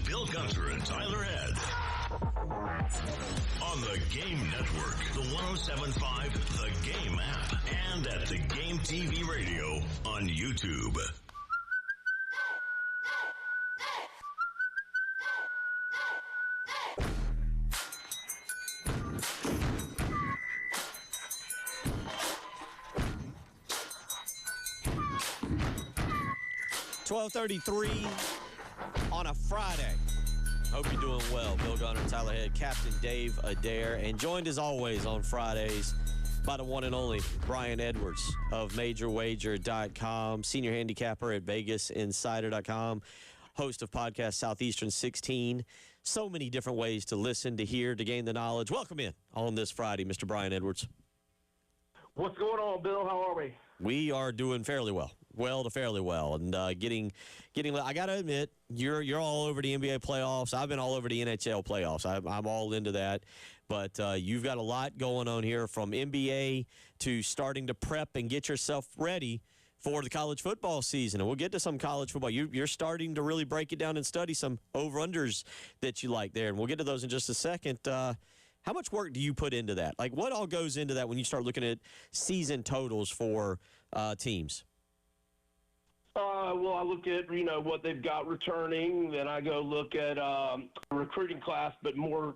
Bill Gunter and Tyler Head. On the Game Network, the 107.5 The Game app, and at The Game TV Radio on YouTube. $12:33 on a Friday. Hope you're doing well. Bill Gunter, Tyler Head, Captain Dave Adair, and joined as always on Fridays by the one and only Brian Edwards of MajorWager.com, senior handicapper at VegasInsider.com, host of podcast Southeastern 16. So many different ways to listen, to hear, to gain the knowledge. Welcome in on this Friday, Mr. Brian Edwards. What's going on, Bill? How are we? We are doing fairly well. Well to fairly well, and getting. I got to admit, you're all over the NBA playoffs. I've been all over the NHL playoffs. I'm all into that, but you've got a lot going on here, from NBA to starting to prep and get yourself ready for the college football season. And we'll get to some college football. You're starting to really break it down and study some over-unders that you like there, and we'll get to those in just a second. How much work do you put into that? Like, what all goes into that when you start looking at season totals for teams? Well, I look at, what they've got returning. Then I go look at recruiting class, but more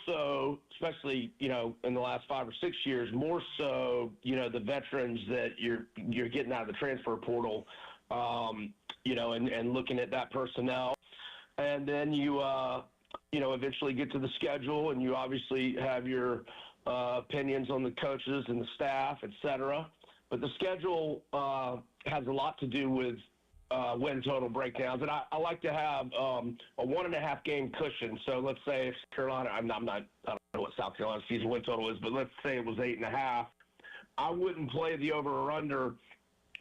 so, especially, in the last 5 or 6 years, more so, the veterans that you're getting out of the transfer portal, and looking at that personnel. And then you eventually get to the schedule, and you obviously have your opinions on the coaches and the staff, et cetera. But the schedule has a lot to do with win total breakdowns. And I like to have a 1.5 game cushion. So let's say if Carolina, I don't know what South Carolina's season win total is, but let's say it was 8.5. I wouldn't play the over or under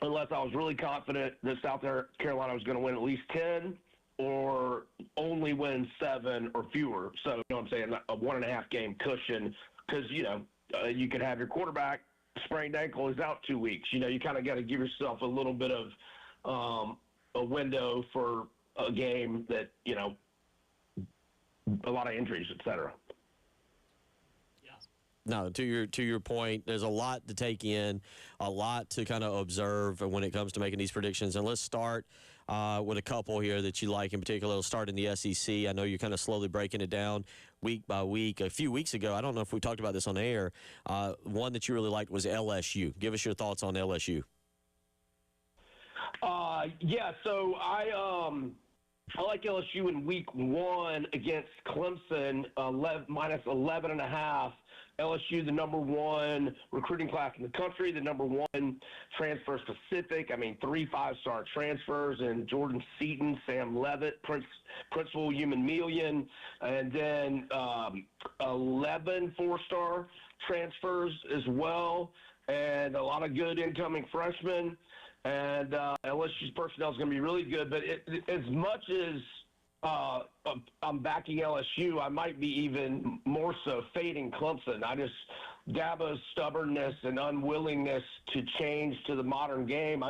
unless I was really confident that South Carolina was going to win at least 10 or only win 7 or fewer. So, what I'm saying, a 1.5 game cushion, because, you could have your quarterback sprained ankle is out 2 weeks. You kind of got to give yourself a little bit of a window for a game that, a lot of injuries, et cetera. No, to your point, there's a lot to take in, a lot to kind of observe when it comes to making these predictions. And let's start with a couple here that you like in particular. We'll start in the SEC. I know you're kind of slowly breaking it down week by week. A few weeks ago, I don't know if we talked about this on air, one that you really liked was LSU. Give us your thoughts on LSU. So I like LSU in week 1 against Clemson, minus 11.5. LSU, the number 1 recruiting class in the country, the number 1 transfer specific. 3 5-star transfers, and Jordan Seaton, Sam Levitt, Principal Human-Million, and then 11 4-star transfers as well, and a lot of good incoming freshmen. And LSU's personnel is going to be really good. But as much as I'm backing LSU, I might be even more so fading Clemson. Dabo's stubbornness and unwillingness to change to the modern game.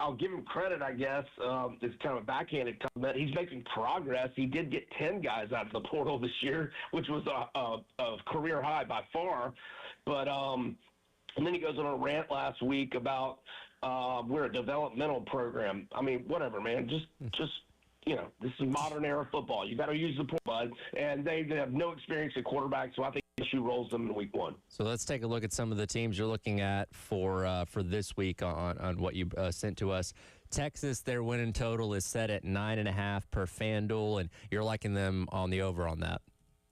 I'll give him credit, I guess. It's kind of a backhanded comment. He's making progress. He did get 10 guys out of the portal this year, which was a career high by far. But and then he goes on a rant last week about we're a developmental program. Whatever, man. Just this is modern era football. You got to use the portal, bud. And they have no experience at quarterback, so I think LSU rolls them in week 1. So let's take a look at some of the teams you're looking at for this week on what you sent to us. Texas, their winning total is set at 9.5 per FanDuel, and you're liking them on the over on that.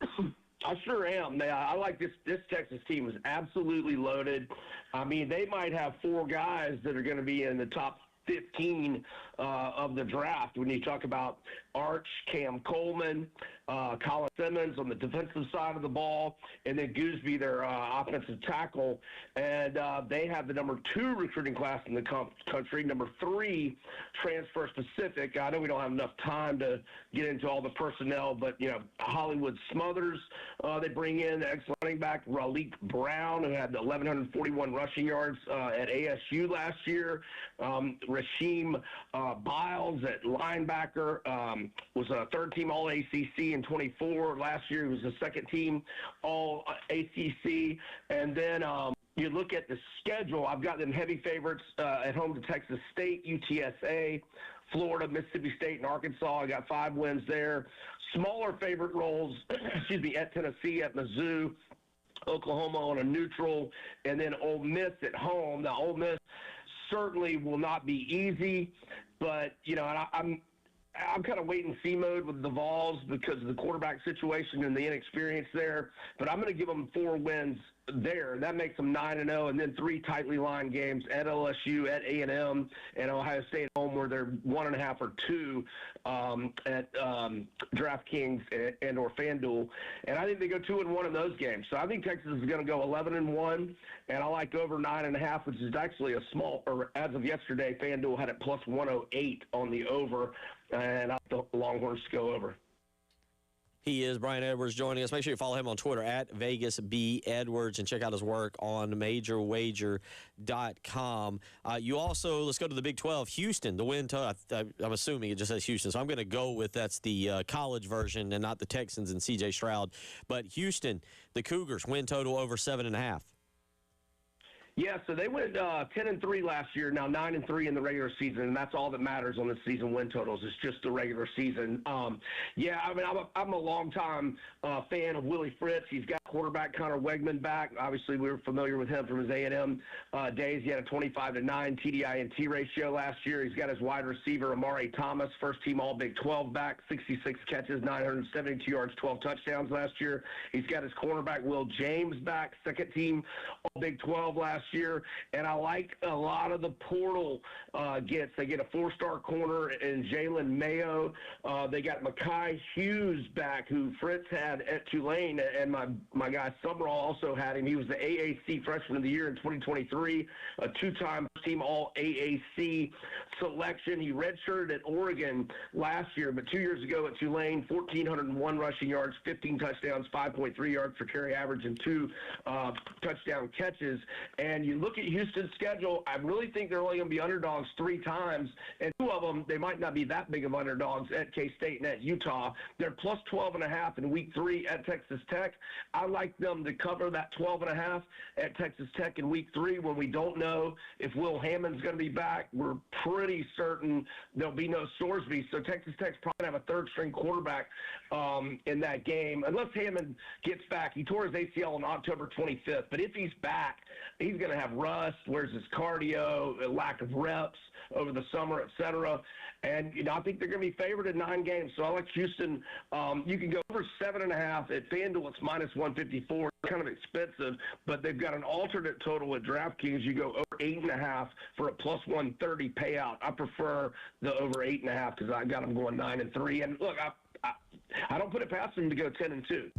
I sure am. I like this Texas team is absolutely loaded. They might have 4 guys that are going to be in the top 15 of the draft. When you talk about Arch, Cam Coleman, Colin Simmons on the defensive side of the ball, and then Gooseby, their offensive tackle. And they have the number 2 recruiting class in the country, number 3 transfer specific. I know we don't have enough time to get into all the personnel, but, Hollywood Smothers, they bring in the ex-running back Raleek Brown, who had 1,141 rushing yards at ASU last year. Rasheem Biles at linebacker was a third-team All-ACC in 24. Last year, he was a second-team All-ACC. And then you look at the schedule, I've got them heavy favorites at home to Texas State, UTSA, Florida, Mississippi State, and Arkansas. I got 5 wins there. Smaller favorite roles, at Tennessee, at Mizzou, Oklahoma on a neutral, and then Ole Miss at home. Now, Ole Miss certainly will not be easy, but, I'm kind of wait-and-see mode with the Vols because of the quarterback situation and the inexperience there. But I'm going to give them 4 wins there. That makes them 9-0, and then 3 tightly lined games at LSU, at A&M, and Ohio State at home where they're 1.5 or 2 at DraftKings and or FanDuel. And I think they go 2-1 in those games. So I think Texas is going to go 11-1, and I like over 9.5, which is actually a small, or as of yesterday, FanDuel had it plus 108 on the over, and I like the Longhorns to go over. He is Brian Edwards joining us. Make sure you follow him on Twitter at VegasBEdwards and check out his work on MajorWager.com. You also, let's go to the Big 12. Houston, the win total. I'm assuming it just says Houston, so I'm going to go with that's the college version and not the Texans and C.J. Stroud. But Houston, the Cougars, win total over 7.5. Yeah, so they went 10-3 last year, now 9-3 in the regular season, and that's all that matters on the season win totals. It's just the regular season. I'm a long-time fan of Willie Fritz. He's got quarterback Connor Wegman back. Obviously, we were familiar with him from his A&M days. He had a 25-9 TDI-NT ratio last year. He's got his wide receiver, Amari Thomas, first-team All-Big 12 back, 66 catches, 972 yards, 12 touchdowns last year. He's got his cornerback, Will James, back, second-team All-Big 12 last year, and I like a lot of the portal gets. They get a 4-star corner in Jalen Mayo. They got Mekhi Hughes back, who Fritz had at Tulane, and my guy Summerall also had him. He was the AAC Freshman of the Year in 2023, a 2-time team All-AAC selection. He redshirted at Oregon last year, but 2 years ago at Tulane, 1,401 rushing yards, 15 touchdowns, 5.3 yards per carry average, and 2 touchdown catches. And you look at Houston's schedule, I really think they're only going to be underdogs 3 times, and 2 of them, they might not be that big of underdogs at K-State and at Utah. They're plus 12.5 in week 3 at Texas Tech. I like them to cover that 12.5 at Texas Tech in week 3 when we don't know if Will Hammond's going to be back. We're pretty certain there'll be no Sorsby, so Texas Tech's probably going to have a third-string quarterback in that game, unless Hammond gets back. He tore his ACL on October 25th, but if he's back, he's going to have rust, where's his cardio, a lack of reps over the summer, et cetera. And, I think they're going to be favored in 9 games. So I like Houston. You can go over 7.5. At FanDuel, it's minus 154. Kind of expensive, but they've got an alternate total at DraftKings. You go over 8.5 for a plus 130 payout. I prefer the over 8.5 because I got them going 9-3. And look, I don't put it past them to go 10-2.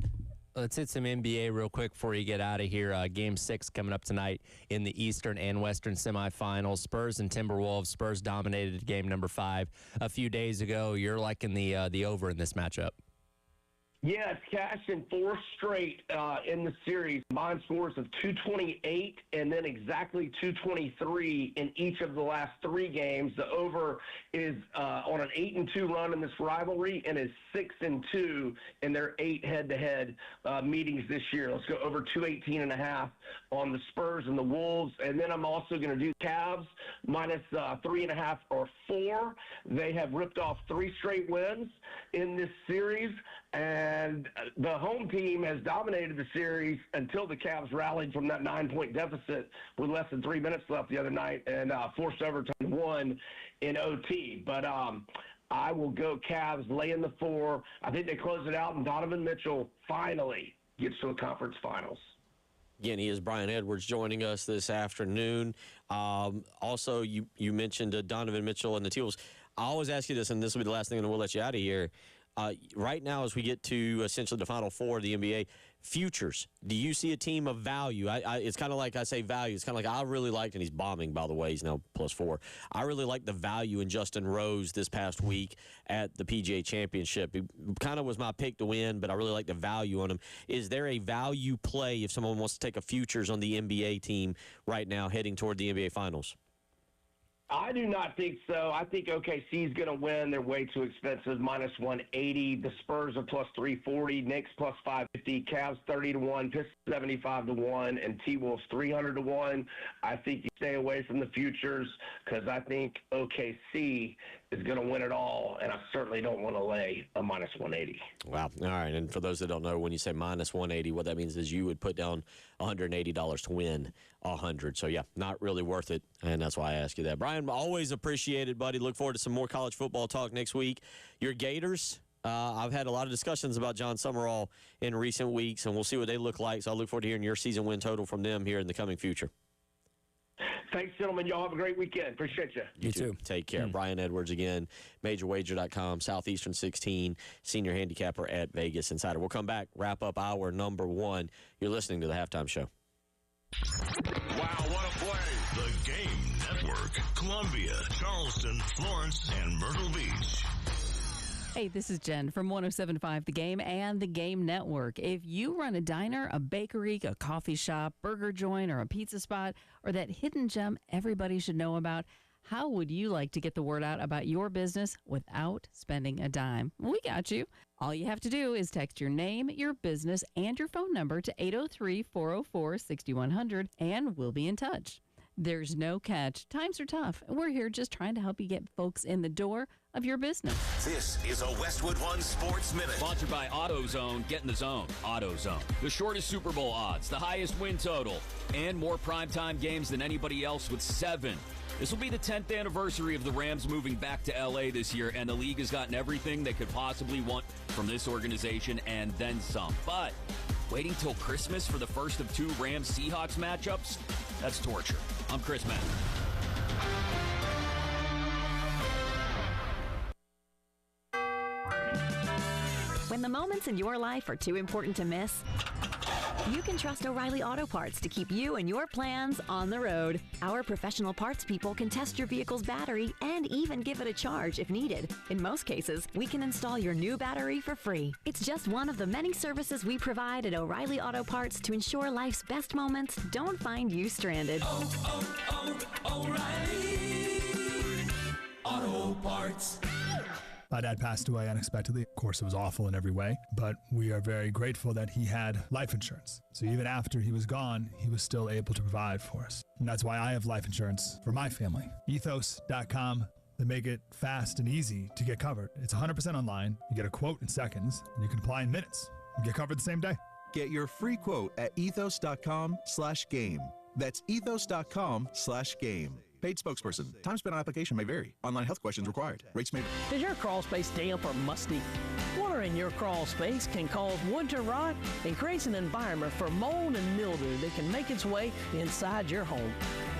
Let's hit some NBA real quick before you get out of here. Game 6 coming up tonight in the Eastern and Western semifinals. Spurs and Timberwolves. Spurs dominated game number 5 a few days ago. You're liking the over in this matchup. Yeah, it's cashed in 4 straight in the series. Combined scores of 228 and then exactly 223 in each of the last 3 games. The over is on an 8-2 run in this rivalry and is 6-2 in their 8 head-to-head meetings this year. Let's go over 218.5 on the Spurs and the Wolves. And then I'm also going to do Cavs minus 3.5 or 4. They have ripped off 3 straight wins in this series. And the home team has dominated the series until the Cavs rallied from that 9-point deficit with less than 3 minutes left the other night and forced overtime, won in OT. But I will go Cavs, laying the 4. I think they close it out, and Donovan Mitchell finally gets to the conference finals. Again, he is Brian Edwards joining us this afternoon. Also, you mentioned Donovan Mitchell and the Teals. I always ask you this, and this will be the last thing, and we'll let you out of here. Right now, as we get to essentially the Final Four of the NBA, futures, do you see a team of value? It's kind of like I say value. It's kind of like I really liked, and he's bombing, by the way. He's now +4. I really like the value in Justin Rose this past week at the PGA Championship. He kind of was my pick to win, but I really like the value on him. Is there a value play if someone wants to take a futures on the NBA team right now heading toward the NBA Finals? I do not think so. I think OKC is going to win. They're way too expensive, minus 180. The Spurs are plus 340. Knicks plus 550. Cavs 30-1. Pistons 75-1. And T-Wolves 300-1. I think you stay away from the futures because I think OKC is going to win it all, and I certainly don't want to lay a minus 180. Wow. All right. And for those that don't know, when you say minus 180, what that means is you would put down $180 to win 100. So, yeah, not really worth it, and that's why I ask you that. Brian, always appreciate it, buddy. Look forward to some more college football talk next week. Your Gators, I've had a lot of discussions about John Summerall in recent weeks, and we'll see what they look like. So I look forward to hearing your season win total from them here in the coming future. Thanks, gentlemen. Y'all have a great weekend. Appreciate you. You too. Take care. Brian Edwards again, MajorWager.com, Southeastern 16, senior handicapper at Vegas Insider. We'll come back, wrap up hour number 1. You're listening to the Halftime Show. Wow, what a play. The Game Network. Columbia, Charleston, Florence, and Myrtle Beach. Hey, this is Jen from 107.5 The Game and The Game Network. If you run a diner, a bakery, a coffee shop, burger joint, or a pizza spot, or that hidden gem everybody should know about, how would you like to get the word out about your business without spending a dime? We got you. All you have to do is text your name, your business, and your phone number to 803-404-6100, and we'll be in touch. There's no catch. Times are tough, and we're here just trying to help you get folks in the door of your business. This is a Westwood One Sports Minute. Sponsored by AutoZone. Get in the zone. AutoZone. The shortest Super Bowl odds, the highest win total, and more primetime games than anybody else with 7. This will be the 10th anniversary of the Rams moving back to L.A. this year, and the league has gotten everything they could possibly want from this organization and then some. But waiting till Christmas for the first of 2 Rams-Seahawks matchups? That's torture. I'm Chris Madden. When the moments in your life are too important to miss, you can trust O'Reilly Auto Parts to keep you and your plans on the road. Our professional parts people can test your vehicle's battery and even give it a charge if needed. In most cases, we can install your new battery for free. It's just one of the many services we provide at O'Reilly Auto Parts to ensure life's best moments don't find you stranded. O'Reilly Auto Parts. My dad passed away unexpectedly. Of course, it was awful in every way, but we are very grateful that he had life insurance. So even after he was gone, he was still able to provide for us. And that's why I have life insurance for my family. Ethos.com. They make it fast and easy to get covered. It's 100% online. You get a quote in seconds, and you can apply in minutes. You get covered the same day. Get your free quote at ethos.com/game. That's ethos.com/game. Paid spokesperson. Time spent on application may vary. Online health questions required. Rates may vary. Is your crawl space damp or musty? Water in your crawl space can cause wood to rot and creates an environment for mold and mildew that can make its way inside your home.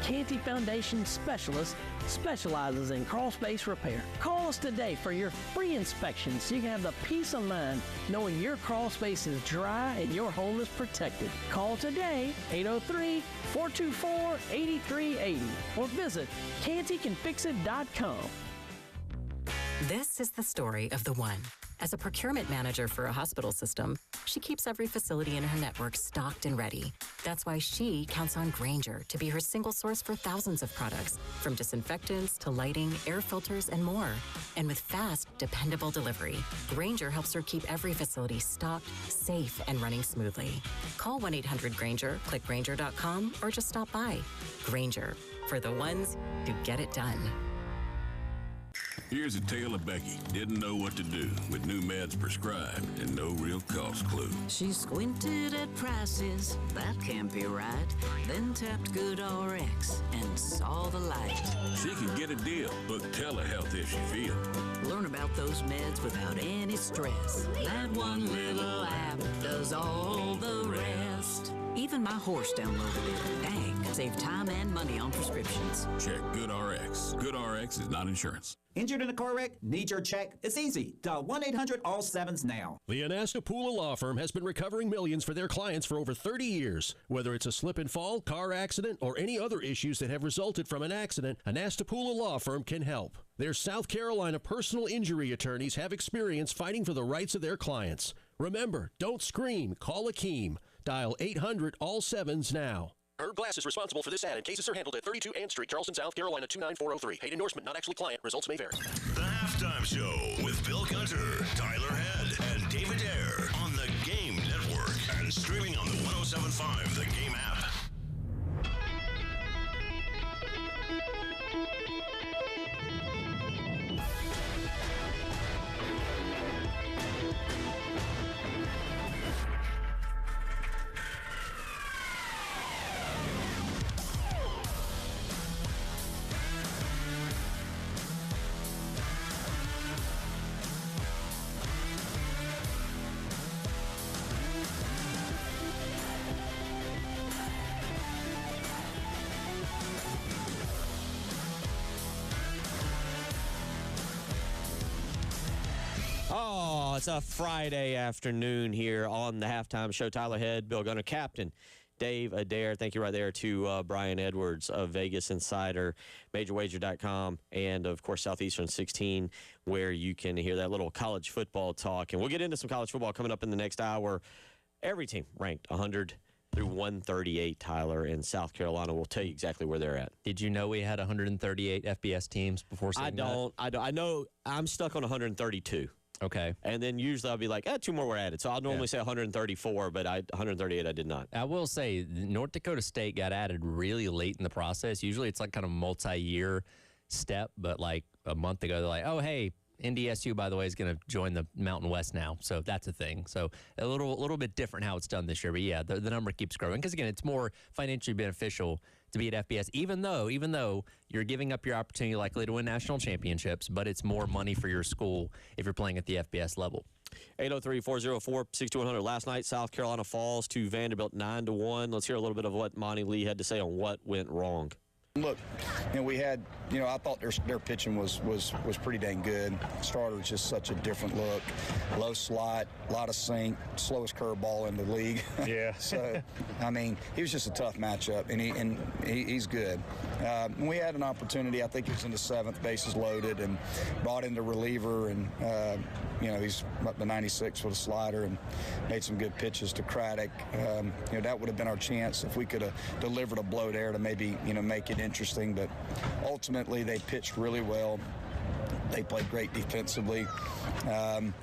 Canty Foundation Specialist specializes in crawl space repair. Call us today for your free inspection so you can have the peace of mind knowing your crawl space is dry and your home is protected. Call today, 803-424-8380, or visit cantycanfixit.com. This is the story of the one. As a procurement manager for a hospital system, she keeps every facility in her network stocked and ready. That's why she counts on Grainger to be her single source for thousands of products, from disinfectants to lighting, air filters, and more. And with fast, dependable delivery, Grainger helps her keep every facility stocked, safe, and running smoothly. Call 1-800-GRAINGER, click Grainger.com, or just stop by. Grainger, for the ones who get it done. Here's a tale of Becky. Didn't know what to do with new meds prescribed and no real cost clue. She squinted at prices, that can't be right. Then tapped GoodRx and saw the light. She can get a deal. Book telehealth if she feels. Learn about those meds without any stress. That one little app does all the rest. Even my horse downloaded it. Dang, save time and money on prescriptions. Check GoodRx. GoodRx is not insurance. Injured in a car wreck? Need your check? It's easy. Dial 1-800-ALL-7s now. The Anastapula Law Firm has been recovering millions for their clients for over 30 years. Whether it's a slip and fall, car accident, or any other issues that have resulted from an accident, Anastapula Law Firm can help. Their South Carolina personal injury attorneys have experience fighting for the rights of their clients. Remember, don't scream. Call Akeem. Dial 800-ALL-7s now. Herb Glass is responsible for this ad, and cases are handled at 32 Ann Street, Charleston, South Carolina 29403. Paid endorsement, not actually client. Results may vary. The Halftime Show with Bill Gunter, Tyler Head, and David Ayer on the Game Network and streaming on the 107.5 The Game app. Oh, it's a Friday afternoon here on the Halftime Show. Tyler Head, Bill Gunner, Captain Dave Adair. Thank you right there to Brian Edwards of Vegas Insider, MajorWager.com, and, of course, Southeastern 16, where you can hear that little college football talk. And we'll get into some college football coming up in the next hour. Every team ranked 100 through 138, Tyler, in South Carolina. We'll tell you exactly where they're at. Did you know we had 138 FBS teams before saying that? I know I'm stuck on 132. Okay. And then usually I'll be like, 2 more were added. So I'll normally say 134, but 138 I did not. I will say North Dakota State got added really late in the process. Usually it's like kind of multi-year step, but like a month ago they're like, oh, hey, NDSU, by the way, is going to join the Mountain West now. So that's a thing. So a little bit different how it's done this year. But, yeah, the number keeps growing because, again, it's more financially beneficial to be at FBS, even though you're giving up your opportunity likely to win national championships, but it's more money for your school if you're playing at the FBS level. 803-404-6100. Last night, South Carolina falls to Vanderbilt 9-1. Let's hear a little bit of what Monty Lee had to say on what went wrong. Look, we had, I thought their pitching was pretty dang good. Starter's just such a different look. Low slot, a lot of sink, slowest curveball in the league. Yeah. So, he was just a tough matchup, and he's good. We had an opportunity. I think he was in the 7th, bases loaded, and brought in the reliever, and he's up to 96 with a slider, and made some good pitches to Craddock. That would have been our chance if we could have delivered a blow there to maybe make it interesting, but ultimately they pitched really well. They played great defensively, and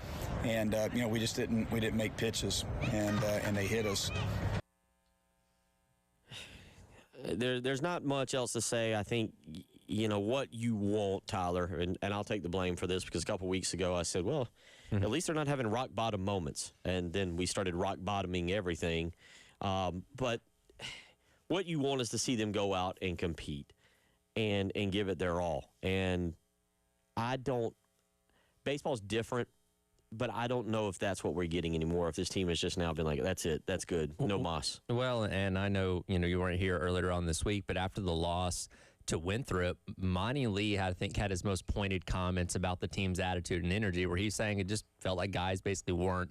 we just didn't make pitches, and they hit us. There's not much else to say. I think what you want, Tyler, and I'll take the blame for this because a couple weeks ago I said, well, at least they're not having rock bottom moments, and then we started rock bottoming everything. But what you want is to see them go out and compete and give it their all. And baseball's different, but I don't know if that's what we're getting anymore, if this team has just now been like, that's it, that's good, no mas. Well, and I know, you weren't here earlier on this week, but after the loss to Winthrop, Monty Lee, I think, had his most pointed comments about the team's attitude and energy, where he's saying it just felt like guys basically were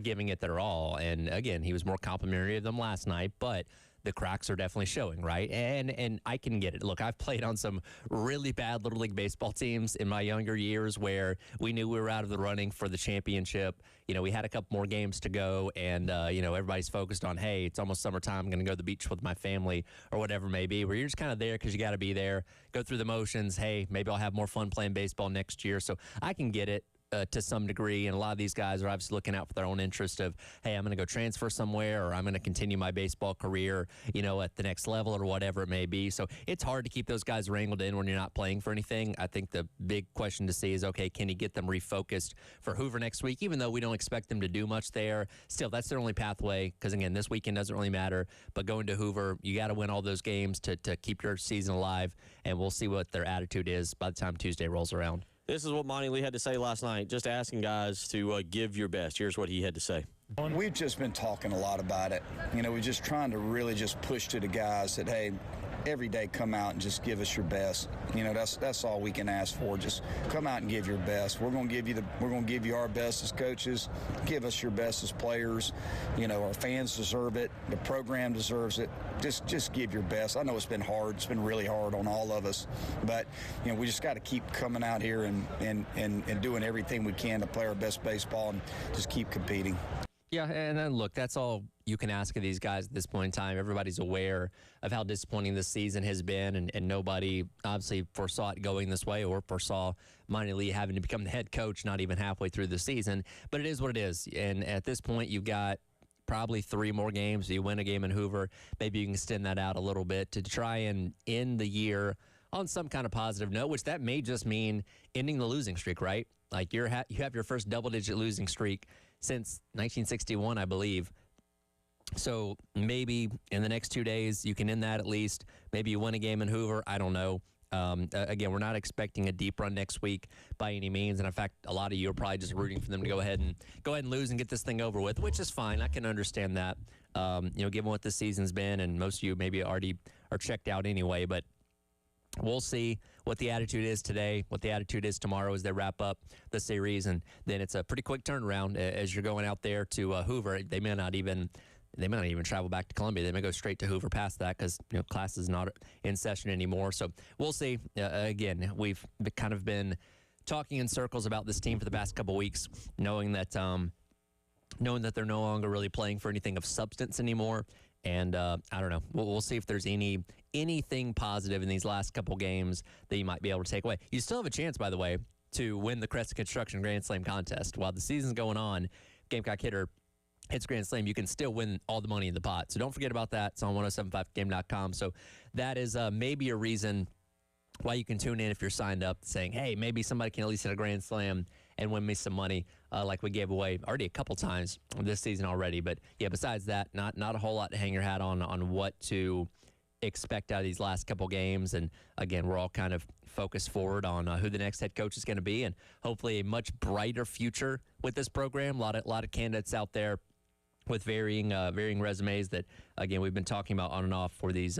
giving it their all. And, again, he was more complimentary of them last night, but the cracks are definitely showing, right? And I can get it. Look, I've played on some really bad Little League baseball teams in my younger years where we knew we were out of the running for the championship. We had a couple more games to go, and, everybody's focused on, hey, it's almost summertime, I'm going to go to the beach with my family or whatever it may be, where you're just kind of there because you got to be there, go through the motions. Hey, maybe I'll have more fun playing baseball next year. So I can get it. To some degree, and a lot of these guys are obviously looking out for their own interest of, hey, I'm going to go transfer somewhere, or I'm going to continue my baseball career, at the next level or whatever it may be. So it's hard to keep those guys wrangled in when you're not playing for anything. I think the big question to see is, okay, can he get them refocused for Hoover next week? Even though we don't expect them to do much there, still, that's their only pathway, because, again, this weekend doesn't really matter. But going to Hoover, you got to win all those games to keep your season alive, and we'll see what their attitude is by the time Tuesday rolls around. This is what Monty Lee had to say last night, just asking guys to give your best. Here's what he had to say. We've just been talking a lot about it. We're just trying to really just push to the guys that, hey, every day come out and just give us your best. That's all we can ask for. Just come out and give your best. We're going to give you our best as coaches. Give us your best as players. Our fans deserve it. The program deserves it. Just give your best. I know it's been hard. It's been really hard on all of us, but we just got to keep coming out here and doing everything we can to play our best baseball and just keep competing. Yeah, and then look, that's all you can ask of these guys at this point in time. Everybody's aware of how disappointing this season has been, and nobody obviously foresaw it going this way or foresaw Monty Lee having to become the head coach not even halfway through the season. But it is what it is. And at this point, you've got probably 3 more games. You win a game in Hoover. Maybe you can extend that out a little bit to try and end the year on some kind of positive note, which that may just mean ending the losing streak, right? Like you have your first double-digit losing streak since 1961, I believe. So maybe in the next 2 days, you can end that at least. Maybe you win a game in Hoover. I don't know. Again, we're not expecting a deep run next week by any means. And in fact, a lot of you are probably just rooting for them to go ahead and lose and get this thing over with, which is fine. I can understand that, given what this season's been, and most of you maybe already are checked out anyway. But we'll see what the attitude is today, what the attitude is tomorrow as they wrap up the series. And then it's a pretty quick turnaround as you're going out there to Hoover. They may not even travel back to Columbia. They may go straight to Hoover past that because class is not in session anymore. So we'll see. Again, we've kind of been talking in circles about this team for the past couple weeks, knowing that they're no longer really playing for anything of substance anymore. And I don't know. We'll see if there's anything positive in these last couple games that you might be able to take away. You still have a chance, by the way, to win the Crescent Construction Grand Slam contest. While the season's going on, Gamecock Hitter hits Grand Slam, you can still win all the money in the pot. So don't forget about that. It's on 1075game.com. So that is maybe a reason why you can tune in if you're signed up saying, hey, maybe somebody can at least hit a Grand Slam and win me some money like we gave away already a couple times this season already. But, yeah, besides that, not a whole lot to hang your hat on what to expect out of these last couple games. And, again, we're all kind of focused forward on who the next head coach is going to be and hopefully a much brighter future with this program. A lot of candidates out there with varying resumes that, again, we've been talking about on and off for these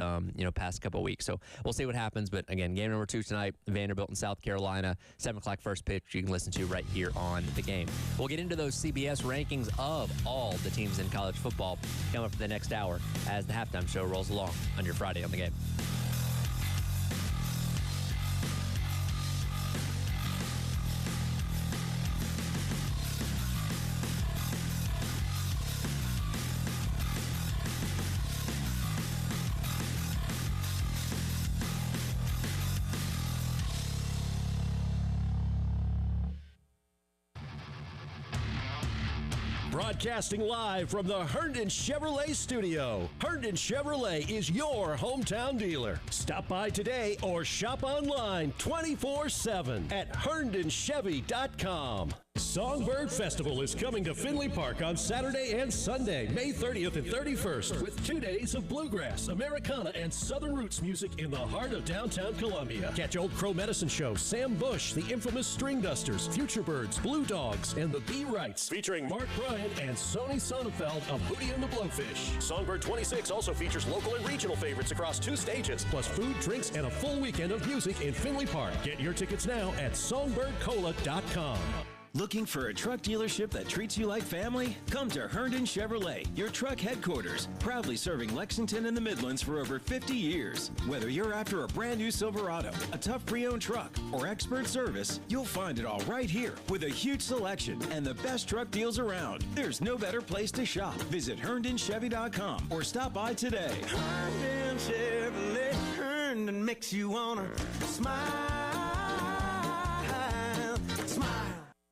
past couple of weeks. So we'll see what happens. But again, game number 2 tonight, Vanderbilt in South Carolina, 7 o'clock first pitch. You can listen to right here on The Game. We'll get into those CBS rankings of all the teams in college football coming up for the next hour as the halftime show rolls along on your Friday on The Game. Broadcasting live from the Herndon Chevrolet studio. Herndon Chevrolet is your hometown dealer. Stop by today or shop online 24/7 at HerndonChevy.com. Songbird Festival is coming to Finley Park on Saturday and Sunday, May 30th and 31st, with 2 days of bluegrass, Americana, and Southern roots music in the heart of downtown Columbia. Catch Old Crow Medicine Show, Sam Bush, the infamous String Dusters, Future Birds, Blue Dogs, and the B Rights, featuring Mark Bryan and Sony Sonnenfeld of Hootie and the Blowfish. Songbird 26 also features local and regional favorites across 2 stages, plus food, drinks, and a full weekend of music in Finley Park. Get your tickets now at SongbbirdCola.com. Looking for a truck dealership that treats you like family? Come to Herndon Chevrolet, your truck headquarters, proudly serving Lexington and the Midlands for over 50 years. Whether you're after a brand new Silverado, a tough pre-owned truck, or expert service, you'll find it all right here with a huge selection and the best truck deals around. There's no better place to shop. Visit HerndonChevy.com or stop by today. Herndon Chevrolet, Herndon makes you wanna smile.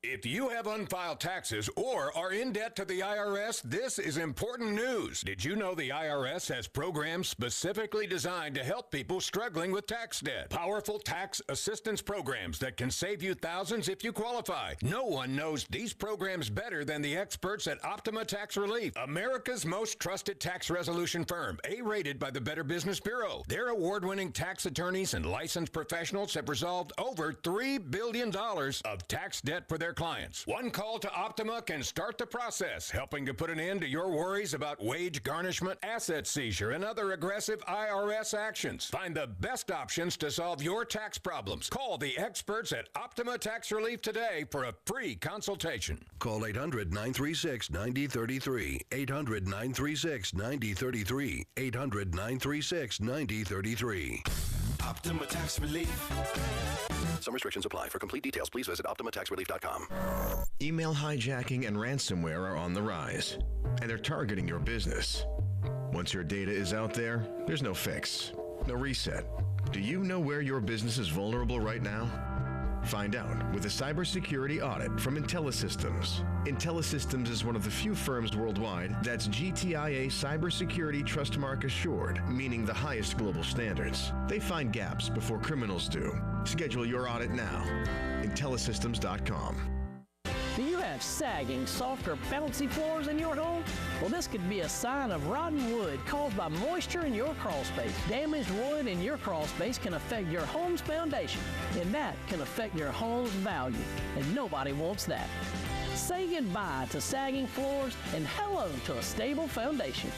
If you have unfiled taxes or are in debt to the IRS, this is important news. Did you know the IRS has programs specifically designed to help people struggling with tax debt? Powerful tax assistance programs that can save you thousands if you qualify. No one knows these programs better than the experts at Optima Tax Relief, America's most trusted tax resolution firm, A-rated by the Better Business Bureau. Their award-winning tax attorneys and licensed professionals have resolved over $3 billion of tax debt for their clients. One call to Optima can start the process, helping to put an end to your worries about wage garnishment, asset seizure, and other aggressive IRS actions. Find the best options to solve your tax problems. Call the experts at Optima Tax Relief today for a free consultation. Call 800-936-9033. 800-936-9033. 800-936-9033. Optima Tax Relief. Some restrictions apply. For complete details, please visit OptimaTaxRelief.com. Email hijacking and ransomware are on the rise, and they're targeting your business. Once your data is out there, there's no fix, no reset. Do you know where your business is vulnerable right now? Find out with a cybersecurity audit from IntelliSystems. IntelliSystems is one of the few firms worldwide that's GTIA Cybersecurity Trustmark Assured, meaning the highest global standards. They find gaps before criminals do. Schedule your audit now. IntelliSystems.com. Do you have sagging, soft, or bouncy floors in your home? Well, this could be a sign of rotten wood caused by moisture in your crawl space. Damaged wood in your crawl space can affect your home's foundation, and that can affect your home's value, and nobody wants that. Say goodbye to sagging floors and hello to a stable foundation.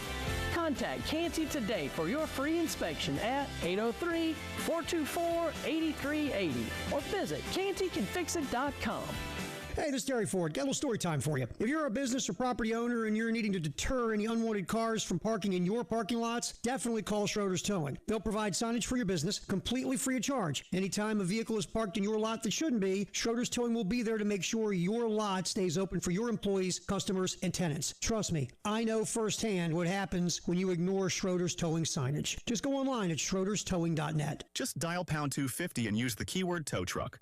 Contact Canty today for your free inspection at 803-424-8380 or visit cantycanfixit.com. Hey, this is Terry Ford. Got a little story time for you. If you're a business or property owner and you're needing to deter any unwanted cars from parking in your parking lots, definitely call Schroeder's Towing. They'll provide signage for your business completely free of charge. Anytime a vehicle is parked in your lot that shouldn't be, Schroeder's Towing will be there to make sure your lot stays open for your employees, customers, and tenants. Trust me, I know firsthand what happens when you ignore Schroeder's Towing signage. Just go online at schroederstowing.net. Just dial pound 250 and use the keyword tow truck.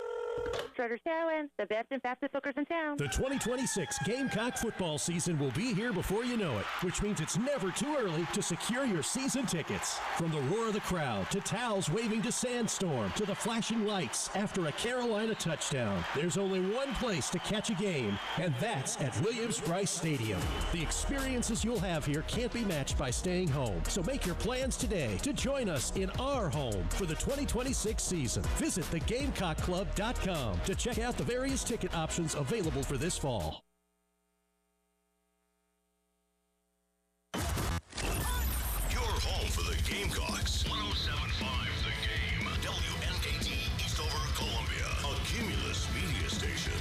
Schroeder's Towing, the best and fastest hookers in town. The 2026 Gamecock football season will be here before you know it, which means it's never too early to secure your season tickets. From the roar of the crowd, to towels waving to Sandstorm, to the flashing lights after a Carolina touchdown, there's only one place to catch a game, and that's at Williams-Brice Stadium. The experiences you'll have here can't be matched by staying home, so make your plans today to join us in our home for the 2026 season. Visit thegamecockclub.com to check out the various ticket options available for this fall. Your home for the Gamecocks. 107.5 The Game. WNKT Eastover, Columbia. A Cumulus media station.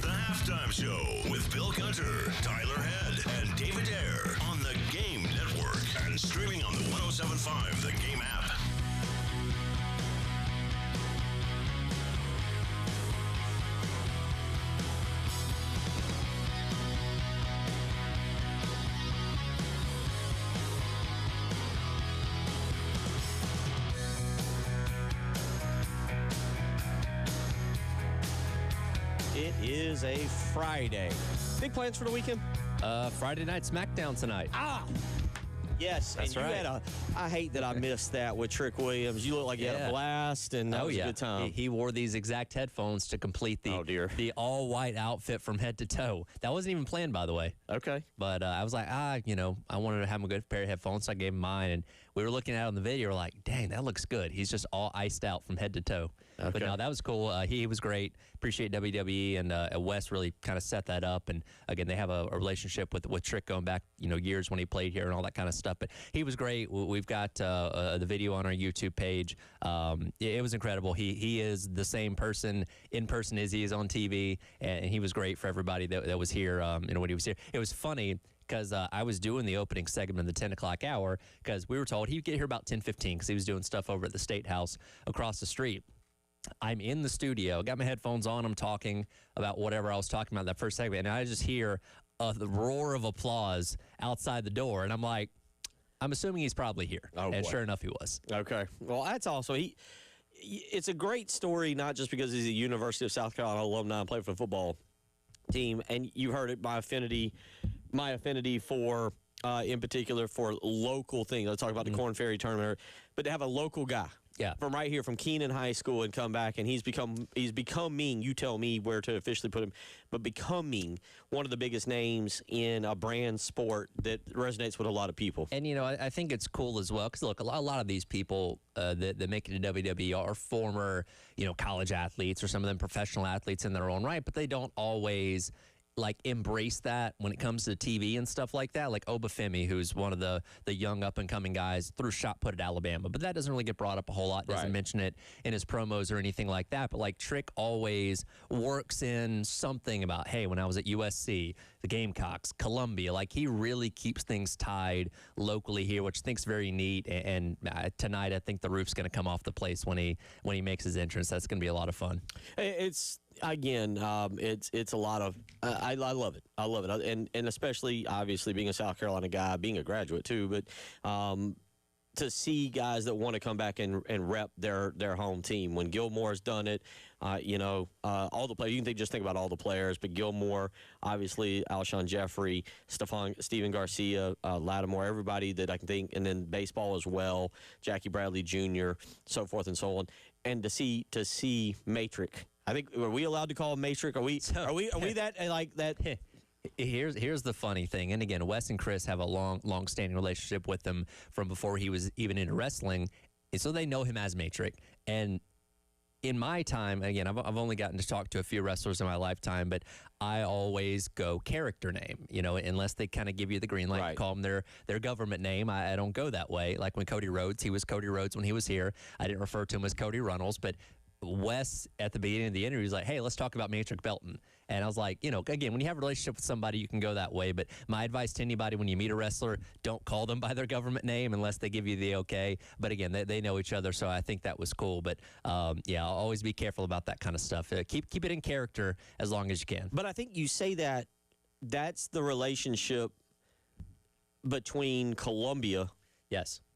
The Halftime Show with Bill Gunter, Tyler Head, and David Ayer on the Game Network and streaming on the 107.5 The Game app. It is a Friday. Big plans for the weekend? Friday night SmackDown tonight. Yes, that's and you right. I hate that I missed that with Trick Williams. You look like you had a blast, and that was a good time. He wore these exact headphones to complete the all-white outfit from head to toe. That wasn't even planned, by the way. Okay. But I was like, I wanted to have a good pair of headphones, so I gave him mine, and we were looking at it on the video. We're like, dang, that looks good. He's just all iced out from head to toe. Okay. But no, that was cool. He was great. Appreciate WWE, and Wes really kind of set that up. And again, they have a relationship with Trick going back, years when he played here and all that kind of stuff. But he was great. We've got the video on our YouTube page. It was incredible. He is the same person in person as he is on TV, and he was great for everybody that was here. When he was here, it was funny, because I was doing the opening segment of the 10 o'clock hour, because we were told he'd get here about 10:15 because he was doing stuff over at the State House across the street. I'm in the studio, got my headphones on, I'm talking about whatever I was talking about that first segment, and I just hear the roar of applause outside the door, and I'm like, I'm assuming he's probably here. And sure enough, he was. Okay. Well, that's also it's a great story, not just because he's a University of South Carolina alumni and played for the football team, and you heard it, my affinity for, in particular, for local things. Let's talk about the Corn Ferry Tournament, but to have a local guy. Yeah. From right here, from Keenan High School, and come back, and he's becoming, you tell me where to officially put him, but becoming one of the biggest names in a brand sport that resonates with a lot of people. And, I think it's cool as well, because, look, a lot of these people that make it to WWE are former, college athletes, or some of them professional athletes in their own right, but they don't always like embrace that when it comes to TV and stuff like that. Like Obafemi, who's one of the young up and coming guys, threw shot put at Alabama, but that doesn't really get brought up a whole lot. Doesn't mention it in his promos or anything like that. But like Trick always works in something about, hey, when I was at USC, the Gamecocks, Columbia, like he really keeps things tied locally here, which I think's very neat. And tonight, I think the roof's going to come off the place when he makes his entrance. That's going to be a lot of fun. It's again, it's a lot of I love it. I love it, and especially obviously being a South Carolina guy, being a graduate too, but to see guys that want to come back and rep their home team. When Gilmore's done it, all the players, you can just think about all the players, but Gilmore, obviously, Alshon Jeffrey, Steven Garcia, Lattimore, everybody that I can think, and then baseball as well, Jackie Bradley Jr., so forth and so on. And to see Matrix, I think, are we allowed to call him Matrix? Are we that like that? Here's the funny thing, and again, Wes and Chris have a long-standing relationship with him from before he was even into wrestling, and so they know him as Matrix. And in my time, again, I've only gotten to talk to a few wrestlers in my lifetime, but I always go character name, unless they kind of give you the green light to call them their government name. I don't go that way. Like when Cody Rhodes, he was Cody Rhodes when he was here. I didn't refer to him as Cody Runnels, but Wes at the beginning of the interview was like, hey, let's talk about Matrix Belton. And I was like, again, when you have a relationship with somebody, you can go that way. But my advice to anybody, when you meet a wrestler, don't call them by their government name unless they give you the okay. But again, they know each other, so I think that was cool. But I'll always be careful about that kind of stuff. Keep it in character as long as you can. But I think you say that's the relationship between Columbia,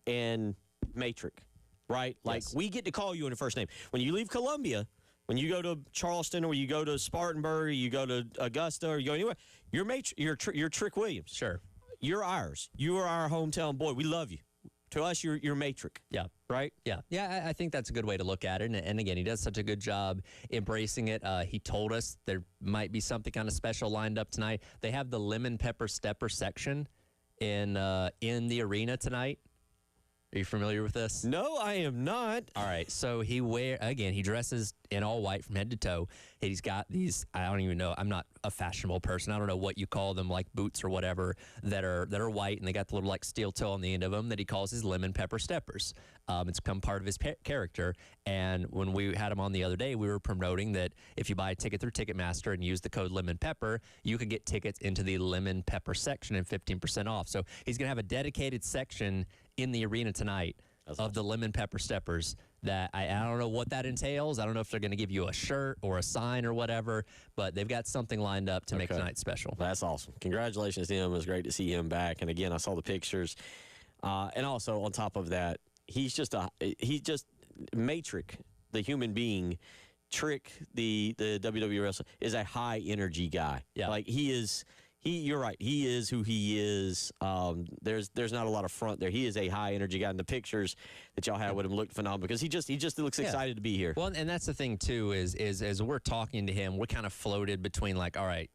and Matrix. Right? Like, we get to call you in the first name. When you leave Columbia, when you go to Charleston or you go to Spartanburg, or you go to Augusta, or you go anywhere, you're Trick Williams. Sure. You're ours. You are our hometown boy. We love you. To us, you're Matrix. Yeah. Right? Yeah. Yeah, I think that's a good way to look at it. And again, he does such a good job embracing it. He told us there might be something kind of special lined up tonight. They have the lemon pepper stepper section in the arena tonight. Are you familiar with this? No, I am not. All right, so he dresses in all white from head to toe. He's got these, I don't even know, I'm not a fashionable person. I don't know what you call them, like boots or whatever, that are white, and they got the little like steel toe on the end of them that he calls his lemon pepper steppers. It's become part of his character, and when we had him on the other day, we were promoting that if you buy a ticket through Ticketmaster and use the code Lemon Pepper, you could get tickets into the lemon pepper section and 15% off. So he's going to have a dedicated section in the arena tonight of the lemon pepper steppers that I don't know what that entails. I don't know if they're going to give you a shirt or a sign or whatever, but they've got something lined up to make tonight special. That's awesome. Congratulations to him. It was great to see him back. And again, I saw the pictures. And also on top of that, he's just Matrix, the human being. Trick, the WWE wrestler, is a high energy guy. Yeah. Like you're right. He is who he is. There's not a lot of front there. He is a high energy guy, and the pictures that y'all had with him looked phenomenal because he just looks excited to be here. Well, and that's the thing too is as we're talking to him, we're kind of floated between like, all right,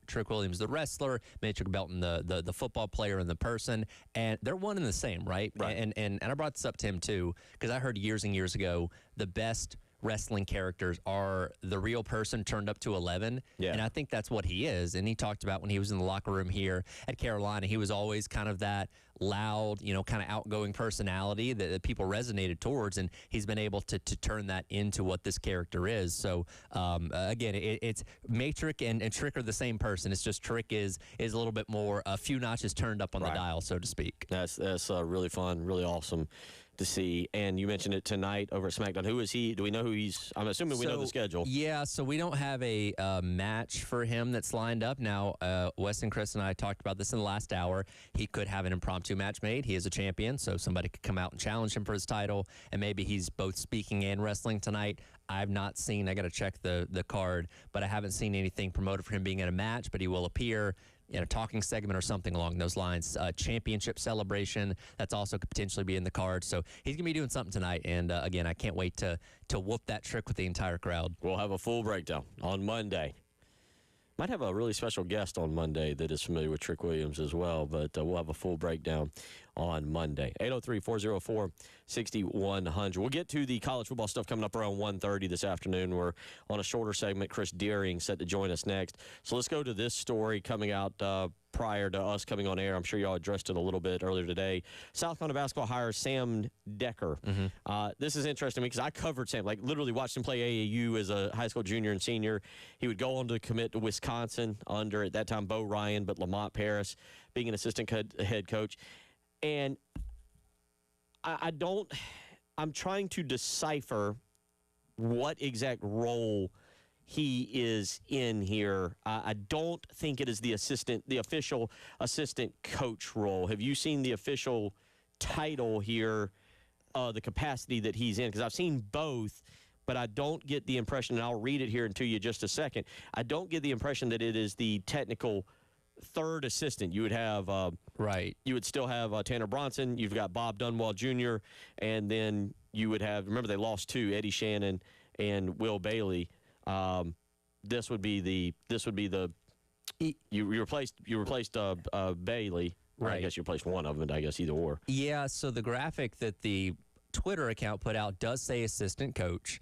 Trick Williams, the wrestler, Matrix Belton, the football player, and the person, and they're one and the same, right? And I brought this up to him too because I heard years and years ago the best wrestling characters are the real person turned up to 11. Yeah. And I think that's what he is. And he talked about when he was in the locker room here at Carolina, he was always kind of that loud, kind of outgoing personality that people resonated towards. And he's been able to turn that into what this character is. So, again, it's Matrix and Trick are the same person. It's just Trick is a little bit more, a few notches turned up on the dial, so to speak. That's really fun, really awesome to see. And you mentioned it tonight over at SmackDown. Who is he? Do we know who he's? I'm assuming we know the schedule. Yeah, so we don't have a match for him that's lined up. Now, Wes and Chris and I talked about this in the last hour. He could have an impromptu match made. He is a champion, so somebody could come out and challenge him for his title, and maybe he's both speaking and wrestling tonight. I've not seen, I got to check the card, but I haven't seen anything promoted for him being in a match, but he will appear in a talking segment or something along those lines. Championship celebration, that's also could potentially be in the card. So he's going to be doing something tonight. And again, I can't wait to whoop that Trick with the entire crowd. We'll have a full breakdown on Monday. Might have a really special guest on Monday that is familiar with Trick Williams as well, but we'll have a full breakdown on Monday. 803-404-6100. We'll get to the college football stuff coming up around 1:30 this afternoon. We're on a shorter segment. Chris Deering set to join us next. So let's go to this story coming out prior to us coming on air. I'm sure y'all addressed it a little bit earlier today. South Carolina basketball hires Sam Decker. This is interesting to me because I covered Sam, like literally watched him play AAU as a high school junior and senior. He would go on to commit to Wisconsin under, at that time, Bo Ryan, but Lamont Paris being an assistant head coach. And I'm trying to decipher what exact role he is in here. I don't think it is the official assistant coach role. Have you seen the official title here, the capacity that he's in? Because I've seen both, but I don't get the impression, and I'll read it here to you just a second. I don't get the impression that it is the technical third assistant. You would have you would still have Tanner Bronson. You've got Bob Dunwall Jr., and then you would have, remember they lost two, Eddie Shannon and Will Bailey. This would be the you replaced Bailey. Right. I guess you replaced one of them. I guess either or. Yeah. So the graphic that the Twitter account put out does say assistant coach,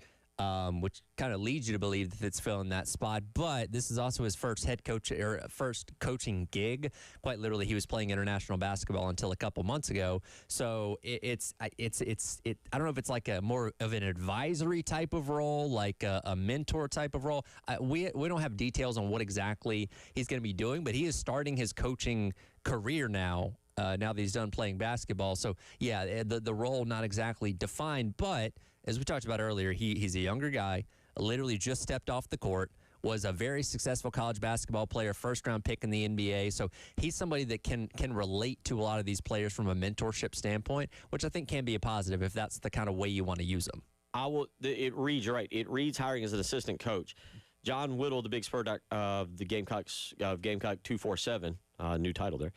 which kind of leads you to believe that it's filling that spot. But this is also his first head coach or first coaching gig. Quite literally, he was playing international basketball until a couple months ago. So I don't know if it's like a more of an advisory type of role, like a mentor type of role. We don't have details on what exactly he's going to be doing, but he is starting his coaching career now. Now that he's done playing basketball. So, yeah, the role not exactly defined, but as we talked about earlier, he's a younger guy, literally just stepped off the court, was a very successful college basketball player, first-round pick in the NBA. So he's somebody that can relate to a lot of these players from a mentorship standpoint, which I think can be a positive if that's the kind of way you want to use them. It reads, you're right, it reads hiring as an assistant coach. John Whittle, the big spur of the Gamecocks, Gamecock 247, new title there.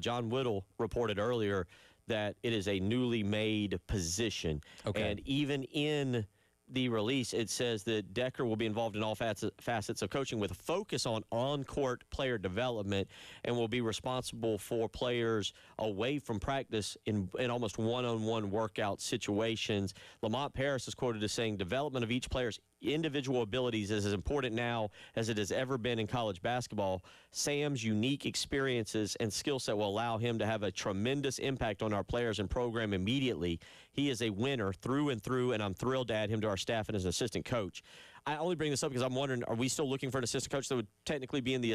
John Whittle reported earlier that it is a newly made position. Okay. And even in the release, it says that Decker will be involved in all facets of coaching with a focus on on-court player development and will be responsible for players away from practice in almost one-on-one workout situations. Lamont Paris is quoted as saying, development of each player's individual abilities is as important now as it has ever been in college basketball. Sam's unique experiences and skill set will allow him to have a tremendous impact on our players and program immediately. He is a winner through and through, and I'm thrilled to add him to our staff and as an assistant coach. I only bring this up because I'm wondering, are we still looking for an assistant coach that would technically be in the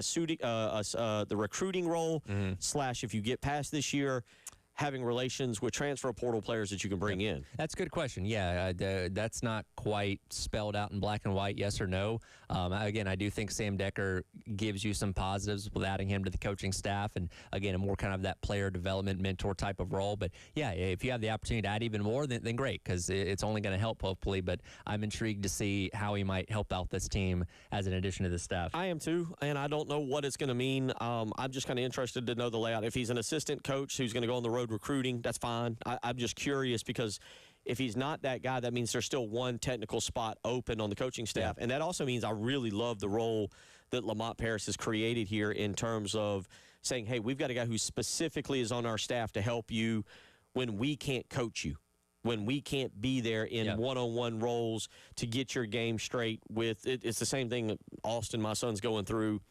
recruiting role, / if you get past this year, having relations with transfer portal players that you can bring in? That's a good question. Yeah, that's not quite spelled out in black and white, yes or no. Again, I do think Sam Decker gives you some positives with adding him to the coaching staff, and again, a more kind of that player development mentor type of role. But yeah, if you have the opportunity to add even more, then great, because it's only going to help, hopefully. But I'm intrigued to see how he might help out this team as an addition to the staff. I am too, and I don't know what it's going to mean. I'm just kind of interested to know the layout. If he's an assistant coach who's going to go on the road recruiting, that's fine. I'm just curious because if he's not that guy, that means there's still one technical spot open on the coaching staff. And that also means I really love the role that Lamont Paris has created here in terms of saying, hey, we've got a guy who specifically is on our staff to help you when we can't coach you, when we can't be there in one-on-one roles to get your game straight with it. It's the same thing that Austin, my son's going through.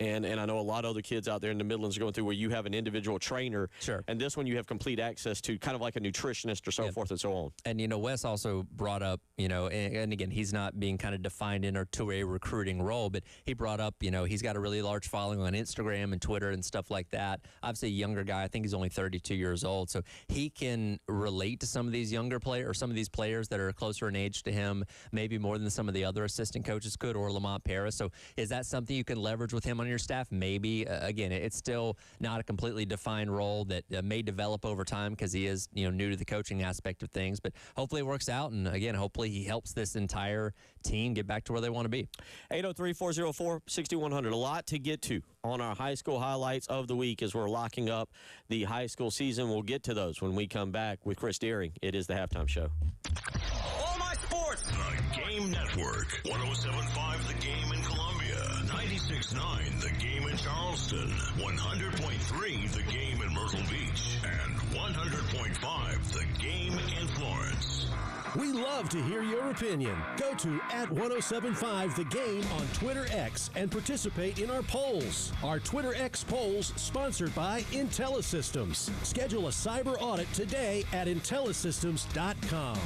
And I know a lot of other kids out there in the Midlands are going through where you have an individual trainer. Sure. And this one you have complete access to, kind of like a nutritionist or so forth and so on. And, Wes also brought up, and again, he's not being kind of defined into a recruiting role, but he brought up, he's got a really large following on Instagram and Twitter and stuff like that. Obviously, a younger guy. I think he's only 32 years old. So he can relate to some of these younger players or some of these players that are closer in age to him, maybe more than some of the other assistant coaches could, or Lamont Paris. So is that something you can leverage with him on your staff? Maybe. Again, it's still not a completely defined role that may develop over time because he is new to the coaching aspect of things, but hopefully it works out, and again, hopefully he helps this entire team get back to where they want to be. 803-404-6100. A lot to get to on our high school highlights of the week as we're locking up the high school season. We'll get to those when we come back with Chris Deering. It is the Halftime Show. All my sports. The Game Network. 107.5 The Game in Columbia. 98 96.9 The Game in Charleston, 100.3 The Game in Myrtle Beach, and 100.5 The Game in Florence. We love to hear your opinion. Go to @1075 The Game on Twitter X and participate in our polls. Our Twitter X polls sponsored by IntelliSystems. Schedule a cyber audit today at IntelliSystems.com.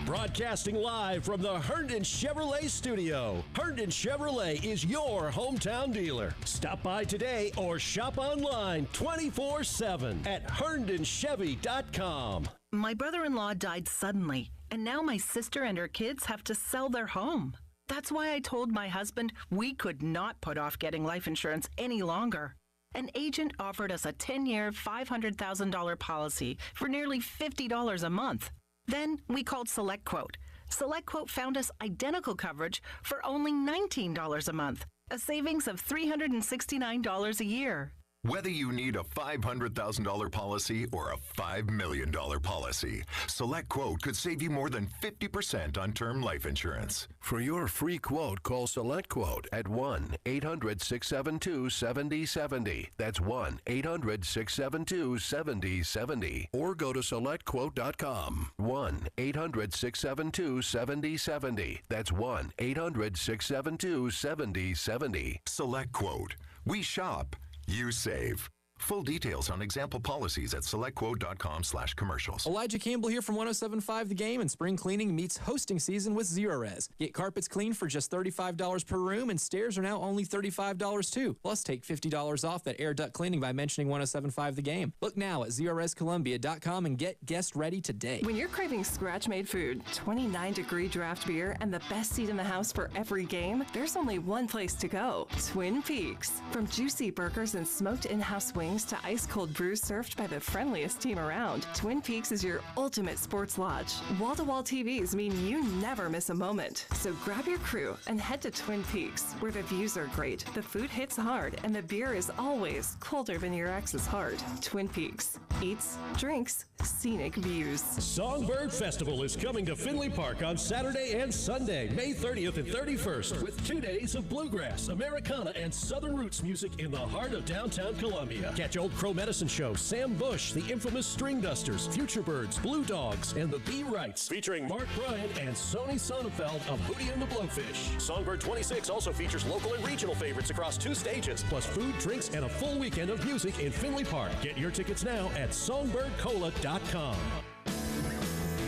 Broadcasting live from the Herndon Chevrolet studio. Herndon Chevrolet is your hometown dealer. Stop by today or shop online 24/7 at HerndonChevy.com. My brother-in-law died suddenly, and now my sister and her kids have to sell their home. That's why I told my husband we could not put off getting life insurance any longer. An agent offered us a 10-year, $500,000 policy for nearly $50 a month. Then we called SelectQuote. SelectQuote found us identical coverage for only $19 a month, a savings of $369 a year. Whether you need a $500,000 policy or a $5 million policy, SelectQuote could save you more than 50% on term life insurance. For your free quote, call SelectQuote at 1-800-672-7070. That's 1-800-672-7070. Or go to SelectQuote.com. 1-800-672-7070. That's 1-800-672-7070. SelectQuote. We shop. You save. Full details on example policies at selectquote.com/commercials. Elijah Campbell here from 107.5 The Game, and spring cleaning meets hosting season with Zerorez. Get carpets cleaned for just $35 per room, and stairs are now only $35 too. Plus, take $50 off that air duct cleaning by mentioning 107.5 The Game. Look now at ZerorezColumbia.com and get guest ready today. When you're craving scratch-made food, 29-degree draft beer, and the best seat in the house for every game, there's only one place to go: Twin Peaks. From juicy burgers and smoked in-house wings to ice-cold brews served by the friendliest team around, Twin Peaks is your ultimate sports lodge. Wall-to-wall TVs mean you never miss a moment. So grab your crew and head to Twin Peaks, where the views are great, the food hits hard, and the beer is always colder than your ex's heart. Twin Peaks. Eats, drinks, scenic views. Songbird Festival is coming to Finley Park on Saturday and Sunday, May 30th and 31st, with 2 days of bluegrass, Americana, and Southern roots music in the heart of downtown Columbia. Catch Old Crow Medicine Show, Sam Bush, the infamous String Dusters, Future Birds, Blue Dogs, and the Bee Wrights, featuring Mark Bryan and Sony Sonnenfeld of Hootie and the Blowfish. Songbird 26 also features local and regional favorites across 2 stages, plus food, drinks, and a full weekend of music in Finley Park. Get your tickets now at SongbirdCola.com.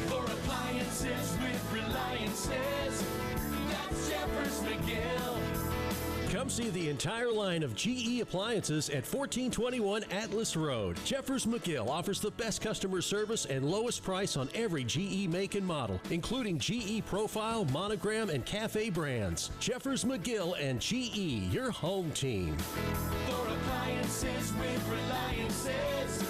For appliances with Reliances, that's Jeffers McGill. Come see the entire line of GE appliances at 1421 Atlas Road. Jeffers McGill offers the best customer service and lowest price on every GE make and model, including GE Profile, Monogram, and Cafe brands. Jeffers McGill and GE, your home team. For appliances with Reliances,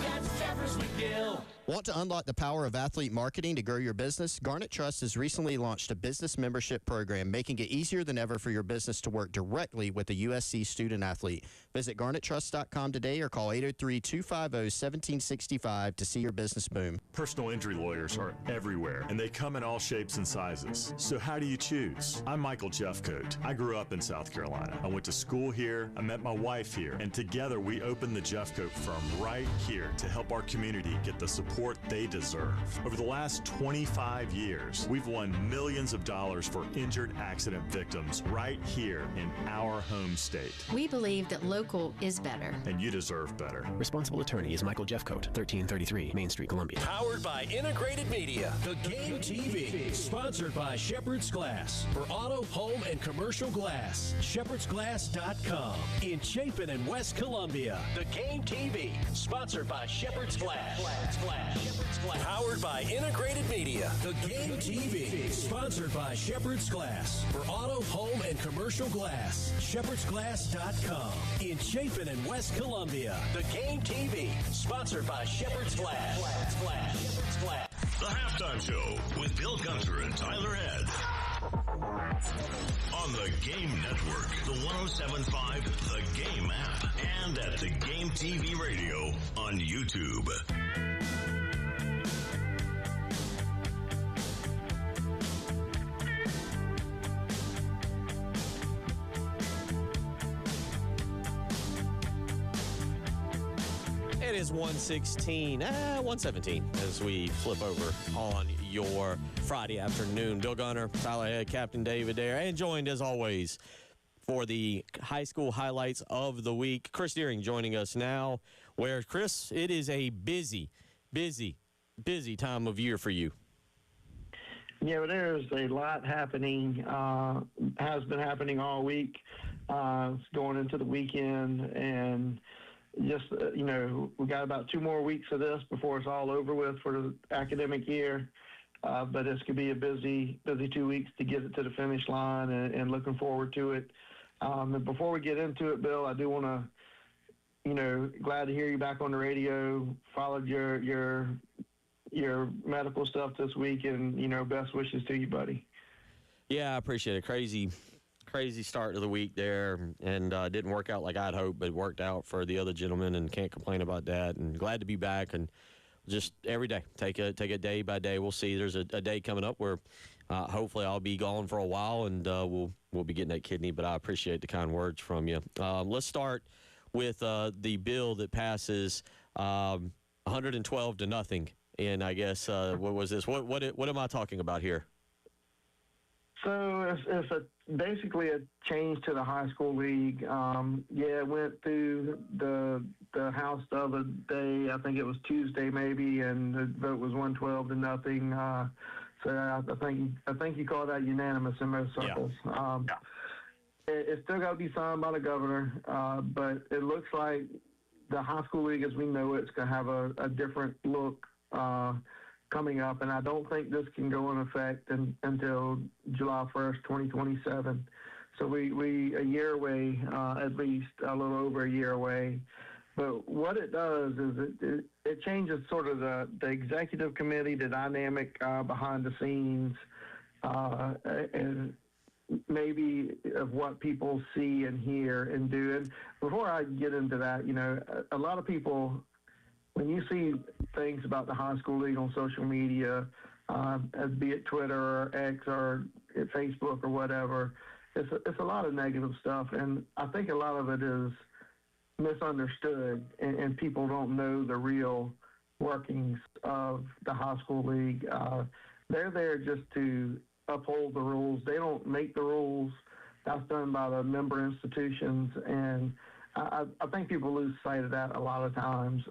that's Jeffers McGill. Want to unlock the power of athlete marketing to grow your business? Garnet Trust has recently launched a business membership program, making it easier than ever for your business to work directly with a USC student athlete. Visit garnettrust.com today or call 803-250-1765 to see your business boom. Personal injury lawyers are everywhere, and they come in all shapes and sizes. So how do you choose? I'm Michael Jeffcoat. I grew up in South Carolina. I went to school here, I met my wife here, and together we opened the Jeffcoat firm right here to help our community get the support they deserve. Over the last 25 years, we've won millions of dollars for injured accident victims right here in our home state. We believe that local is better. And you deserve better. Responsible attorney is Michael Jeffcoat, 1333 Main Street, Columbia. Powered by Integrated Media, The Game TV. Sponsored by Shepherd's Glass. For auto, home, and commercial glass. ShepherdsGlass.com. In Chapin and West Columbia. The Game TV. Sponsored by Shepherd's Glass. Powered by Integrated Media. The Game TV. Sponsored by Shepherd's Glass. For auto, home, and commercial glass. ShepherdsGlass.com. In Chapin and West Columbia. The Game TV. Sponsored by Shepherd's Glass. The Halftime Show with Bill Gunter and Tyler Head. On the Game Network, the 107.5 The Game app, and at The Game TV Radio on YouTube. is 1:16, 1:17 as we flip over on your Friday afternoon. Bill Gunner, Tyler Head, Captain David Dare, and joined as always for the high school highlights of the week, Chris Deering joining us now, where, Chris, it is a busy time of year for you. Yeah, but there's a lot happening, has been happening all week. It's going into the weekend, and just, we got about 2 more weeks of this before it's all over with for the academic year. But this could be a busy 2 weeks to get it to the finish line, and looking forward to it. And before we get into it, Bill, I do want to, glad to hear you back on the radio. Followed your medical stuff this week, and, best wishes to you, buddy. Yeah, I appreciate it. Crazy start to the week there, and didn't work out like I'd hoped, but it worked out for the other gentleman, and can't complain about that. And glad to be back, and just every day, take it day by day. We'll see. There's a day coming up where hopefully I'll be gone for a while, and we'll be getting that kidney. But I appreciate the kind words from you. Let's start with the bill that passes 112 to nothing. And I guess what was this? What am I talking about here? So it's basically a change to the high school league. It went through the House the other day. I think it was Tuesday maybe, and the vote was 112 to nothing. So I think you call that unanimous in most circles. Yeah. It's still got to be signed by the governor, but it looks like the high school league as we know it's going to have a different look coming up, and I don't think this can go in effect until July 1st, 2027. So we a year away, at least a little over a year away. But what it does is it changes sort of the executive committee, the dynamic behind the scenes, and maybe of what people see and hear and do. And before I get into that, a lot of people, when you see things about the high school league on social media, as be it Twitter or X or Facebook or whatever, it's a lot of negative stuff, and I think a lot of it is misunderstood, and people don't know the real workings of the high school league. They're there just to uphold the rules. They don't make the rules. That's done by the member institutions, and I think people lose sight of that a lot of times.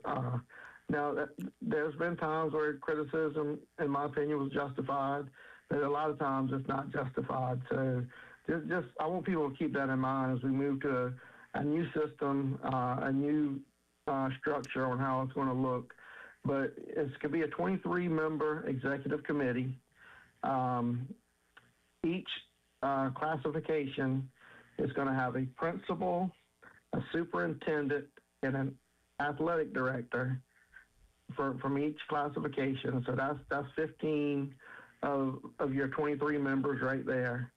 Now, there's been times where criticism, in my opinion, was justified, but a lot of times it's not justified. So just I want people to keep that in mind as we move to a new system, a new structure on how it's going to look. But it's going to be a 23-member executive committee. Each classification is going to have a principal, a superintendent, and an athletic director from each classification. So that's 15 of your 23 members right there.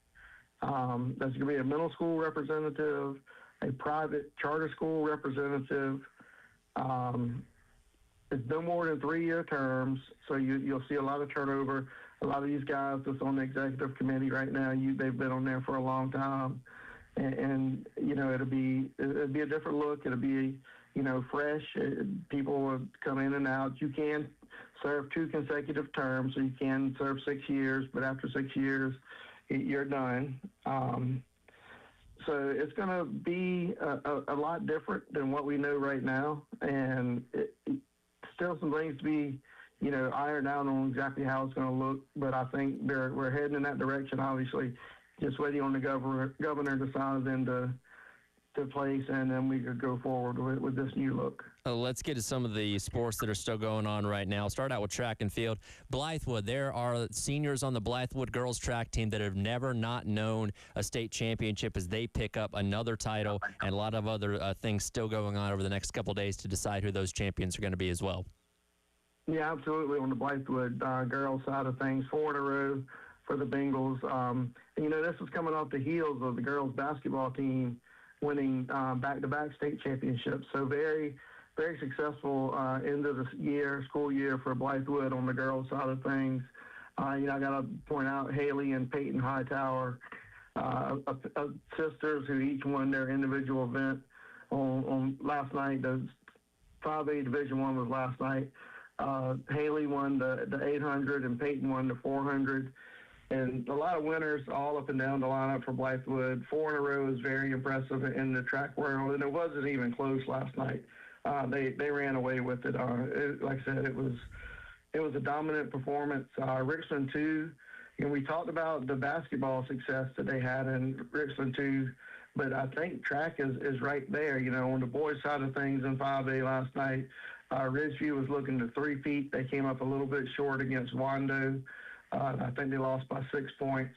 There's going to be a middle school representative, a private charter school representative. It's no more than 3-year terms, so you'll see a lot of turnover. A lot of these guys that's on the executive committee right now, they've been on there for a long time, and it'll be a different look. It'll be fresh. People will come in and out. You can serve 2 consecutive terms, so you can serve 6 years, but after 6 years, you're done. So it's going to be a lot different than what we know right now, and still some things to be, ironed out on exactly how it's going to look. But I think we're heading in that direction. Obviously, just waiting on the governor to sign it into place, and then we could go forward with this new look. Let's get to some of the sports that are still going on right now. Start out with track and field. Blythewood, there are seniors on the Blythewood girls track team that have never not known a state championship as they pick up another title, and a lot of other things still going on over the next couple days to decide who those champions are going to be as well. Yeah, absolutely. On the Blythewood girls side of things, 4 in a row for the Bengals. And, this is coming off the heels of the girls basketball team winning back-to-back state championships. So very, very successful end of the school year for Blythewood on the girls' side of things. I got to point out Haley and Peyton Hightower, sisters who each won their individual event on last night. 5A Division I was last night. Haley won the 800 and Peyton won the 400. And a lot of winners all up and down the lineup for Blythewood. 4 in a row is very impressive in the track world, and it wasn't even close last night. They ran away with it. Like I said, it was a dominant performance. Richland 2, and we talked about the basketball success that they had in Richland 2, but I think track is right there. You know, on the boys' side of things in 5A last night, Ridgeview was looking to 3-peat. They came up a little bit short against Wando. I think they lost by 6 points.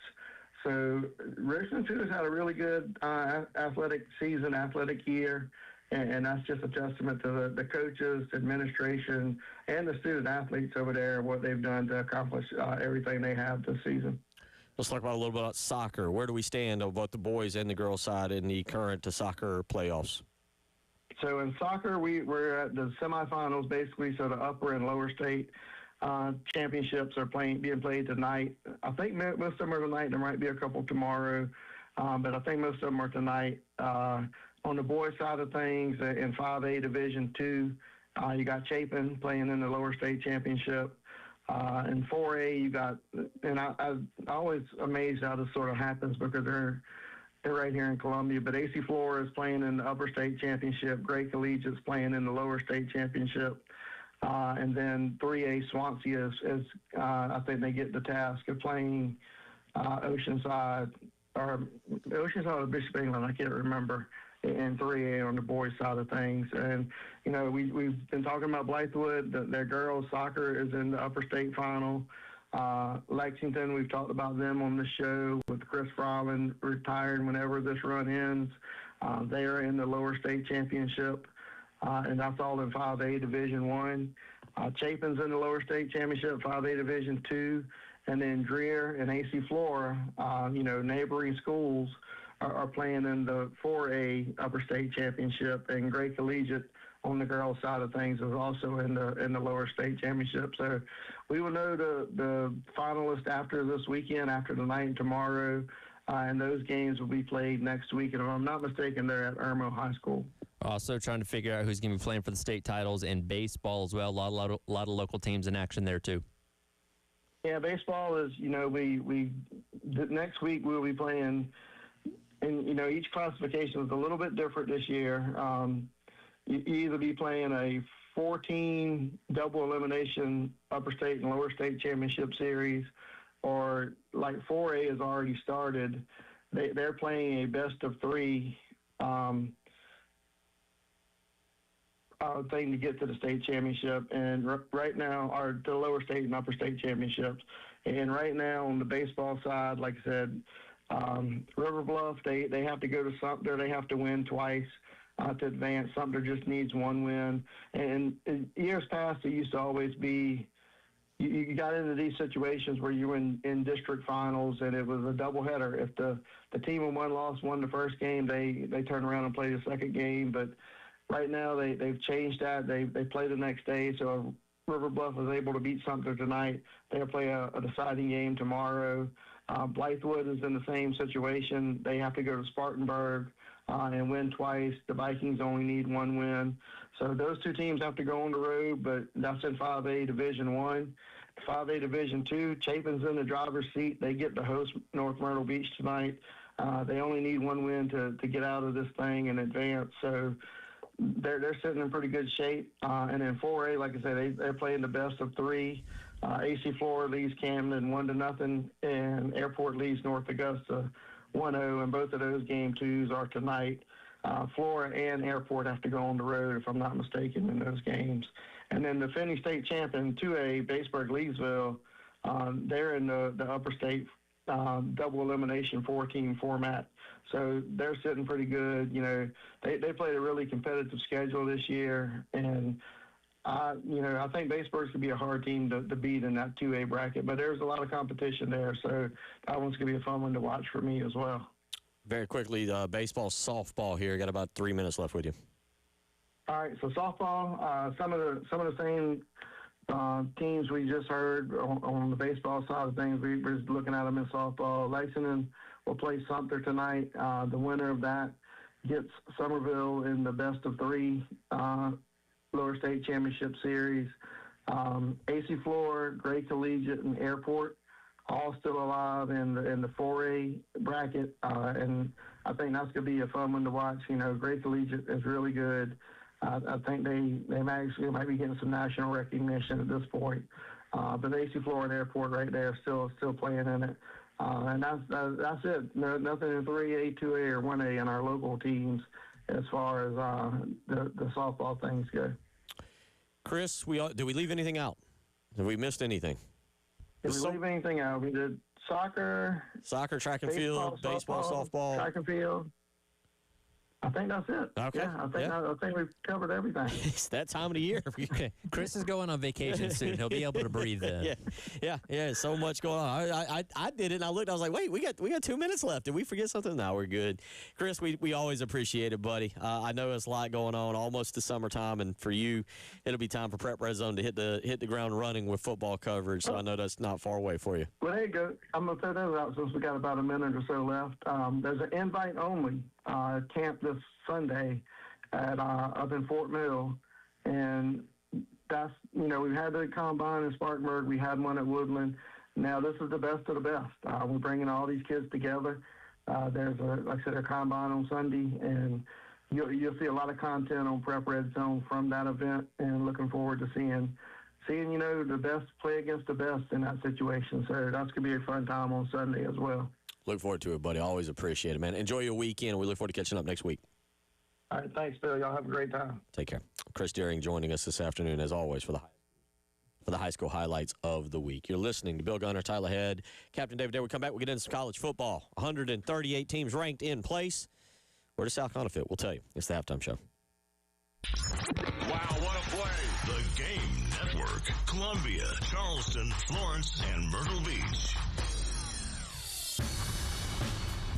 So Richland 2 has had a really good athletic season, athletic year, and that's just a testament to the coaches, administration, and the student athletes over there, what they've done to accomplish everything they have this season. Let's talk about a little bit about soccer. Where do we stand on both the boys and the girls side in the current soccer playoffs? So in soccer, we're at the semifinals, basically, so the upper and lower state championships are being played tonight. I think most of them are tonight. There might be a couple tomorrow, but I think most of them are tonight. On the boys' side of things, in 5A Division II, you got Chapin playing in the lower state championship. In 4A, you got, and I'm always amazed how this sort of happens because they're right here in Columbia, but AC Flora is playing in the upper state championship. Gray Collegiate's playing in the lower state championship. And then 3A Swansea is I think they get the task of playing Oceanside or Bishop England, I can't remember, in 3A on the boys' side of things. And, you know, we've been talking about Blythewood. Their girls' soccer is in the upper state final. Lexington, we've talked about them on the show with Chris Froman retired whenever this run ends. They are in the lower state championship. And that's all in 5A Division I. Chapin's in the lower state championship, 5A Division II, and then Greer and AC Flora, neighboring schools, are playing in the 4A upper state championship, and Gray Collegiate on the girls' side of things is also in the lower state championship. So we will know the finalists after this weekend, after tonight and tomorrow, and those games will be played next week. And if I'm not mistaken, they're at Irmo High School. Also trying to figure out who's going to be playing for the state titles in baseball as well. A lot of local teams in action there too. Yeah, baseball is, next week we'll be playing, and, each classification is a little bit different this year. You either be playing a 14 double elimination upper state and lower state championship series, or like 4A has already started. They're playing a best of 3 thing to get to the state championship, and right now are the lower state and upper state championships. And right now on the baseball side, like I said, River Bluff, they have to go to Sumter. They have to win twice to advance. Sumter just needs 1 win. And in years past, it used to always be you got into these situations where you were in district finals, and it was a doubleheader. If the team in one loss won the first game, they turn around and play the second game. But right now, they've changed that. They play the next day. So if River Bluff was able to beat Sumter tonight, they'll play a deciding game tomorrow. Blythewood is in the same situation. They have to go to Spartanburg and win twice. The Vikings only need 1 win. So those 2 teams have to go on the road, but that's in 5A Division I. 5A Division II, Chapin's in the driver's seat. They get to host North Myrtle Beach tonight. They only need 1 win to get out of this thing and advance. So they're sitting in pretty good shape. And in 4A, like I said, they're playing the best of 3. AC Flora leads Camden 1-0, and Airport leads North Augusta 1-0, and both of those game 2s are tonight. Flora and Airport have to go on the road, if I'm not mistaken, in those games. And then the defending state champion 2A, Batesburg-Leesville, they're in the upper state double elimination 4-team format. So they're sitting pretty good. They played a really competitive schedule this year, and I think Batesburg's going to be a hard team to beat in that 2A bracket, but there's a lot of competition there, so that one's going to be a fun one to watch for me as well. Very quickly, baseball, softball here. Got about 3 minutes left with you. All right, so softball, some of the same teams we just heard on the baseball side of things. We were just looking at them in softball. Lexington will play Sumter tonight. The winner of that gets Somerville in the best of 3 Lower State Championship Series. AC Flora, Gray Collegiate, and Airport all still alive in the 4A bracket, and I think that's going to be a fun one to watch. Gray Collegiate is really good. I think they might be getting some national recognition at this point. But AC Flora and Airport right there still playing in it. And that's it. Nothing in 3A, 2A, or 1A in our local teams as far as the softball things go. Chris, did we leave anything out? Have we missed anything? Did we leave anything out? We did soccer, track and field, baseball, softball. Track and field. I think that's it. Okay. Yeah, I think we've covered everything. It's that time of the year. Chris is going on vacation soon. He'll be able to breathe then. Yeah. So much going on. I did it, and I looked. I was like, wait, we got 2 minutes left. Did we forget something? No, we're good. Chris, we always appreciate it, buddy. I know there's a lot going on. Almost the summertime, and for you, it'll be time for Prep Red Zone to hit the ground running with football coverage. So I know that's not far away for you. Well, there you go. I'm gonna throw those out since we got about a minute or so left. There's an invite only camp this Sunday at up in Fort Mill, and that's we've had the combine in Spartanburg, we had one at Woodland. Now this is the best of the best. We're bringing all these kids together. There's a combine on Sunday, and you'll see a lot of content on Prep Red Zone from that event, and looking forward to seeing the best play against the best in that situation. So that's gonna be a fun time on Sunday as well. Look forward to it, buddy. Always appreciate it, man. Enjoy your weekend. We look forward to catching up next week. All right, thanks, Bill. Y'all have a great time. Take care. Chris Deering joining us this afternoon, as always, for the high school highlights of the week. You're listening to Bill Gunner, Tyler Head, Captain David Day. We come back, we'll get into some college football. 138 teams ranked in place. Where does South Carolina fit? We'll tell you. It's the halftime show. Wow, what a play. The Game Network. Columbia, Charleston, Florence, and Myrtle Beach.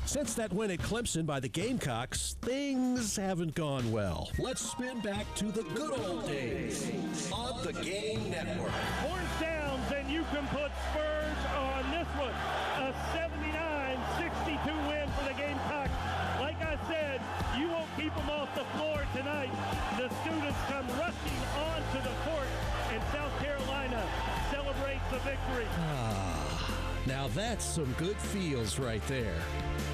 Since that win at Clemson by the Gamecocks, things haven't gone well. Let's spin back to the good old days on the Game Network. Horns Downs, and you can put Spurs on this one. A 79-62 win for the Gamecocks. Like I said, you won't keep them off the floor tonight. The students come rushing onto the court, and South Carolina celebrates the victory. Now that's some good feels right there.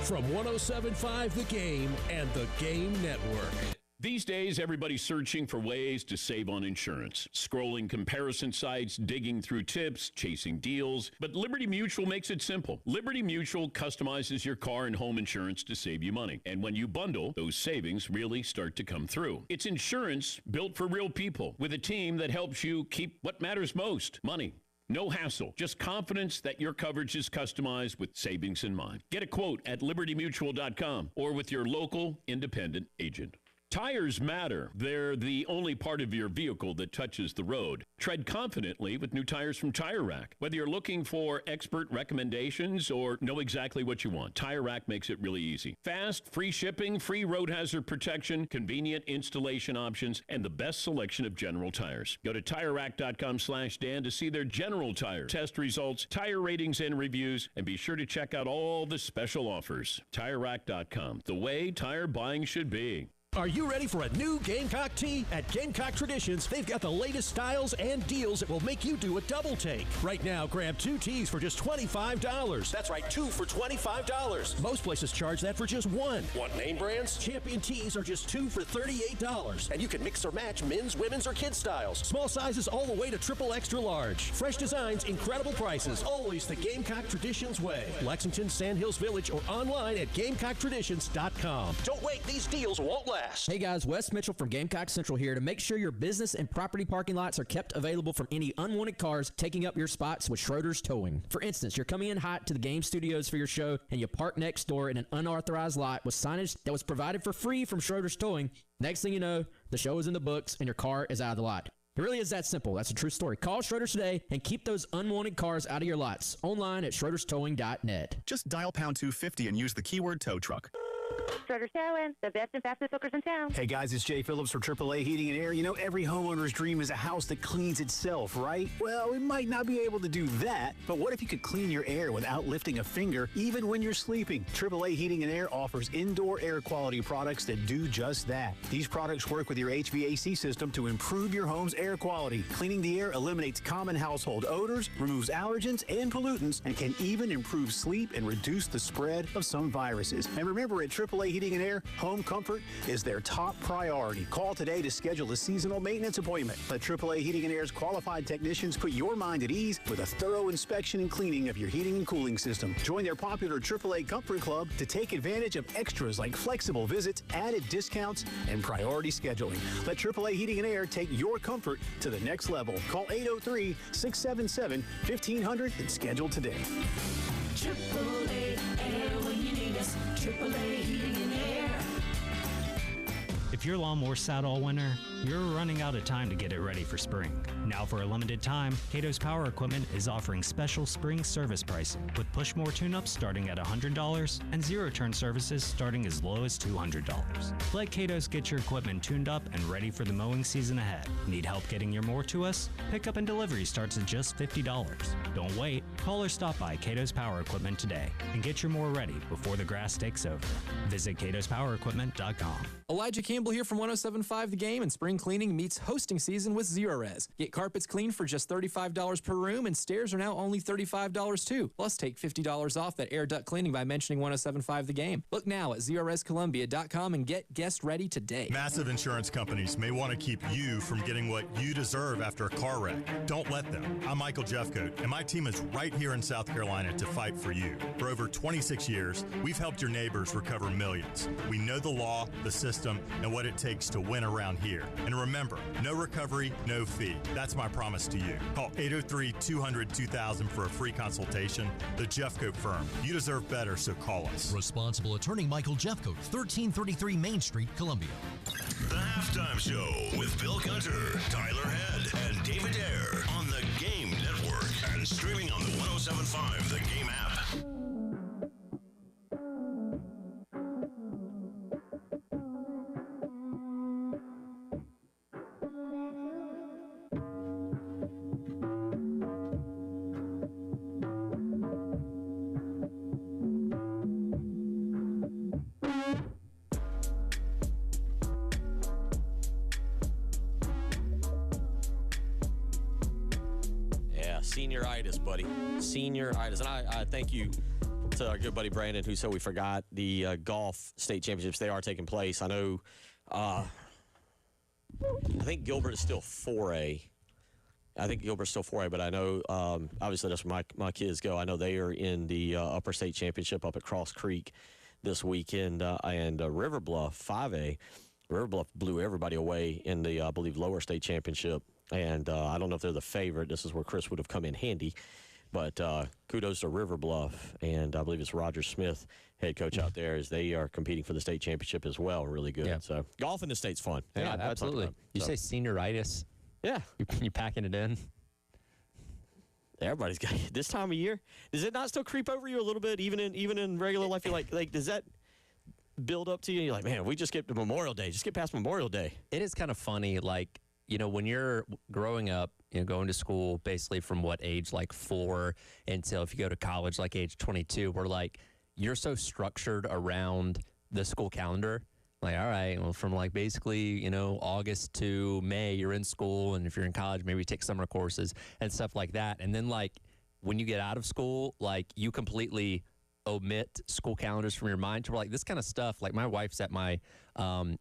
From 107.5 The Game and the Game Network. These days, everybody's searching for ways to save on insurance. Scrolling comparison sites, digging through tips, chasing deals. But Liberty Mutual makes it simple. Liberty Mutual customizes your car and home insurance to save you money. And when you bundle, those savings really start to come through. It's insurance built for real people with a team that helps you keep what matters most, money. No hassle, just confidence that your coverage is customized with savings in mind. Get a quote at libertymutual.com or with your local independent agent. Tires matter. They're the only part of your vehicle that touches the road. Tread confidently with new tires from Tire Rack. Whether you're looking for expert recommendations or know exactly what you want, Tire Rack makes it really easy. Fast, free shipping, free road hazard protection, convenient installation options, and the best selection of General tires. Go to TireRack.com/Dan to see their General tire test results, tire ratings and reviews, and be sure to check out all the special offers. TireRack.com, the way tire buying should be. Are you ready for a new Gamecock tee? At Gamecock Traditions, they've got the latest styles and deals that will make you do a double take. Right now, grab 2 tees for just $25. That's right, 2 for $25. Most places charge that for just 1. Want name brands? Champion tees are just 2 for $38. And you can mix or match men's, women's, or kids' styles. Small sizes all the way to triple extra large. Fresh designs, incredible prices. Always the Gamecock Traditions way. Lexington, Sand Hills Village, or online at GamecockTraditions.com. Don't wait, these deals won't last. Hey guys, Wes Mitchell from Gamecock Central here to make sure your business and property parking lots are kept available from any unwanted cars taking up your spots with Schroeder's Towing. For instance, you're coming in hot to the game studios for your show and you park next door in an unauthorized lot with signage that was provided for free from Schroeder's Towing. Next thing you know, the show is in the books and your car is out of the lot. It really is that simple. That's a true story. Call Schroeder's today and keep those unwanted cars out of your lots. Online at schroederstowing.net. Just dial #250 and use the keyword tow truck. Schroeder's Towing, the best and fastest hookers in town. Hey guys, it's Jay Phillips for AAA Heating and Air. You know, every homeowner's dream is a house that cleans itself, right? Well, we might not be able to do that, but what if you could clean your air without lifting a finger, even when you're sleeping? AAA Heating and Air offers indoor air quality products that do just that. These products work with your HVAC system to improve your home's air quality. Cleaning the air eliminates common household odors, removes allergens and pollutants, and can even improve sleep and reduce the spread of some viruses. And remember, at AAA Heating and Air, home comfort is their top priority. Call today to schedule a seasonal maintenance appointment. Let AAA Heating and Air's qualified technicians put your mind at ease with a thorough inspection and cleaning of your heating and cooling system. Join their popular AAA Comfort Club to take advantage of extras like flexible visits, added discounts, and priority scheduling. Let AAA Heating and Air take your comfort to the next level. Call 803-677-1500 and schedule today. AAA Air when you need us. AAA Heating and Air. If your lawnmower's sat all winter, you're running out of time to get it ready for spring. Now for a limited time, Cato's Power Equipment is offering special spring service pricing with push-more tune-ups starting at $100 and zero-turn services starting as low as $200. Let Cato's get your equipment tuned up and ready for the mowing season ahead. Need help getting your mower to us? Pickup and delivery starts at just $50. Don't wait. Call or stop by Cato's Power Equipment today and get your mower ready before the grass takes over. Visit catospowerequipment.com. Elijah Campbell here from 107.5 The Game, and spring cleaning meets hosting season with Zerorez. Get carpets cleaned for just $35 per room, and stairs are now only $35 too. Plus, take $50 off that air duct cleaning by mentioning 107.5 The Game. Look now at ZerorezColumbia.com and get guest ready today. Massive insurance companies may want to keep you from getting what you deserve after a car wreck. Don't let them. I'm Michael Jeffcoat, and my team is right here in South Carolina to fight for you. For over 26 years, we've helped your neighbors recover millions. We know the law, the system, and what it takes to win around here. And remember, no recovery, no fee. That's my promise to you. Call 803-200-2000 for a free consultation. The Jeffcoat Firm. You deserve better, so call us. Responsible attorney Michael Jeffcoat, 1333 Main Street, Columbia. The Halftime Show with Bill Gunter, Tyler Head, and David Ayer on the Game Network and streaming on the 107.5 The Game app. Senioritis, buddy. Senioritis. And I thank you to our good buddy Brandon, who said we forgot the golf state championships. They are taking place. I know, I think Gilbert is still 4A. But I know, obviously, that's where my kids go. I know they are in the upper state championship up at Cross Creek this weekend, and River Bluff 5A. River Bluff blew everybody away in the, I believe, lower state championship. And I don't know if they're the favorite. This is where Chris would have come in handy. But kudos to River Bluff. And I believe it's Roger Smith, head coach out there, as they are competing for the state championship as well. Really good. Yeah. So golf in the state's fun. Yeah, absolutely. You say senioritis? Yeah. You packing it in? Everybody's got this time of year. Does it not still creep over you a little bit, even in regular life? You're like, does that build up to you? You're like, man, we just get to Memorial Day. Just get past Memorial Day. It is kind of funny, like, you know, when you're growing up, you know, going to school basically from what age, like 4 until if you go to college, like age 22, we're like, you're so structured around the school calendar. Like, all right, well, from like basically, you know, August to May, you're in school. And if you're in college, maybe you take summer courses and stuff like that. And then like when you get out of school, like you completely omit school calendars from your mind to like this kind of stuff. Like my wife's at my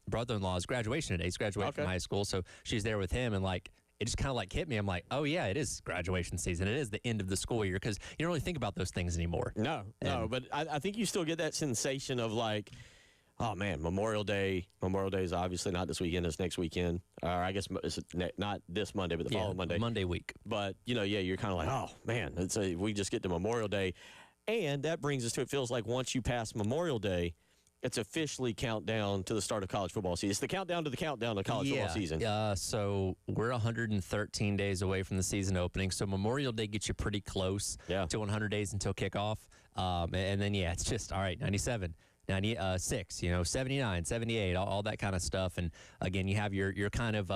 brother-in-law's graduation today. He's graduating from high school, so she's there with him, and like it just kind of like hit me. I'm like, oh yeah, it is graduation season. It is the end of the school year, because you don't really think about those things anymore. No, but I think you still get that sensation of like, oh man, Memorial Day is obviously not this weekend, it's next weekend. Or I guess it's not this Monday, but the following Monday. Monday week. But you know, yeah, you're kind of like, oh man, we just get to Memorial Day. And that brings us to, it feels like once you pass Memorial Day, it's officially countdown to the start of college football season. It's the countdown to college football season. So we're 113 days away from the season opening. So Memorial Day gets you pretty close to 100 days until kickoff. And then, it's just, all right, 97, 96, 79, 78, all that kind of stuff. And again, you have your kind of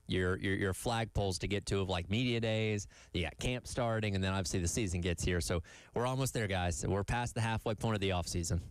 your flagpoles to get to of like media days. You got camp starting, and then obviously the season gets here. So we're almost there, guys. We're past the halfway point of the offseason.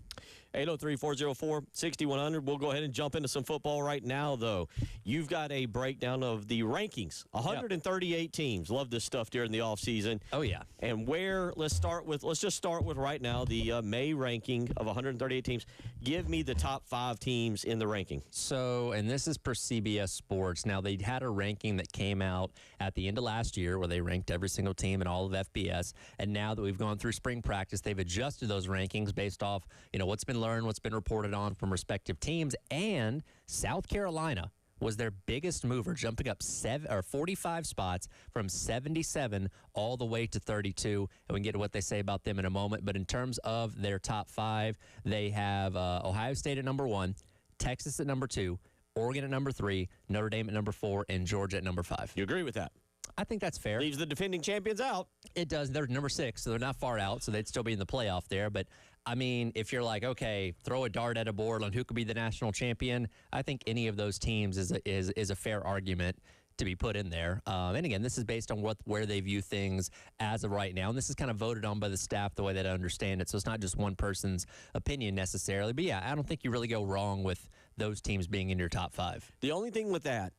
803-404-6100. We'll go ahead and jump into some football right now, though. You've got a breakdown of the rankings. 138 teams. Love this stuff during the offseason. Oh, yeah. And let's just start with right now the May ranking of 138 teams. Give me the top 5 teams in the ranking. So, and this is per CBS Sports. Now, they had a ranking that came out at the end of last year where they ranked every single team in all of FBS. And now that we've gone through spring practice, they've adjusted those rankings based off, what's been learned, what's been reported on from respective teams. And South Carolina was their biggest mover, jumping up 45 spots from 77 all the way to 32. And we can get to what they say about them in a moment. But in terms of their top 5, they have Ohio State at number 1, Texas at number 2, Oregon at number 3, Notre Dame at number 4, and Georgia at number 5. You agree with that? I think that's fair. Leaves the defending champions out. It does. They're number 6, so they're not far out, so they'd still be in the playoff there. But, I mean, if you're like, okay, throw a dart at a board on who could be the national champion, I think any of those teams is a fair argument to be put in there. And, again, this is based on where they view things as of right now. And this is kind of voted on by the staff the way that I understand it. So it's not just one person's opinion necessarily. But, yeah, I don't think you really go wrong with those teams being in your top 5. The only thing with that,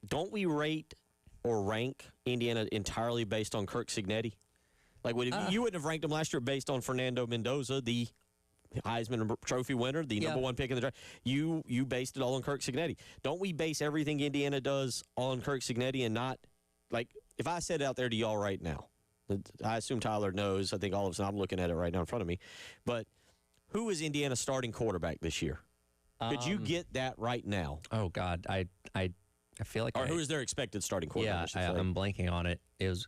don't we rate or rank Indiana entirely based on Kirk Cignetti? Like, you wouldn't have ranked him last year based on Fernando Mendoza, the Heisman Trophy winner, the number 1 pick in the draft. You based it all on Kirk Cignetti. Don't we base everything Indiana does on Kirk Cignetti and not, like, if I said out there to y'all right now, I assume Tyler knows, I think all of us, I'm looking at it right now in front of me, but who is Indiana's starting quarterback this year? Could you get that right now? Oh, God, I feel like... Or who is their expected starting quarterback? Yeah, I'm blanking on it. It was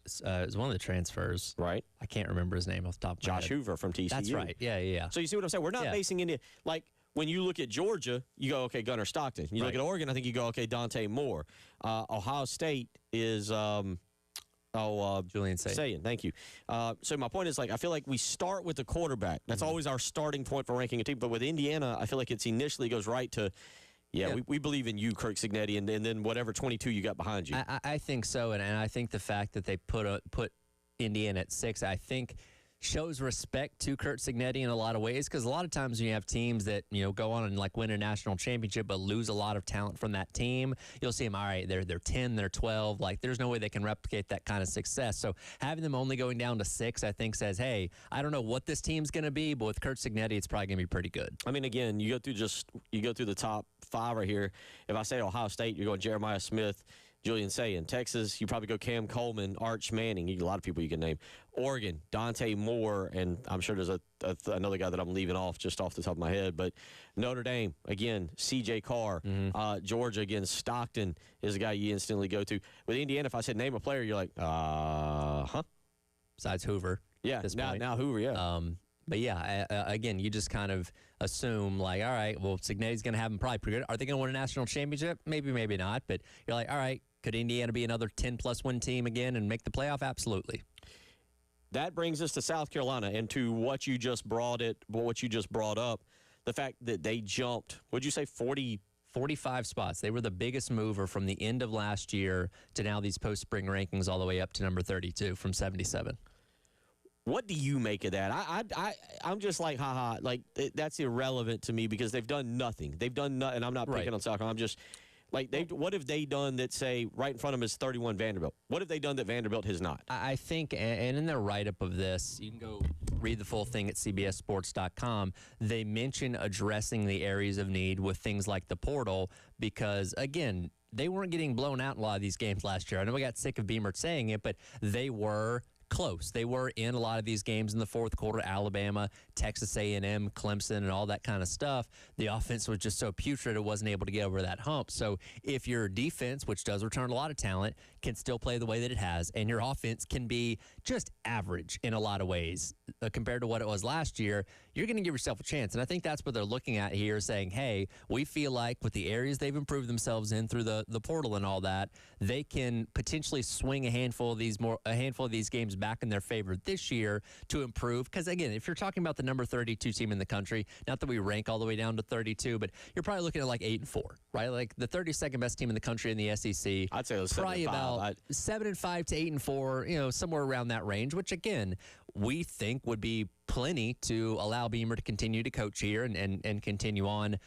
one of the transfers. Right. I can't remember his name off the top of my head. Josh Hoover from TCU. That's right. Yeah. So you see what I'm saying? We're not basing India... Like, when you look at Georgia, you go, okay, Gunnar Stockton. You look at Oregon, I think you go, okay, Dante Moore. Ohio State is... Julian Sayin. Thank you. So my point is, like, I feel like we start with the quarterback. That's always our starting point for ranking a team. But with Indiana, I feel like it's initially goes right to... Yeah, we believe in you, Kirk Cignetti, and then whatever 22 you got behind you. I think so, and I think the fact that they put Indiana at 6, I think shows respect to Kirk Cignetti in a lot of ways, because a lot of times when you have teams that go on and like win a national championship but lose a lot of talent from that team, you'll see them, all right, they're 10, they're 12, like there's no way they can replicate that kind of success. So having them only going down to 6, I think says, hey, I don't know what this team's going to be, but with Kirk Cignetti, it's probably going to be pretty good. I mean, again, you go through the top 5 right here. If I say Ohio State, you're going Jeremiah Smith, Julian Sayin. Texas, you probably go Cam Coleman, Arch Manning. A lot of people you can name. Oregon, Dante Moore, and I'm sure there's another guy that I'm leaving off just off the top of my head. But Notre Dame, again, C.J. Carr. Georgia, again, Stockton is a guy you instantly go to. With Indiana, if I said name a player, you're like, Besides Hoover. Yeah, now Hoover, yeah. But yeah, again, you just kind of assume like, all right, well, Cignetti's going to have them probably pretty good. Are they going to win a national championship? Maybe, maybe not. But you're like, all right, could Indiana be another 10-plus win team again and make the playoff? Absolutely. That brings us to South Carolina and to what you just brought up, the fact that they jumped, would you say 45 spots. They were the biggest mover from the end of last year to now these post-spring rankings all the way up to number 32 from 77. What do you make of that? I'm just like, like that's irrelevant to me because they've done nothing. They've done nothing, and I'm not picking on South Carolina. I'm just like, what have they done that, say, right in front of them is 31 Vanderbilt? What have they done that Vanderbilt has not? I think, and in their write-up of this, you can go read the full thing at cbssports.com. They mention addressing the areas of need with things like the portal because, again, they weren't getting blown out in a lot of these games last year. I know we got sick of Beamer saying it, but they were close. They were in a lot of these games in the fourth quarter. Alabama, Texas A&M, Clemson, and all that kind of stuff. The offense was just so putrid it wasn't able to get over that hump. So if your defense, which does return a lot of talent, can still play the way that it has, and your offense can be just average in a lot of ways compared to what it was last year, you're going to give yourself a chance. And I think that's what they're looking at here, saying, hey, we feel like with the areas they've improved themselves in through the portal and all that, they can potentially swing a handful of these games back in their favor this year to improve. Because, again, if you're talking about the number 32 team in the country, not that we rank all the way down to 32, but you're probably looking at like 8-4, right? Like the 32nd best team in the country in the SEC. I'd say it was probably 7-5. about 7-5 to 8-4, somewhere around that range, which, again, we think would be plenty to allow Beamer to continue to coach here and continue on,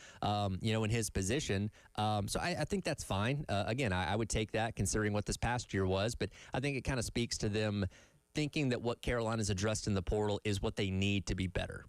in his position. So I think that's fine. Again, I would take that considering what this past year was, but I think it kind of speaks to them thinking that what Carolina's addressed in the portal is what they need to be better.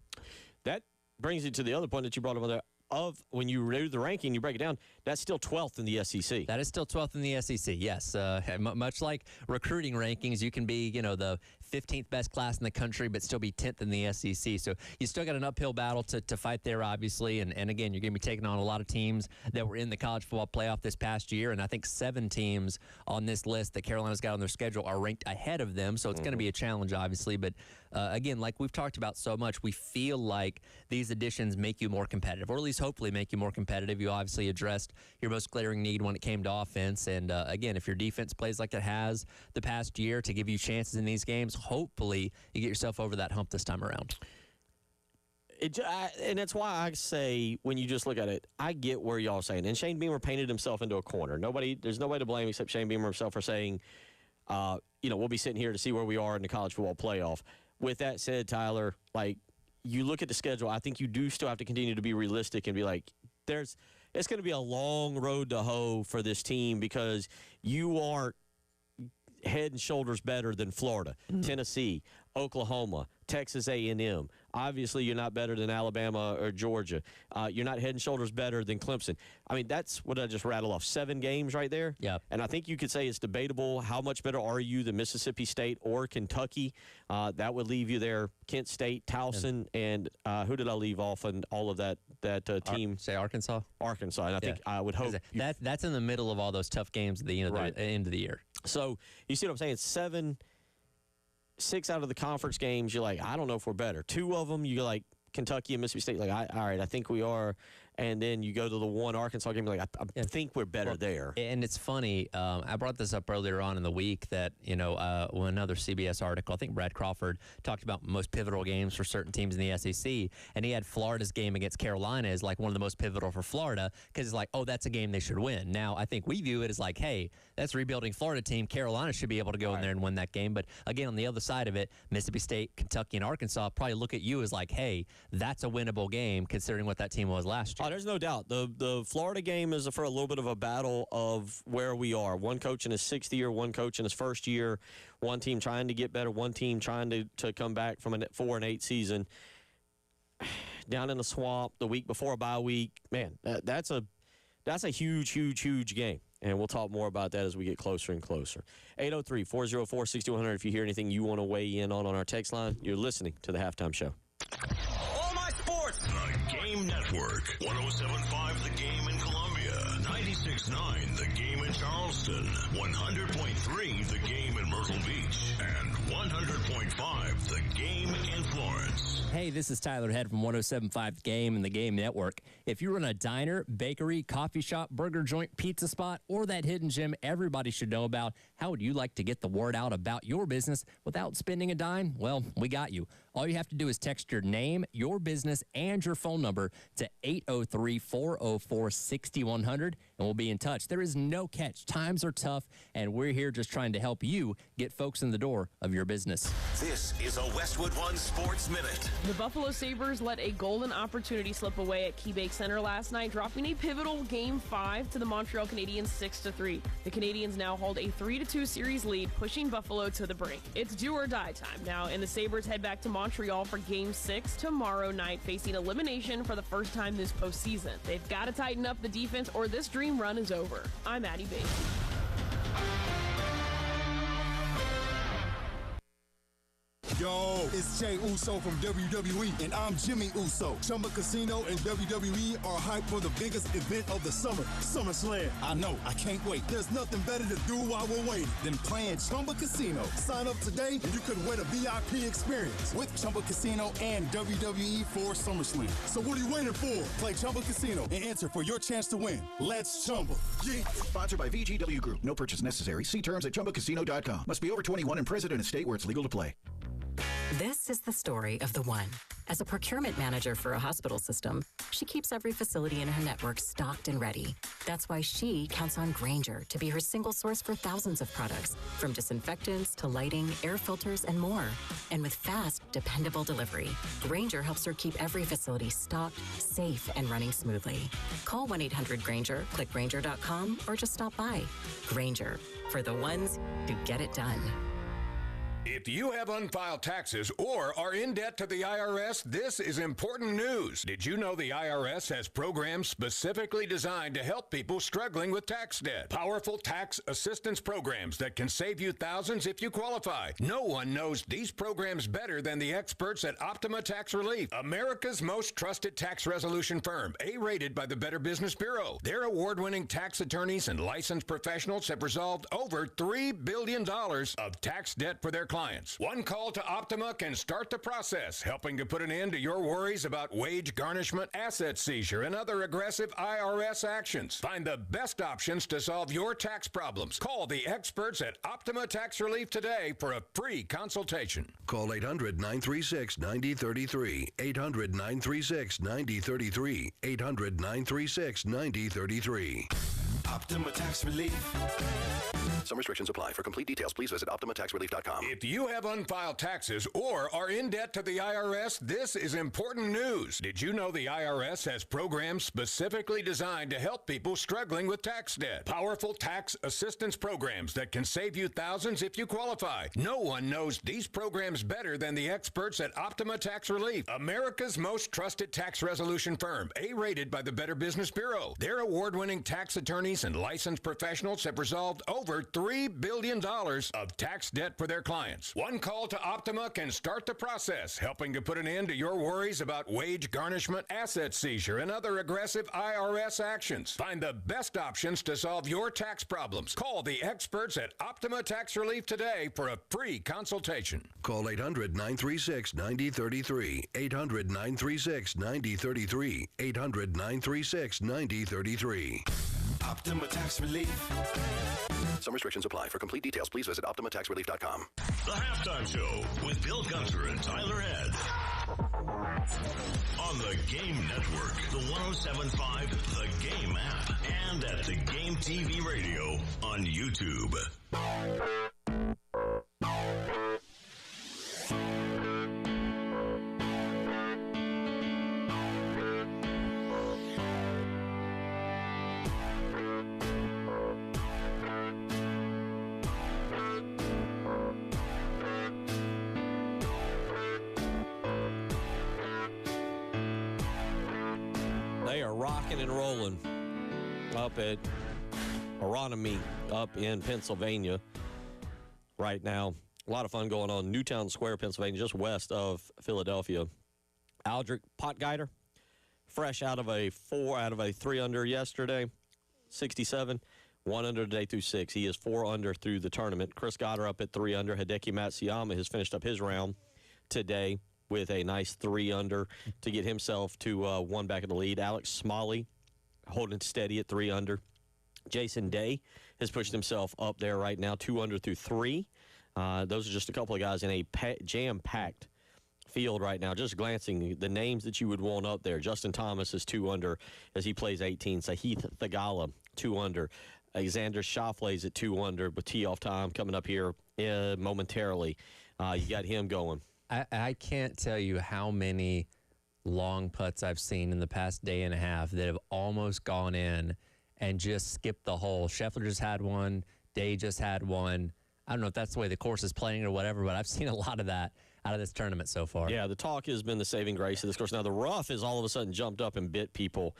That brings you to the other point that you brought up there. Of when you read the ranking, you break it down, that's still 12th in the SEC. That is still 12th in the SEC, yes. Much like recruiting rankings, you can be, the 15th best class in the country, but still be 10th in the SEC. So you still got an uphill battle to fight there, obviously. And again, you're going to be taking on a lot of teams that were in the college football playoff this past year. And I think 7 teams on this list that Carolina's got on their schedule are ranked ahead of them. So it's going to be a challenge, obviously. But again, like we've talked about so much, we feel like these additions make you more competitive, or at least hopefully make you more competitive. You obviously addressed your most glaring need when it came to offense. And again, if your defense plays like it has the past year to give you chances in these games, hopefully you get yourself over that hump this time around. And that's why I say, when you just look at it, I get where y'all are saying. And Shane Beamer painted himself into a corner. There's nobody to blame except Shane Beamer himself for saying, we'll be sitting here to see where we are in the college football playoff. With that said, Tyler, you look at the schedule, I think you do still have to continue to be realistic and be like, it's going to be a long road to hoe for this team because you aren't head and shoulders better than Florida, Tennessee, Oklahoma, Texas A&M. Obviously, you're not better than Alabama or Georgia. You're not head and shoulders better than Clemson. I mean, that's what I just rattled off. 7 games right there. Yeah. And I think you could say it's debatable how much better are you than Mississippi State or Kentucky. That would leave you there, Kent State, Towson, and who did I leave off in all of that team? Say Arkansas? Arkansas. And I think I would hope. That's in the middle of all those tough games at the end of the year. So you see what I'm saying? 6 out of the conference games, you're like, I don't know if we're better. 2 of them, you're like, Kentucky and Mississippi State, like, all right, I think we are. And then you go to the one Arkansas game, you're like, I think we're better there. And it's funny, I brought this up earlier on in the week that, another CBS article, I think Brad Crawford talked about most pivotal games for certain teams in the SEC, and he had Florida's game against Carolina as like one of the most pivotal for Florida because it's like, oh, that's a game they should win. Now, I think we view it as like, hey, that's a rebuilding Florida team. Carolina should be able to go in there and win that game. But again, on the other side of it, Mississippi State, Kentucky, and Arkansas probably look at you as like, hey, that's a winnable game considering what that team was last year. Oh, there's no doubt. The Florida game is for a little bit of a battle of where we are. One coach in his 6th year, one coach in his 1st year, one team trying to get better, one team trying to come back from a 4-8 season. Down in the swamp the week before a bye week, man, that's a huge, huge, huge game. And we'll talk more about that as we get closer and closer. 803-404-6100. If you hear anything you want to weigh in on our text line, you're listening to The Halftime Show. All my sports. The Game Network. 107.5 The Game in Columbia. 96.9 The Game in Charleston. 100.3 The Game in Myrtle Beach. And 100.5 The Game in Florence. Hey, this is Tyler Head from 107.5 The Game and The Game Network. If you run a diner, bakery, coffee shop, burger joint, pizza spot, or that hidden gem everybody should know about, how would you like to get the word out about your business without spending a dime? Well, we got you. All you have to do is text your name, your business, and your phone number to 803-404-6100, and we'll be in touch. There is no catch. Times are tough, and we're here just trying to help you get folks in the door of your business. This is a Westwood One Sports Minute. The Buffalo Sabres let a golden opportunity slip away at KeyBank Center last night, dropping a pivotal Game 5 to the Montreal Canadiens 6-3. The Canadiens now hold a 3-2 series lead, pushing Buffalo to the brink. It's do or die time now, and the Sabres head back to Montreal for Game 6 tomorrow night, facing elimination for the first time this postseason. They've got to tighten up the defense or this dream run is over. I'm Addie Bates. Yo, it's Jay Uso from WWE, and I'm Jimmy Uso. Chumba Casino and WWE are hyped for the biggest event of the summer, SummerSlam. I know, I can't wait. There's nothing better to do while we're waiting than playing Chumba Casino. Sign up today, and you could win a VIP experience with Chumba Casino and WWE for SummerSlam. So what are you waiting for? Play Chumba Casino and enter for your chance to win. Let's Chumba. Yeah. Sponsored by VGW Group. No purchase necessary. See terms at ChumbaCasino.com. Must be over 21 and present in a state where it's legal to play. This is the story of the one. As a procurement manager for a hospital system, she keeps every facility in her network stocked and ready. That's why she counts on Grainger to be her single source for thousands of products, from disinfectants to lighting, air filters, and more. And with fast, dependable delivery, Grainger helps her keep every facility stocked, safe, and running smoothly. Call 1-800-GRAINGER, click Grainger.com, or just stop by. Grainger, for the ones who get it done. If you have unfiled taxes or are in debt to the IRS, this is important news. Did you know the IRS has programs specifically designed to help people struggling with tax debt? Powerful tax assistance programs that can save you thousands if you qualify. No one knows these programs better than the experts at Optima Tax Relief, America's most trusted tax resolution firm, A-rated by the Better Business Bureau. Their award-winning tax attorneys and licensed professionals have resolved over $3 billion of tax debt for their clients. One call to Optima can start the process, helping to put an end to your worries about wage garnishment, asset seizure, and other aggressive IRS actions. Find the best options to solve your tax problems. Call the experts at Optima Tax Relief today for a free consultation. Call 800-936-9033. 800-936-9033. 800-936-9033. Optima Tax Relief. Some restrictions apply. For complete details, please visit OptimaTaxRelief.com. If you have unfiled taxes or are in debt to the IRS, this is important news. Did you know the IRS has programs specifically designed to help people struggling with tax debt? Powerful tax assistance programs that can save you thousands if you qualify. No one knows these programs better than the experts at Optima Tax Relief, America's most trusted tax resolution firm, A-rated by the Better Business Bureau. Their award-winning tax attorneys and licensed professionals have resolved over $3 billion of tax debt for their clients. One call to Optima can start the process, helping to put an end to your worries about wage garnishment, asset seizure, and other aggressive IRS actions. Find the best options to solve your tax problems. Call the experts at Optima Tax Relief today for a free consultation. Call 800-936-9033. 800-936-9033. 800-936-9033. Optima Tax Relief. Some restrictions apply. For complete details, please visit OptimaTaxRelief.com. The Halftime Show with Bill Gunter and Tyler Head. On the Game Network, the 107.5 The Game app, and at The Game TV Radio on YouTube. They are rocking and rolling up at Aronimink up in Pennsylvania right now. A lot of fun going on. Newtown Square, Pennsylvania, just west of Philadelphia. Aldrich Potgieter, fresh out of a 3 under yesterday, 67. 1 under today through 6. He is 4 under through the tournament. Chris Goddard up at 3 under. Hideki Matsuyama has finished up his round today with a nice 3 under to get himself to 1 back in the lead. Alex Smalley holding steady at 3 under. Jason Day has pushed himself up there right now, 2 under through 3. Those are just a couple of guys in a jam-packed field right now. Just glancing, the names that you would want up there. Justin Thomas is 2 under as he plays 18. Sahith Thagala, 2 under. Alexander Schauffele's at 2 under with tee-off time coming up here momentarily. You got him going. I can't tell you how many long putts I've seen in the past day and a half that have almost gone in and just skipped the hole. Scheffler just had one. Day just had one. I don't know if that's the way the course is playing or whatever, but I've seen a lot of that out of this tournament so far. Yeah, the talk has been the saving grace of this course. Now, the rough has all of a sudden jumped up and bit people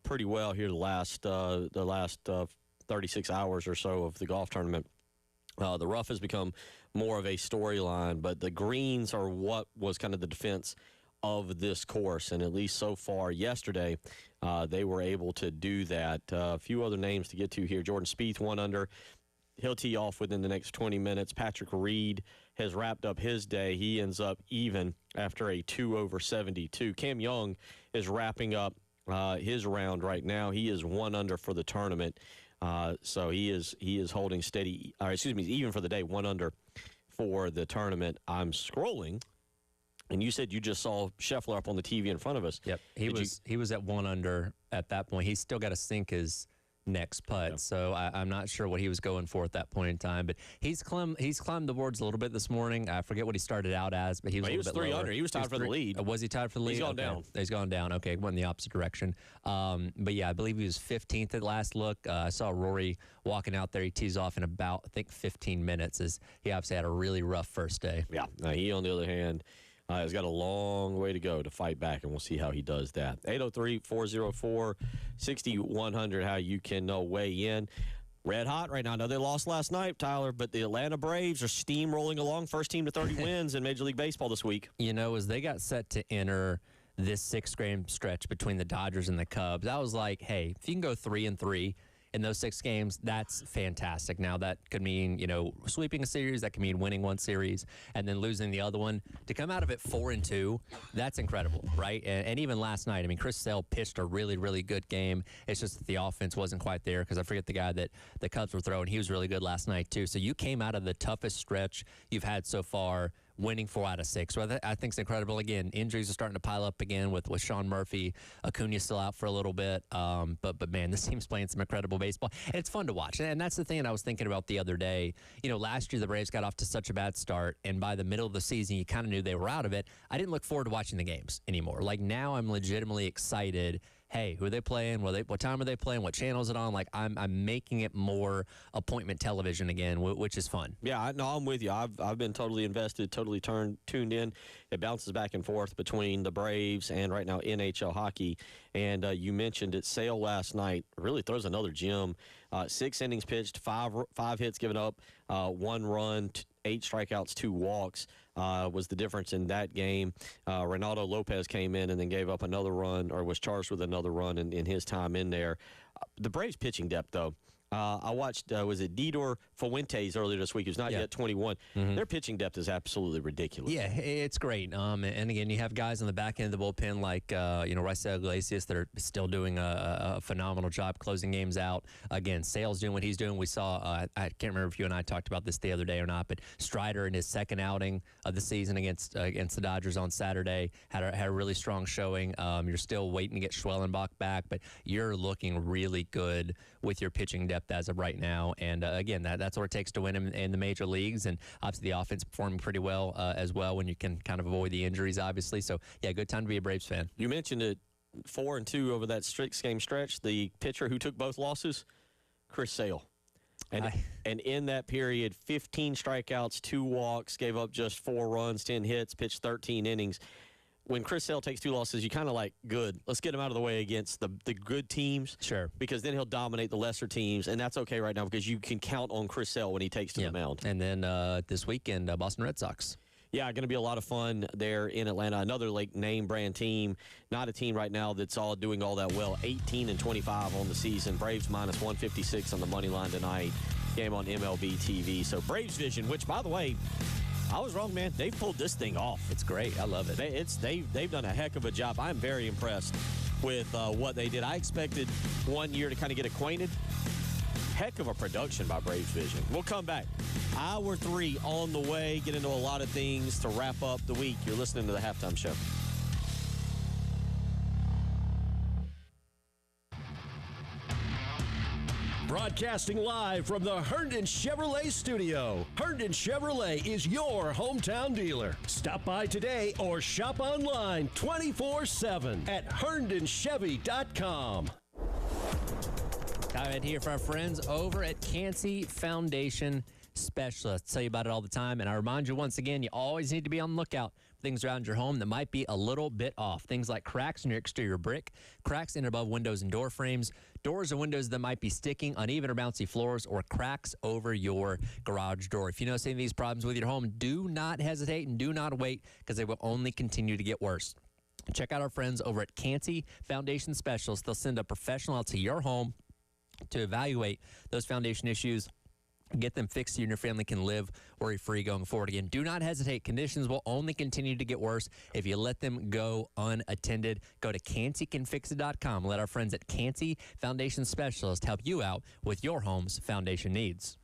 pretty well here the last 36 hours or so of the golf tournament. The rough has become more of a storyline, but the greens are what was kind of the defense of this course. And at least so far yesterday, they were able to do that. A few other names to get to here. Jordan Spieth, 1 under. He'll tee off within the next 20 minutes. Patrick Reed has wrapped up his day. He ends up even after a 2 over 72. Cam Young is wrapping up his round right now. He is 1 under for the tournament. So he is holding steady, even for the day, 1 under for the tournament. I'm scrolling, and you said you just saw Scheffler up on the TV in front of us. Yep, he was at 1 under at that point. He's still got to sink his next putt, so I'm not sure what he was going for at that point in time. But he's climbed the boards a little bit this morning. I forget what he started out as, but he was 3 under. He was tied for the lead. Was he tied for the lead? He's gone down. He's gone down. Okay, went in the opposite direction. But yeah, I believe he was 15th at last look. I saw Rory walking out there. He tees off in about, I think, 15 minutes. As he obviously had a really rough first day. Yeah. He, on the other hand, has got a long way to go to fight back, and we'll see how he does that. 803-404-6100, how you can weigh in. Red hot right now. I know they lost last night, Tyler, but the Atlanta Braves are steamrolling along. First team to 30 wins in Major League Baseball this week. As they got set to enter this 6-game stretch between the Dodgers and the Cubs, I was like, hey, if you can go 3-3 in those 6 games, that's fantastic. Now, that could mean, sweeping a series. That could mean winning one series and then losing the other one. To come out of it 4-2, that's incredible, right? And even last night, Chris Sale pitched a really, really good game. It's just that the offense wasn't quite there because I forget the guy that the Cubs were throwing. He was really good last night, too. So you came out of the toughest stretch you've had so far, winning 4 out of 6. So I think it's incredible. Again, injuries are starting to pile up again with Sean Murphy. Acuna's still out for a little bit. But man, this team's playing some incredible baseball. And it's fun to watch. And that's the thing that I was thinking about the other day. Last year the Braves got off to such a bad start, and by the middle of the season, you kind of knew they were out of it. I didn't look forward to watching the games anymore. Like, now I'm legitimately excited. Hey, who are they playing? What time are they playing? What channel is it on? Like, I'm making it more appointment television again, which is fun. Yeah, I'm with you. I've been totally invested, totally tuned in. It bounces back and forth between the Braves and right now NHL hockey. And you mentioned it. Sale last night really throws another gem. 6 innings pitched, 5 hits given up, 1 run, 8 strikeouts, 2 walks. Was the difference in that game. Reynaldo Lopez came in and then gave up another run, or was charged with another run in his time in there. The Braves pitching depth, though. I watched, was it Didor Fuentes earlier this week, who's not yet 21. Mm-hmm. Their pitching depth is absolutely ridiculous. Yeah, it's great. And again, you have guys on the back end of the bullpen like, Raisel Iglesias that are still doing a phenomenal job closing games out. Again, Sale's doing what he's doing. We saw, I can't remember if you and I talked about this the other day or not, but Strider in his second outing of the season against the Dodgers on Saturday had a really strong showing. You're still waiting to get Schwellenbach back, but you're looking really good with your pitching depth as of right now. And again, that's what it takes to win in the major leagues. And obviously the offense performing pretty well as well when you can kind of avoid the injuries, obviously. So, yeah, good time to be a Braves fan. You mentioned it, 4-2 over that 6-game stretch. The pitcher who took both losses, Chris Sale. And in that period, 15 strikeouts, 2 walks, gave up just 4 runs, 10 hits, pitched 13 innings. When Chris Sale takes 2 losses, you kind of like, good, let's get him out of the way against the good teams. Sure. Because then he'll dominate the lesser teams, and that's okay right now because you can count on Chris Sale when he takes to the mound. And then this weekend, Boston Red Sox. Yeah, going to be a lot of fun there in Atlanta. Another name brand team, not a team right now that's all doing all that well. 18-25 on the season. Braves minus 156 on the money line tonight. Game on MLB TV. So Braves Vision, which, by the way, I was wrong, man. They've pulled this thing off. It's great. I love it. They've done a heck of a job. I'm very impressed with what they did. I expected 1 year to kind of get acquainted. Heck of a production by Braves Vision. We'll come back. Hour 3 on the way. Get into a lot of things to wrap up the week. You're listening to The Halftime Show. Broadcasting live from the Herndon Chevrolet studio. Herndon Chevrolet is your hometown dealer. Stop by today or shop online 24/7 at HerndonChevy.com. Time here for our friends over at Cansey Foundation Specialists. Tell you about it all the time, and I remind you once again, you always need to be on the lookout things around your home that might be a little bit off. Things like cracks in your exterior brick, cracks in and above windows and door frames, doors and windows that might be sticking, uneven or bouncy floors, or cracks over your garage door. If you notice any of these problems with your home, do not hesitate and do not wait, because they will only continue to get worse. Check out our friends over at Canty Foundation Specialists. They'll send a professional out to your home to evaluate those foundation issues, get them fixed so you and your family can live worry-free going forward. Again, do not hesitate. Conditions will only continue to get worse if you let them go unattended. Go to CantyCanFixIt.com. Let our friends at Canty Foundation Specialists help you out with your home's foundation needs.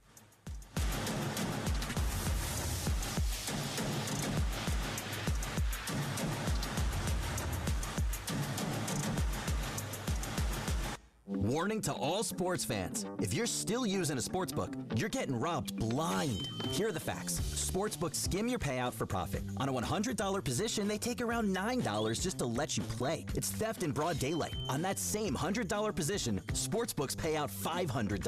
Warning to all sports fans. If you're still using a sportsbook, you're getting robbed blind. Here are the facts. Sportsbooks skim your payout for profit. On a $100 position, they take around $9 just to let you play. It's theft in broad daylight. On that same $100 position, sportsbooks pay out $500.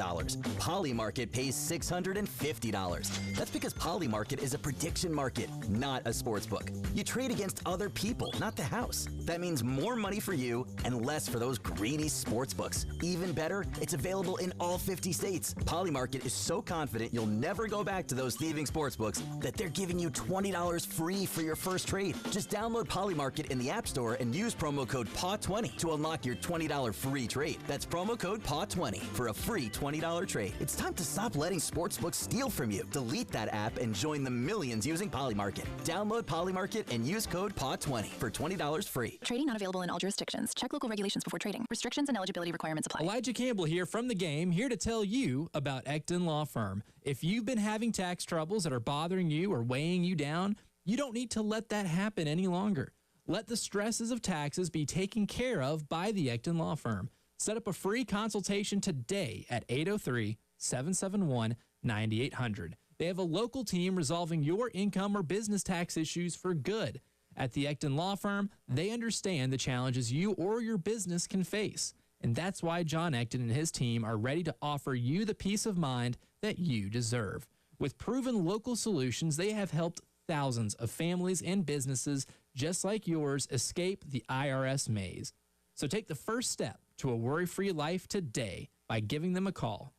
Polymarket pays $650. That's because Polymarket is a prediction market, not a sportsbook. You trade against other people, not the house. That means more money for you and less for those greedy sportsbooks. Even better, it's available in all 50 states. Polymarket is so confident you'll never go back to those thieving sportsbooks that they're giving you $20 free for your first trade. Just download Polymarket in the App Store and use promo code PAW20 to unlock your $20 free trade. That's promo code PAW20 for a free $20 trade. It's time to stop letting sportsbooks steal from you. Delete that app and join the millions using Polymarket. Download Polymarket and use code PAW20 for $20 free. Trading not available in all jurisdictions. Check local regulations before trading. Restrictions and eligibility requirements apply. Elijah Campbell here from The Game, here to tell you about Ecton Law Firm. If you've been having tax troubles that are bothering you or weighing you down, you don't need to let that happen any longer. Let the stresses of taxes be taken care of by the Ecton Law Firm. Set up a free consultation today at 803-771-9800. They have a local team resolving your income or business tax issues for good. At the Ecton Law Firm, they understand the challenges you or your business can face. And that's why John Ecton and his team are ready to offer you the peace of mind that you deserve. With proven local solutions, they have helped thousands of families and businesses just like yours escape the IRS maze. So take the first step to a worry-free life today by giving them a call,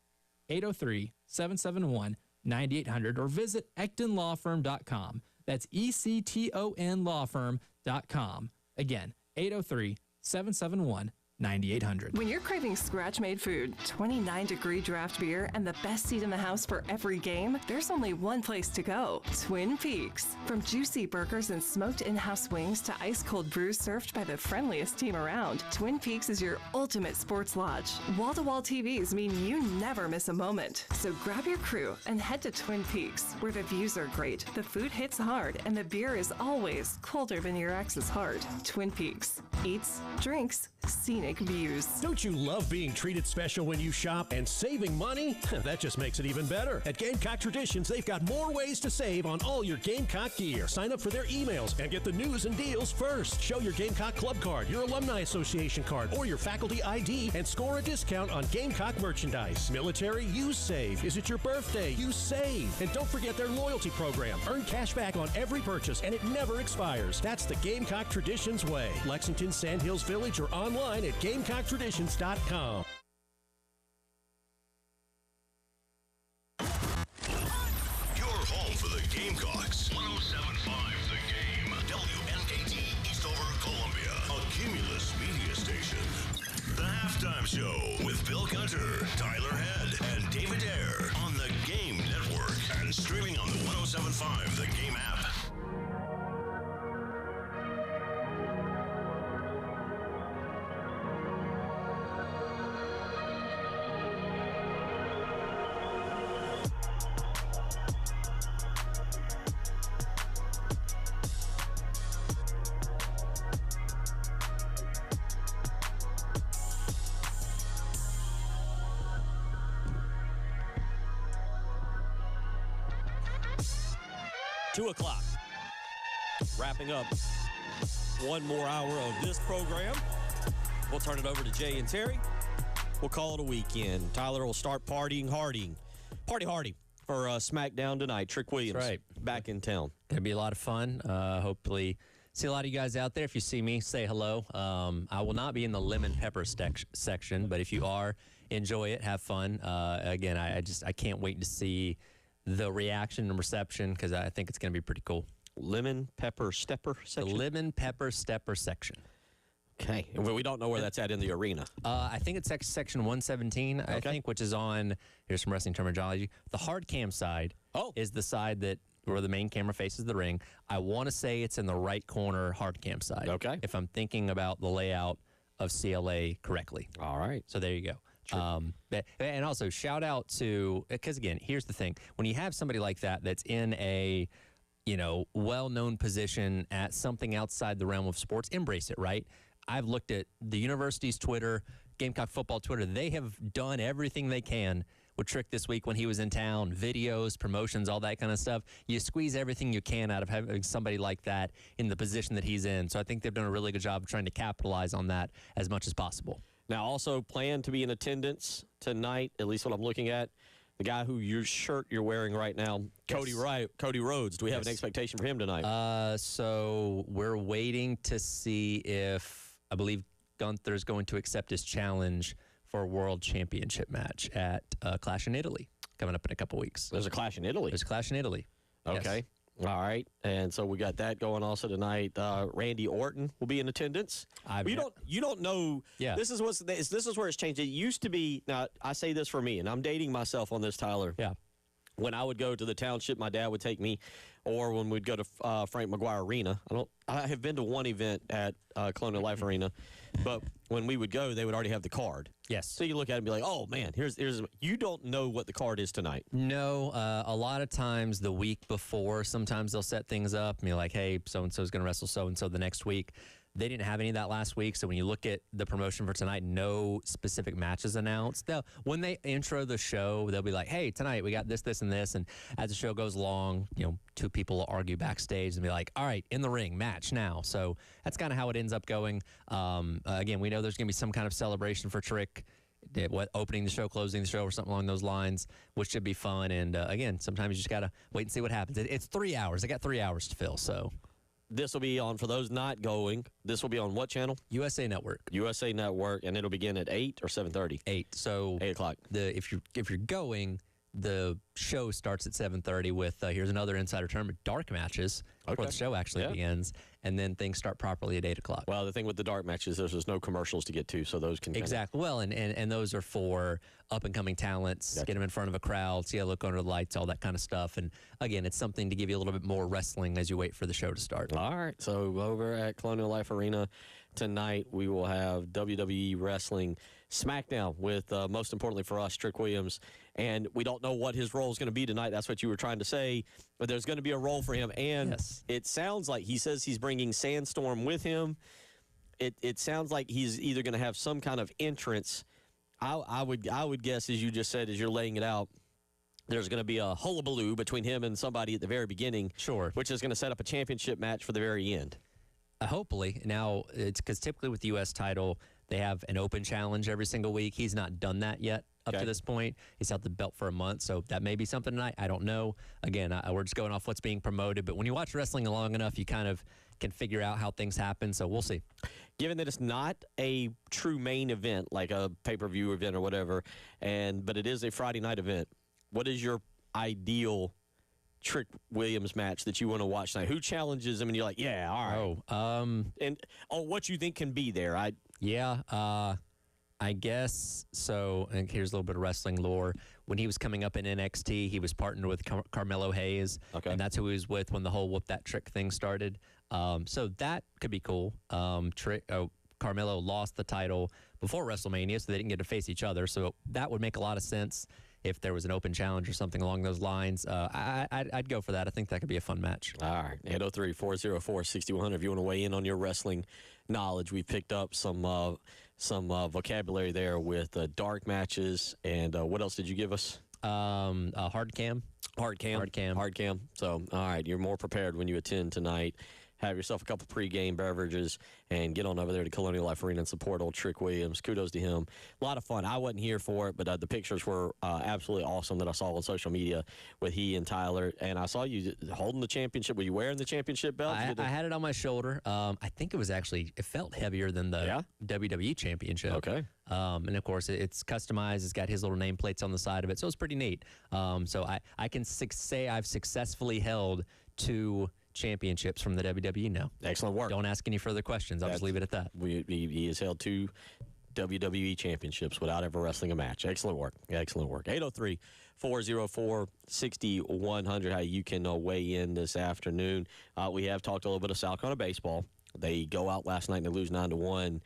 803-771-9800, or visit EctonLawFirm.com. That's ECTON Lawfirm.com. Again, 803-771-9800. When you're craving scratch-made food, 29-degree draft beer, and the best seat in the house for every game, there's only one place to go: Twin Peaks. From juicy burgers and smoked in-house wings to ice-cold brews served by the friendliest team around, Twin Peaks is your ultimate sports lodge. Wall-to-wall TVs mean you never miss a moment. So grab your crew and head to Twin Peaks, where the views are great, the food hits hard, and the beer is always colder than your ex's heart. Twin Peaks. Eats, drinks, scenic views. Don't you love being treated special when you shop and saving money? That just makes it even better. At Gamecock Traditions, they've got more ways to save on all your Gamecock gear. Sign up for their emails and get the news and deals first. Show your Gamecock Club card, your Alumni Association card, or your faculty ID and score a discount on Gamecock merchandise. Military, you save. Is it your birthday? You save. And don't forget their loyalty program. Earn cash back on every purchase, and it never expires. That's the Gamecock Traditions way. Lexington, Sandhills Village, or online at GamecockTraditions.com. Your home for the Gamecocks. 107.5 The Game. WNKT Eastover, Columbia. A Cumulus media station. The Halftime Show with Bill Gunter, Tyler Head, and David Ayer on the Game Network and streaming on the 107.5 The Game app. o'clock. Wrapping up one more hour of this program. We'll turn it over to Jay and Terry. We'll call it a weekend. Tyler will start partying hard. Party hardy for SmackDown tonight. Trick Williams back in town. It'll be a lot of fun. Hopefully see a lot of you guys out there. If you see me, say hello. I will not be in the lemon pepper section, but if you are, enjoy it, have fun. Again, I can't wait to see the reaction and reception because I think it's going to be pretty cool. Lemon pepper stepper section? The lemon pepper stepper section. Okay. And we don't know where that's at in the arena. I think it's section 117, I think, which is on, here's some wrestling terminology, the hard cam side is the side that where the main camera faces the ring. I want to say it's in the right corner hard cam side. Okay. If I'm thinking about the layout of CLA correctly. All right. So there you go. And also shout out to, because again, here's the thing. When you have somebody like that that's in a, well-known position at something outside the realm of sports, embrace it, right? I've looked at the university's Twitter, Gamecock football Twitter. They have done everything they can with Trick this week when he was in town, videos, promotions, all that kind of stuff. You squeeze everything you can out of having somebody like that in the position that he's in. So I think they've done a really good job of trying to capitalize on that as much as possible. Now, also plan to be in attendance tonight, at least what I'm looking at. The guy who your shirt you're wearing right now, Cody Rhodes. Do we have an expectation for him tonight? So we're waiting to see if, I believe Gunther's going to accept his challenge for a world championship match at Clash in Italy coming up in a couple weeks. There's a Clash in Italy? There's a Clash in Italy. Okay. Yes. All right. And so we got that going also tonight. Randy Orton will be in attendance. You don't know. Yeah. This is where it's changed. It used to be, now I say this for me, and I'm dating myself on this, Tyler. Yeah. When I would go to the township, my dad would take me, or when we'd go to Frank McGuire Arena. I have been to one event at Colonial Life Arena, but when we would go, they would already have the card. Yes. So you look at it and be like, oh, man, here's you don't know what the card is tonight. No, a lot of times the week before, sometimes they'll set things up and be like, hey, so-and-so is going to wrestle so-and-so the next week. They didn't have any of that last week, so when you look at the promotion for tonight, no specific matches announced. When they intro the show, they'll be like, hey, tonight we got this, this, and this, and as the show goes along, two people will argue backstage and be like, all right, in the ring, match now. So that's kind of how it ends up going. Again, we know there's going to be some kind of celebration for Trick, opening the show, closing the show, or something along those lines, which should be fun. And again, sometimes you just got to wait and see what happens. It's 3 hours. I got 3 hours to fill, so... This will be on, for those not going, this will be on what channel? USA Network. USA Network, and it'll begin at 8 or 7:30? 8. So 8 o'clock. If you're going, the show starts at 7:30 with, here's another Insider Tournament, dark matches before the show actually begins, and then things start properly at 8 o'clock. Well, the thing with the dark matches is there's no commercials to get to, so those can... Exactly. Well, and those are for up-and-coming talents, get them in front of a crowd, see how they look under the lights, all that kind of stuff. And, again, it's something to give you a little bit more wrestling as you wait for the show to start. All right. So over at Colonial Life Arena tonight, we will have WWE Wrestling SmackDown with, most importantly for us, Trick Williams. And we don't know what his role is going to be tonight. That's what you were trying to say. But there's going to be a role for him. And it sounds like he says he's bringing Sandstorm with him. It sounds like he's either going to have some kind of entrance. I would guess, as you just said, as you're laying it out, there's going to be a hullabaloo between him and somebody at the very beginning. Sure. Which is going to set up a championship match for the very end. Hopefully. Now, it's because typically with the U.S. title, they have an open challenge every single week. He's not done that yet up to this point. He's held the belt for a month, so that may be something tonight. I don't know. Again, we're just going off what's being promoted, but when you watch wrestling long enough, you kind of can figure out how things happen, so we'll see. Given that it's not a true main event, like a pay-per-view event or whatever, but it is a Friday night event, what is your ideal Trick Williams match that you want to watch tonight? Who challenges him and you're like, yeah, all right. And what you think can be there? I guess so. And here's a little bit of wrestling lore. When he was coming up in NXT, he was partnered with Carmelo Hayes. Okay. And that's who he was with when the whole Whoop That Trick thing started. So that could be cool. Carmelo lost the title before WrestleMania, so they didn't get to face each other. So that would make a lot of sense if there was an open challenge or something along those lines. I'd go for that. I think that could be a fun match. All right. 803-404-6100. If you want to weigh in on your wrestling knowledge, we picked up some vocabulary there with dark matches. And what else did you give us? Hard cam. Hard cam. So, all right. You're more prepared when you attend tonight have yourself a couple pregame beverages, and get on over there to Colonial Life Arena and support old Trick Williams. Kudos to him. A lot of fun. I wasn't here for it, but the pictures were absolutely awesome that I saw on social media with he and Tyler. And I saw you holding the championship. Were you wearing the championship belt? I had it on my shoulder. I think it felt heavier than the WWE championship. Okay. And of course, it's customized. It's got his little nameplates on the side of it, so it's pretty neat. So I can say I've successfully held 2 championships from the WWE now. Excellent work. Don't ask any further questions. I'll just leave it at that. He has held 2 WWE championships without ever wrestling a match. Excellent work. Excellent work. 803-404-6100, how you can weigh in this afternoon. We have talked a little bit of South Carolina baseball. They go out last night and they lose 9-1.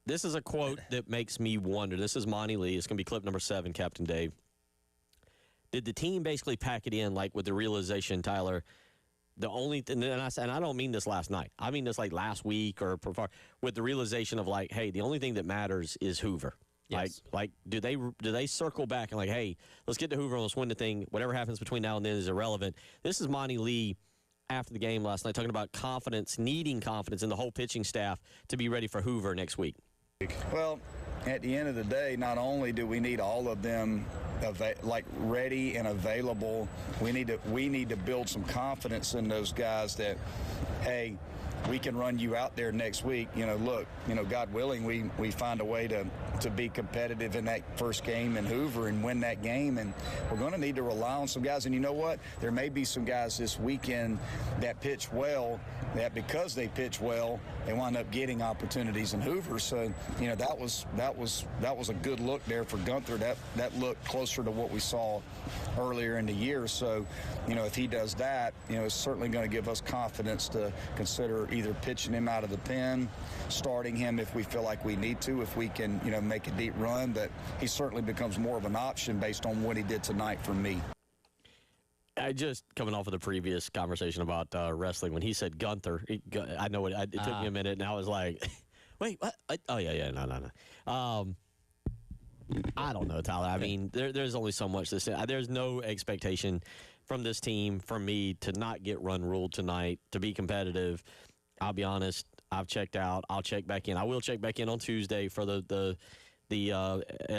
This is a quote that makes me wonder. This is Monty Lee. It's going to be clip number 7, Captain Dave. Did the team basically pack it in like with the realization, Tyler, the only thing, and I don't mean this last night. I mean this like last week or with the realization of like, hey, the only thing that matters is Hoover. Yes. Like do they circle back and like, hey, let's get to Hoover and let's win the thing. Whatever happens between now and then is irrelevant. This is Monty Lee after the game last night talking about confidence, needing confidence in the whole pitching staff to be ready for Hoover next week. Well, at the end of the day, not only do we need all of them ready and available, we need to build some confidence in those guys that, hey, we can run you out there next week. Look, God willing, we find a way to be competitive in that first game in Hoover and win that game. And we're going to need to rely on some guys. And you know what? There may be some guys this weekend that pitch well, that because they pitch well, they wind up getting opportunities in Hoover. So, that was a good look there for Gunther. That looked closer to what we saw earlier in the year. So, if he does that, it's certainly going to give us confidence to consider either pitching him out of the pen, starting him if we feel like we need to, if we can, make a deep run. But he certainly becomes more of an option based on what he did tonight for me. I just coming off of the previous conversation about wrestling, when he said Gunther, I know it took me a minute, and I was like, wait, what? Oh, yeah, no. I don't know, Tyler. I mean, there's only so much this. There's no expectation from this team for me to not get run ruled tonight, to be competitive. I'll be honest, I've checked out. I'll check back in. I will check back in on Tuesday for the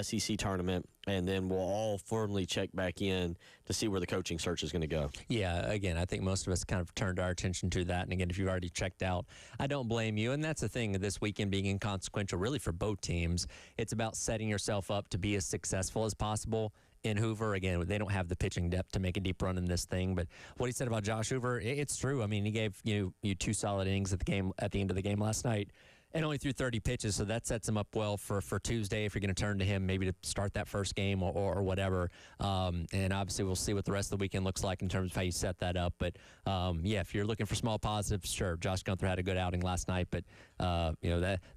SEC tournament, and then we'll all firmly check back in to see where the coaching search is going to go. Yeah, again, I think most of us kind of turned our attention to that. And again, if you've already checked out, I don't blame you. And that's the thing, this weekend being inconsequential really for both teams. It's about setting yourself up to be as successful as possible. In Hoover, again, they don't have the pitching depth to make a deep run in this thing. But what he said about Josh Hoover, it's true. I mean, he gave you 2 solid innings at the end of the game last night, and only threw 30 pitches. So that sets him up well for Tuesday if you're going to turn to him maybe to start that first game or whatever. And obviously we'll see what the rest of the weekend looks like in terms of how you set that up. But if you're looking for small positives, sure, Josh Gunther had a good outing last night. But does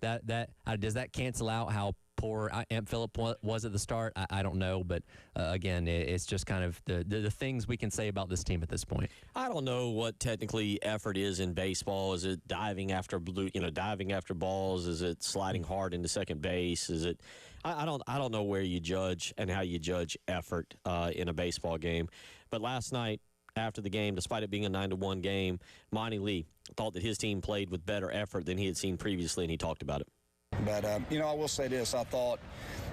that cancel out how poor Amp Phillip was at the start? I don't know, but again, it's just kind of the things we can say about this team at this point. I don't know what technically effort is in baseball. Is it diving after balls? Is it sliding hard into second base? Is it? I don't know where you judge and how you judge effort in a baseball game. But last night, after the game, despite it being a 9-1 game, Monty Lee thought that his team played with better effort than he had seen previously, and he talked about it. But, I will say this. I thought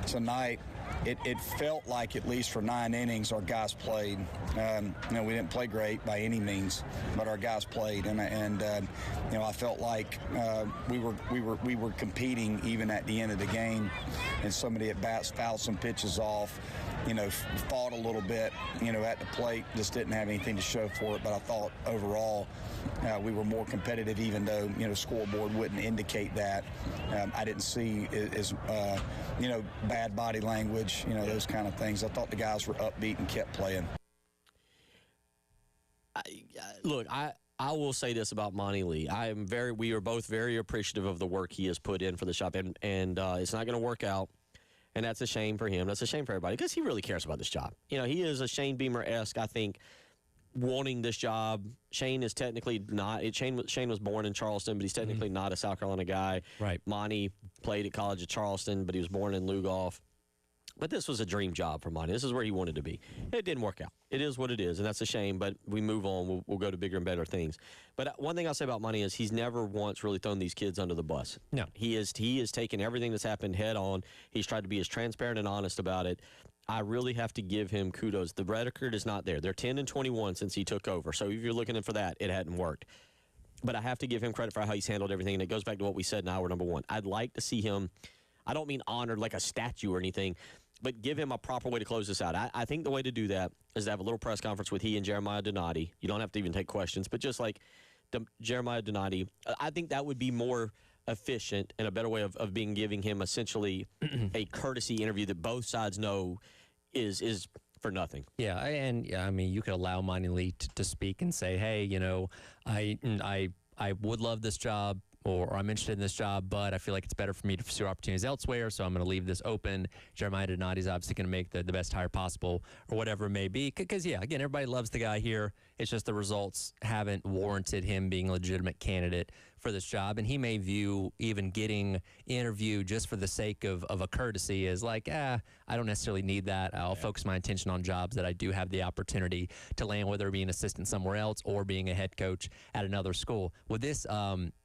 tonight it felt like at least for 9 innings our guys played. We didn't play great by any means, but our guys played. And I felt like we were competing even at the end of the game. And some of the at-bats fouled some pitches off, fought a little bit, at the plate. Just didn't have anything to show for it. But I thought overall we were more competitive, even though, scoreboard wouldn't indicate that. I didn't see as bad body language, those kind of things. I thought the guys were upbeat and kept playing. I will say this about Monty Lee. We are both very appreciative of the work he has put in for the shop, and it's not going to work out. And that's a shame for him. That's a shame for everybody because he really cares about this job. He is a Shane Beamer-esque, I think, wanting this job. Shane is technically not. Shane was born in Charleston, but he's technically not a South Carolina guy. Right. Monty played at College of Charleston, but he was born in Lugoff. But this was a dream job for Monty. This is where he wanted to be. It didn't work out. It is what it is, and that's a shame, but we move on. We'll go to bigger and better things. But one thing I'll say about Monty is he's never once really thrown these kids under the bus. No. He has taken everything that's happened head on. He's tried to be as transparent and honest about it. I really have to give him kudos. The record is not there. They're 10-21 since he took over. So if you're looking for that, it hadn't worked. But I have to give him credit for how he's handled everything, and it goes back to what we said in hour number one. I'd like to see him, I don't mean honored like a statue or anything, but give him a proper way to close this out. I think the way to do that is to have a little press conference with he and Jeremiah Donati. You don't have to even take questions, but just like Jeremiah Donati, I think that would be more efficient and a better way of giving him essentially a courtesy interview that both sides know is for nothing. Yeah, and I mean, you could allow Monty Lee to speak and say, hey, you know, I would love this job, or I'm interested in this job, but I feel like it's better for me to pursue opportunities elsewhere, so I'm going to leave this open. Jeremiah Donati is obviously going to make the best hire possible, or whatever it may be. Because, yeah, again, everybody loves the guy here. It's just the results haven't warranted him being a legitimate candidate for this job, and he may view even getting interviewed just for the sake of a courtesy as like, I don't necessarily need that. I'll focus my attention on jobs that I do have the opportunity to land, whether it be an assistant somewhere else or being a head coach at another school. With this,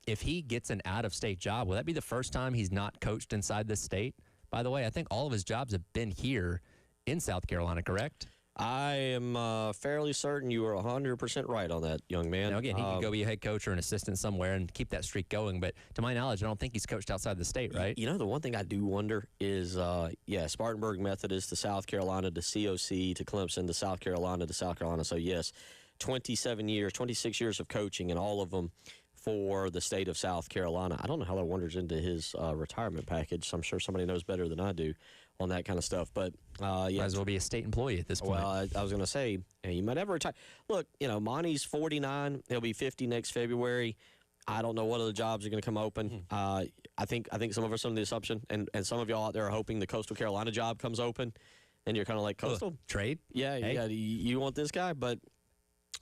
if he gets an out-of-state job, will that be the first time he's not coached inside this state? By the way, I think all of his jobs have been here in South Carolina, correct? I am fairly certain you are 100% right on that, young man. Now, again, he could go be a head coach or an assistant somewhere and keep that streak going. But to my knowledge, I don't think he's coached outside the state, right? You know, the one thing I do wonder is, Spartanburg Methodist to South Carolina to COC to Clemson to South Carolina to South Carolina. So, yes, 26 years of coaching, and all of them for the state of South Carolina. I don't know how that wanders into his retirement package. So I'm sure somebody knows better than I do on that kind of stuff. But might as well be a state employee at this point. Well, I was going to say, you might never retire. Look, Monty's 49. He'll be 50 next February. I don't know what other jobs are going to come open. I think some of us are under the assumption, and some of y'all out there are hoping the Coastal Carolina job comes open, and you're kind of like, Coastal? Trade? Yeah, hey. You want this guy? But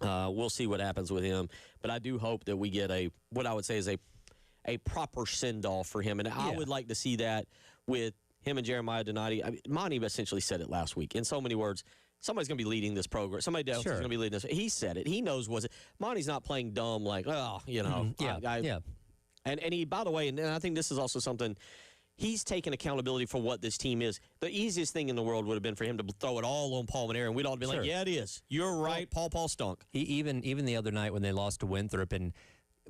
we'll see what happens with him. But I do hope that we get what I would say is a proper send-off for him. And I would like to see that with him and Jeremiah Donati. I mean, Monty essentially said it last week. In so many words, somebody's going to be leading this program. Somebody else is going to be leading this. He said it. He knows what's it. Monty's not playing dumb like, Yeah. And he, by the way, and I think this is also something, he's taken accountability for what this team is. The easiest thing in the world would have been for him to throw it all on Paul Mainieri, and we'd all be like, yeah, it is. You're right. Paul stunk. Even the other night when they lost to Winthrop, and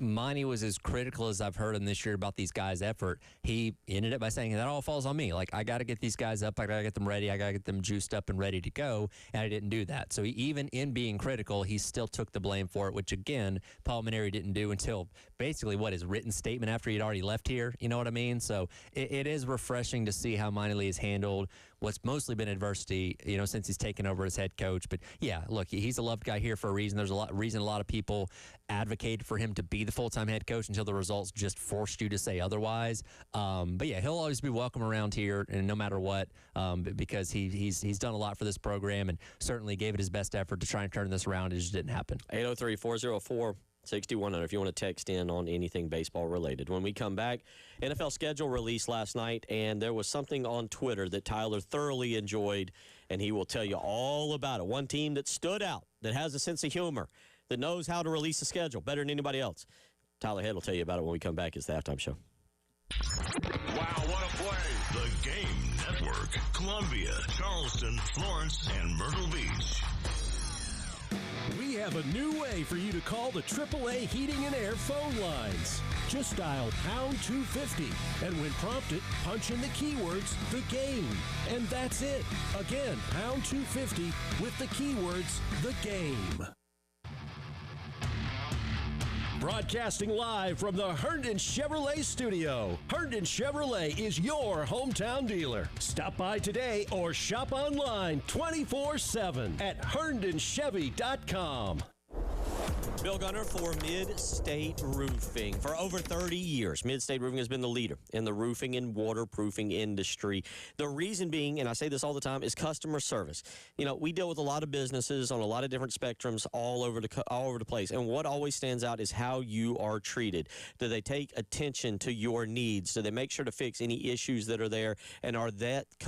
Monty was as critical as I've heard him this year about these guys' effort. He ended it by saying, that all falls on me. Like, I got to get these guys up. I got to get them ready. I got to get them juiced up and ready to go. And I didn't do that. So even in being critical, he still took the blame for it, which, again, Paul Mainieri didn't do until basically his written statement after he'd already left here. You know what I mean? So it is refreshing to see how Monty Lee has handled what's mostly been adversity, since he's taken over as head coach. But, yeah, look, he's a loved guy here for a reason. There's a lot of people advocated for him to be the full-time head coach until the results just forced you to say otherwise. But, yeah, he'll always be welcome around here, and no matter what, because he's done a lot for this program and certainly gave it his best effort to try and turn this around. It just didn't happen. 803-404-6100 if you want to text in on anything baseball related. When we come back, NFL schedule released last night, and there was something on Twitter that Tyler thoroughly enjoyed, and he will tell you all about it. One team that stood out, that has a sense of humor, that knows how to release a schedule better than anybody else. Tyler Head will tell you about it when we come back. It's the Halftime Show. Wow, what a play. The Game Network. Columbia, Charleston, Florence, and Myrtle Beach. We have a new way for you to call the AAA Heating and Air phone lines. Just dial pound 250, and when prompted, punch in the keywords, the game. And that's it. Again, pound 250 with the keywords, the game. Broadcasting live from the Herndon Chevrolet studio. Herndon Chevrolet is your hometown dealer. Stop by today or shop online 24/7 at herndonchevy.com. Bill Gunner for Mid-State Roofing. For over 30 years, Mid-State Roofing has been the leader in the roofing and waterproofing industry. The reason being, and I say this all the time, is customer service. You know, we deal with a lot of businesses on a lot of different spectrums all over the place. And what always stands out is how you are treated. Do they take attention to your needs? Do they make sure to fix any issues that are there? And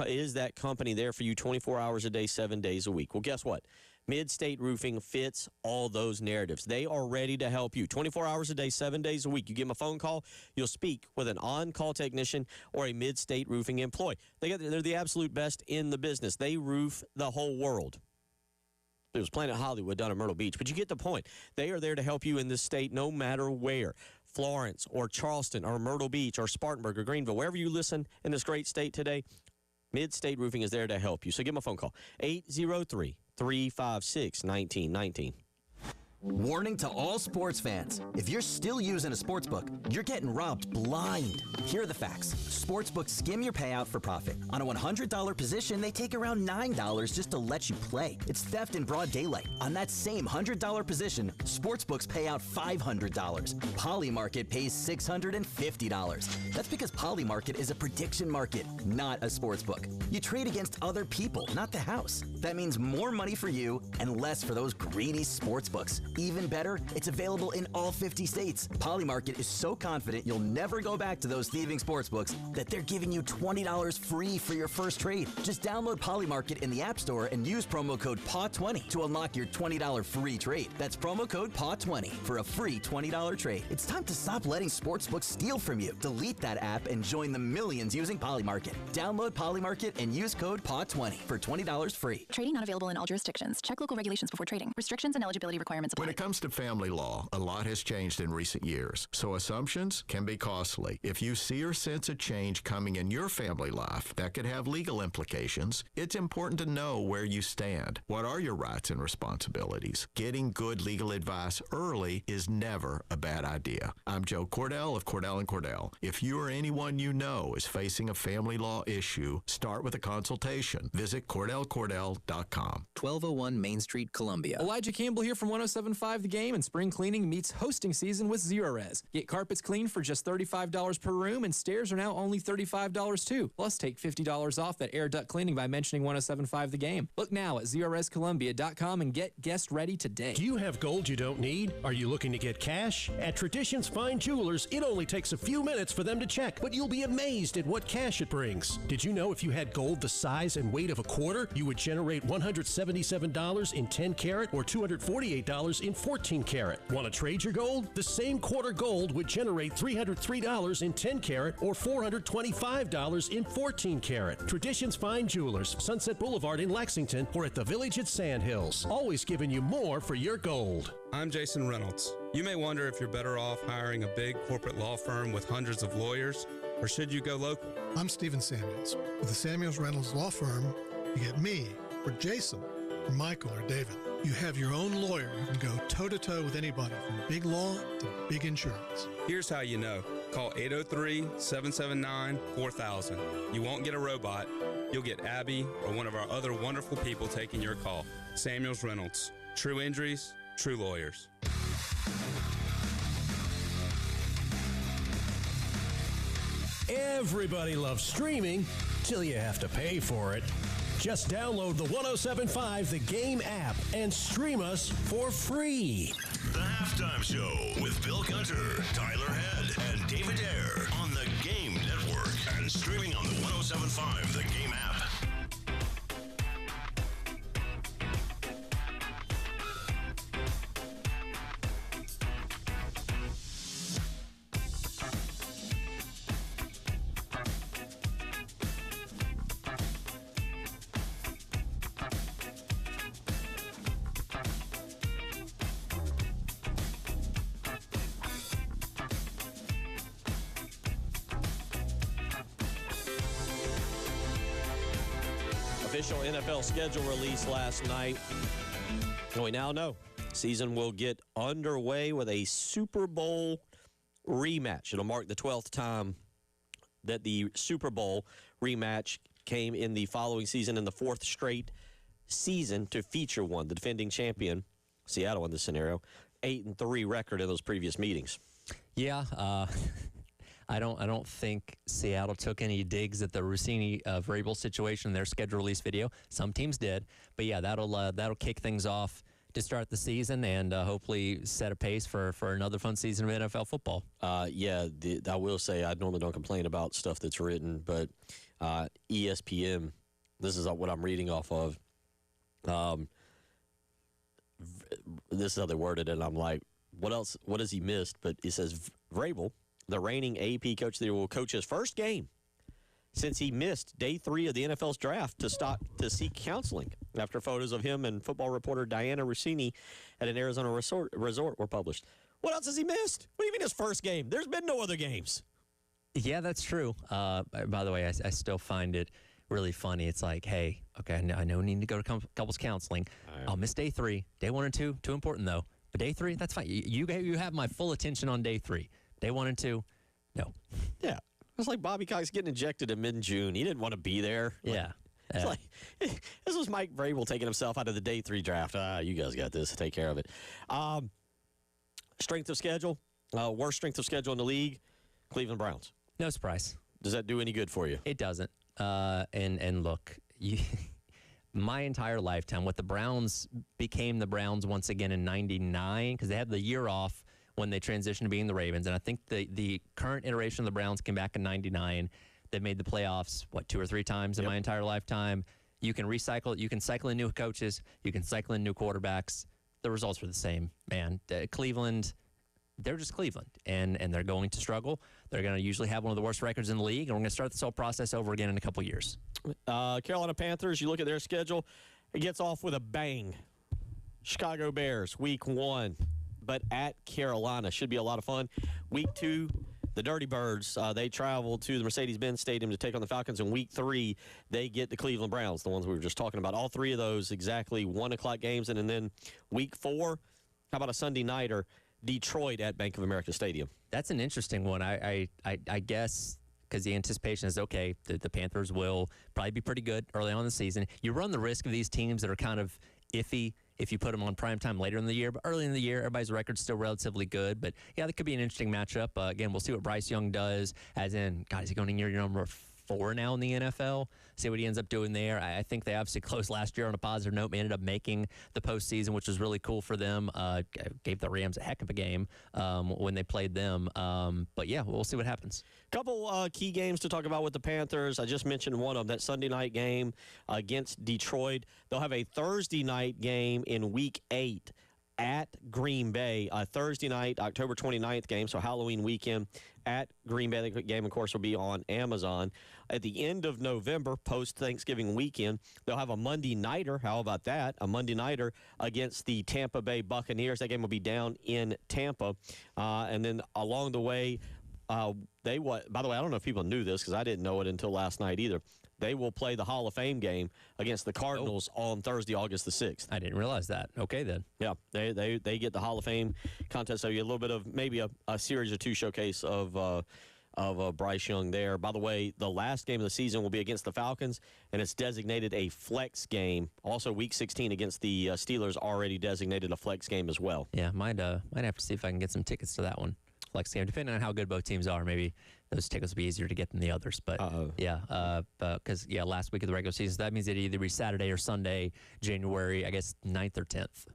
is that company there for you 24 hours a day, 7 days a week? Well, guess what? Mid-State Roofing fits all those narratives. They are ready to help you 24 hours a day, 7 days a week. You give them a phone call, you'll speak with an on-call technician or a Mid-State Roofing employee. They're the absolute best in the business. They roof the whole world. It was Planet Hollywood down at Myrtle Beach, but you get the point. They are there to help you in this state no matter where. Florence or Charleston or Myrtle Beach or Spartanburg or Greenville, wherever you listen in this great state today, Mid-State Roofing is there to help you. So give them a phone call, 803-356-1919. Warning to all sports fans. If you're still using a sportsbook, you're getting robbed blind. Here are the facts. Sportsbooks skim your payout for profit. On a $100 position, they take around $9 just to let you play. It's theft in broad daylight. On that same $100 position, sportsbooks pay out $500. Polymarket pays $650. That's because Polymarket is a prediction market, not a sportsbook. You trade against other people, not the house. That means more money for you and less for those greedy sportsbooks. Even better, it's available in all 50 states. Polymarket is so confident you'll never go back to those thieving sportsbooks that they're giving you $20 free for your first trade. Just download Polymarket in the App Store and use promo code PAW20 to unlock your $20 free trade. That's promo code PAW20 for a free $20 trade. It's time to stop letting sportsbooks steal from you. Delete that app and join the millions using Polymarket. Download Polymarket and use code PAW20 for $20 free. Trading not available in all jurisdictions. Check local regulations before trading. Restrictions and eligibility requirements apply. When it comes to family law, a lot has changed in recent years, so assumptions can be costly. If you see or sense a change coming in your family life that could have legal implications, it's important to know where you stand. What are your rights and responsibilities? Getting good legal advice early is never a bad idea. I'm Joe Cordell of Cordell & Cordell. If you or anyone you know is facing a family law issue, start with a consultation. Visit CordellCordell.com. 1201 Main Street, Columbia. Elijah Campbell here from 107.5 The Game, and spring cleaning meets hosting season with Zerorez. Get carpets cleaned for just $35 per room, and stairs are now only $35 too. Plus, take $50 off that air duct cleaning by mentioning 107.5 The Game. Look now at ZerorezColumbia.com and get guest ready today. Do you have gold you don't need? Are you looking to get cash? At Traditions Fine Jewelers, it only takes a few minutes for them to check, but you'll be amazed at what cash it brings. Did you know if you had gold the size and weight of a quarter, you would generate $177 in 10 karat or $248 in 14 karat. Want to trade your gold? The same quarter gold would generate $303 in 10 karat or $425 in 14 karat. Traditions Fine Jewelers, Sunset Boulevard in Lexington, or at the Village at Sandhills. Always giving you more for your gold. I'm Jason Reynolds. You may wonder if you're better off hiring a big corporate law firm with hundreds of lawyers, or should you go local? I'm Stephen Samuels. With the Samuels Reynolds Law Firm, you get me, or Jason, or Michael, or David. You have your own lawyer who can go toe-to-toe with anybody from big law to big insurance. Here's how you know. Call 803-779-4000. You won't get a robot. You'll get Abby or one of our other wonderful people taking your call. Samuels Reynolds. True injuries, true lawyers. Everybody loves streaming till you have to pay for it. Just download the 107.5 The Game app and stream us for free. The Halftime Show with Bill Gunter, Tyler Head, and David Ayer on the Game Network and streaming on the 107.5 The Game app. Official NFL schedule released last night. And we now know season will get underway with a Super Bowl rematch. It'll mark the 12th time that the Super Bowl rematch came in the following season and the fourth straight season to feature one. The defending champion, Seattle in this scenario, 8-3 record in those previous meetings. Yeah, I don't think Seattle took any digs at the Rossini Vrabel situation in their schedule release video. Some teams did, but yeah, that'll kick things off to start the season and hopefully set a pace for another fun season of NFL football. I will say I normally don't complain about stuff that's written, but ESPN, this is what I'm reading off of. This is how they worded it, and I'm like, what else? What has he missed? But it says Vrabel, the reigning AP coach of the year, will coach his first game since he missed day 3 of the NFL's draft to seek counseling after photos of him and football reporter Diana Rossini at an Arizona resort were published. What else has he missed? What do you mean his first game? There's been no other games. Yeah, that's true. By the way, I still find it really funny. It's like, hey, okay, I know we need to go to couples counseling. I'll miss day 3. Day 1 and 2, too important though. But day 3, that's fine. You have my full attention on day 3. Day 1 and 2, no. Yeah. It's like Bobby Cox getting injected in mid-June. He didn't want to be there. Yeah. It's like, this was Mike Vrabel taking himself out of the day 3 draft. You guys got this. Take care of it. Strength of schedule. Worst strength of schedule in the league, Cleveland Browns. No surprise. Does that do any good for you? It doesn't. And look, my entire lifetime, what the Browns became the Browns once again in 99, because they had the year off when they transitioned to being the Ravens. And I think the current iteration of the Browns came back in 99. They've made the playoffs, 2 or 3 times in my entire lifetime. You can recycle. You can cycle in new coaches. You can cycle in new quarterbacks. The results were the same, man. Cleveland, they're just Cleveland, and they're going to struggle. They're going to usually have one of the worst records in the league, and we're going to start this whole process over again in a couple years. Carolina Panthers, you look at their schedule, it gets off with a bang. Chicago Bears, week 1, but at Carolina. Should be a lot of fun. Week 2, the Dirty Birds, they travel to the Mercedes-Benz Stadium to take on the Falcons. In week 3, they get the Cleveland Browns, the ones we were just talking about. All 3 of those exactly 1 o'clock games. And then week 4, how about a Sunday nighter? Detroit at Bank of America Stadium. That's an interesting one. I guess because the anticipation is, okay, the Panthers will probably be pretty good early on in the season. You run the risk of these teams that are kind of iffy if you put them on primetime later in the year. But early in the year, everybody's record's still relatively good. But, yeah, that could be an interesting matchup. Again, we'll see what Bryce Young does, as in, God, is he going to year number 4 now in the NFL? See what he ends up doing there. I think they obviously closed last year on a positive note. They ended up making the postseason, which was really cool for them. Gave the Rams a heck of a game when they played them. But, yeah, we'll see what happens. Couple key games to talk about with the Panthers. I just mentioned one of them, that Sunday night game against Detroit. They'll have a Thursday night game in Week 8 at Green Bay. Thursday night, October 29th game, so Halloween weekend at Green Bay. The game, of course, will be on Amazon. At the end of November, post-Thanksgiving weekend, they'll have a Monday nighter. How about that? A Monday nighter against the Tampa Bay Buccaneers. That game will be down in Tampa. And then along the way, by the way, I don't know if people knew this because I didn't know it until last night either. They will play the Hall of Fame game against the Cardinals on Thursday, August the 6th. I didn't realize that. Okay, then. Yeah, they get the Hall of Fame contest. So you get a little bit of maybe a series or 2 showcase of Bryce Young there. By the way, the last game of the season will be against the Falcons, and it's designated a flex game. Also, Week 16 against the Steelers already designated a flex game as well. Yeah, might have to see if I can get some tickets to that one. Flex game, depending on how good both teams are, maybe those tickets will be easier to get than the others. But because last week of the regular season, so that means it'd either be Saturday or Sunday, January, I guess 9th or 10th.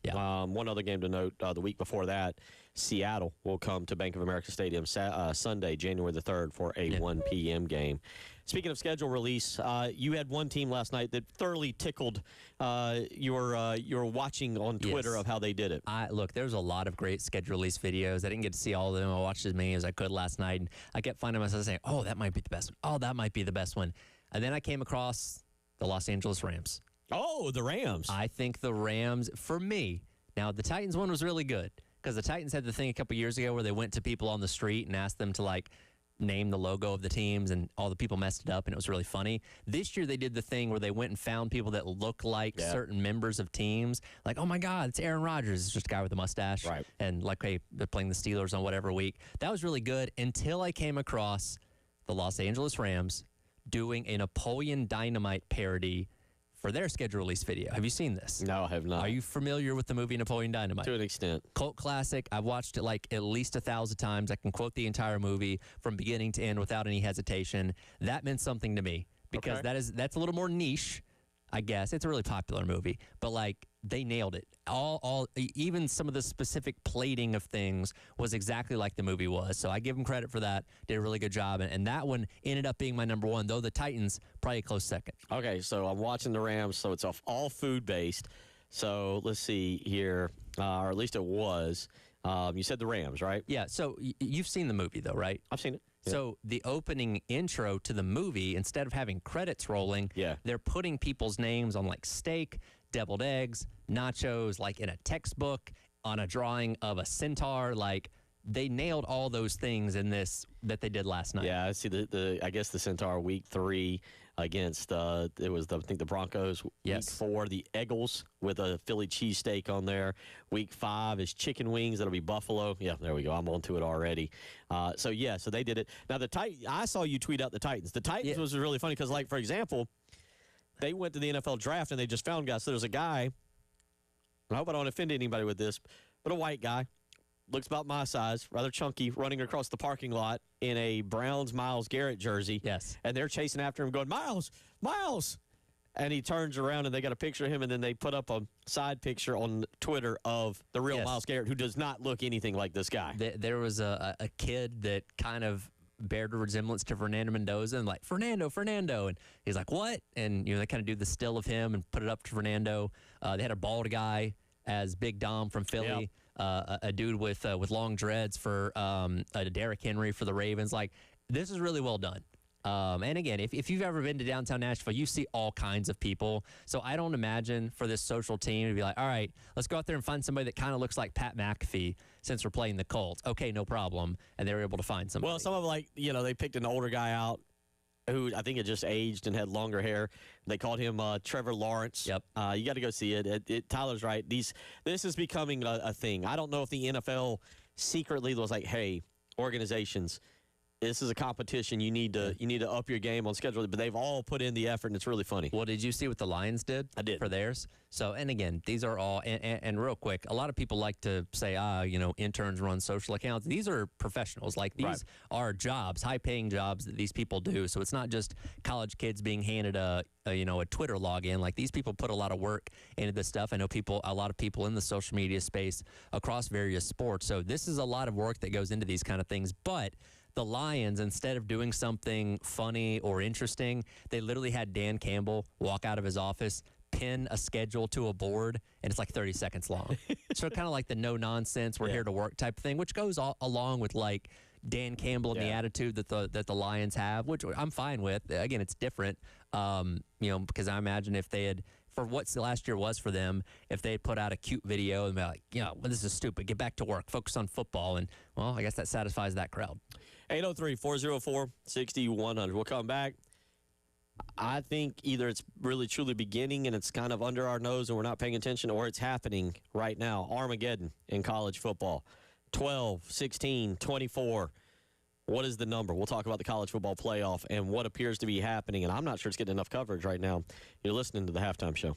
Yeah. One other game to note: the week before that, Seattle will come to Bank of America Stadium Sunday, January the 3rd, for a 1 p.m. game. Speaking of schedule release, you had one team last night that thoroughly tickled your watching on Twitter of how they did it. Look, there's a lot of great schedule release videos. I didn't get to see all of them. I watched as many as I could last night, and I kept finding myself saying, oh, that might be the best one. Oh, that might be the best one. And then I came across the Los Angeles Rams. Oh, the Rams. I think the Rams, for me, now the Titans one was really good because the Titans had the thing a couple years ago where they went to people on the street and asked them to, name the logo of the teams, and all the people messed it up, and it was really funny. This year they did the thing where they went and found people that look like certain members of teams. Like, oh my God, it's Aaron Rodgers. It's just a guy with a mustache. Right. And hey, they're playing the Steelers on whatever week. That was really good until I came across the Los Angeles Rams doing a Napoleon Dynamite parody for their schedule release video. Have you seen this? No, I have not. Are you familiar with the movie Napoleon Dynamite? To an extent. Cult classic. I've watched it like at least 1,000 times. I can quote the entire movie from beginning to end without any hesitation. That meant something to me because that's a little more niche, I guess. It's a really popular movie, but like they nailed it. Even some of the specific plating of things was exactly like the movie was. So I give them credit for that. Did a really good job. And that one ended up being my number one, though the Titans probably a close second. Okay, so I'm watching the Rams, so it's all food-based. So let's see here, or at least it was. You said the Rams, right? Yeah, so you've seen the movie, though, right? I've seen it. Yeah. So the opening intro to the movie, instead of having credits rolling, they're putting people's names on like steak, deviled eggs, nachos, like in a textbook, on a drawing of a centaur. Like they nailed all those things in this that they did last night. Yeah, I see I guess the Centaur week 3 against it was the Broncos. Week 4, the Eagles with a Philly cheesesteak on there. Week 5 is chicken wings. That'll be Buffalo. Yeah, there we go. I'm onto it already. So they did it. Now I saw you tweet out the Titans. The Titans was really funny because, like, for example, they went to the NFL draft and they just found guys. So there's a guy. I hope I don't offend anybody with this, but a white guy. Looks about my size, rather chunky, running across the parking lot in a Browns Myles Garrett jersey. Yes. And they're chasing after him going, Myles! And he turns around and they got a picture of him, and then they put up a side picture on Twitter of the real Myles Garrett, who does not look anything like this guy. There was a kid that kind of bared a resemblance to Fernando Mendoza, and like, Fernando. And he's like, what? And, they kind of do the still of him and put it up to Fernando. They had a bald guy as Big Dom from Philly. Yep. A dude with long dreads for Derrick Henry for the Ravens. Like, this is really well done. And again, if you've ever been to downtown Nashville, you see all kinds of people. So I don't imagine for this social team to be like, all right, let's go out there and find somebody that kind of looks like Pat McAfee since we're playing the Colts. Okay, no problem. And they were able to find somebody. Well, some of they picked an older guy out who I think had just aged and had longer hair. They called him Trevor Lawrence. Yep. You got to go see it. Tyler's right. This is becoming a thing. I don't know if the NFL secretly was like, hey, organizations, this is a competition. You need to up your game on schedule. But they've all put in the effort, and it's really funny. Well, did you see what the Lions did? I did. For theirs. So, and again, these are all, and real quick, a lot of people like to say, interns run social accounts. These are professionals. Like, these are jobs, high-paying jobs that these people do. So it's not just college kids being handed a Twitter login. Like, these people put a lot of work into this stuff. I know a lot of people in the social media space across various sports. So this is a lot of work that goes into these kind of things. But the Lions, instead of doing something funny or interesting, they literally had Dan Campbell walk out of his office, pin a schedule to a board, and it's like 30 seconds long. So kind of like the no-nonsense, we're here to work type thing, which goes along with like Dan Campbell and the attitude that the Lions have, which I'm fine with. Again, it's different, because I imagine if they had, for what last year was for them, if they had put out a cute video and be like, this is stupid, get back to work, focus on football, and, well, I guess that satisfies that crowd. 803-404-6100. We'll come back. I think either it's really truly beginning and it's kind of under our nose and we're not paying attention, or it's happening right now. Armageddon in college football. 12, 16, 24. What is the number? We'll talk about the college football playoff and what appears to be happening, and I'm not sure it's getting enough coverage right now. You're listening to the Halftime Show.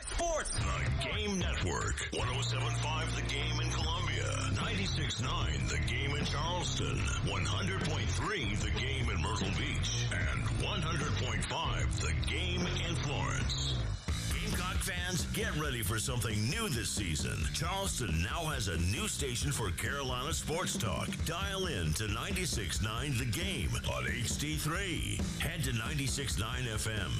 Sports. The Game Network. 107.5 The Game in Columbia. 96.9 The Game in Charleston. 100.3 The Game in Myrtle Beach. And 100.5 The Game in Florence. Gamecock fans, get ready for something new this season. Charleston now has a new station for Carolina sports talk. Dial in to 96.9 The Game on HD3. Head to 96.9 FM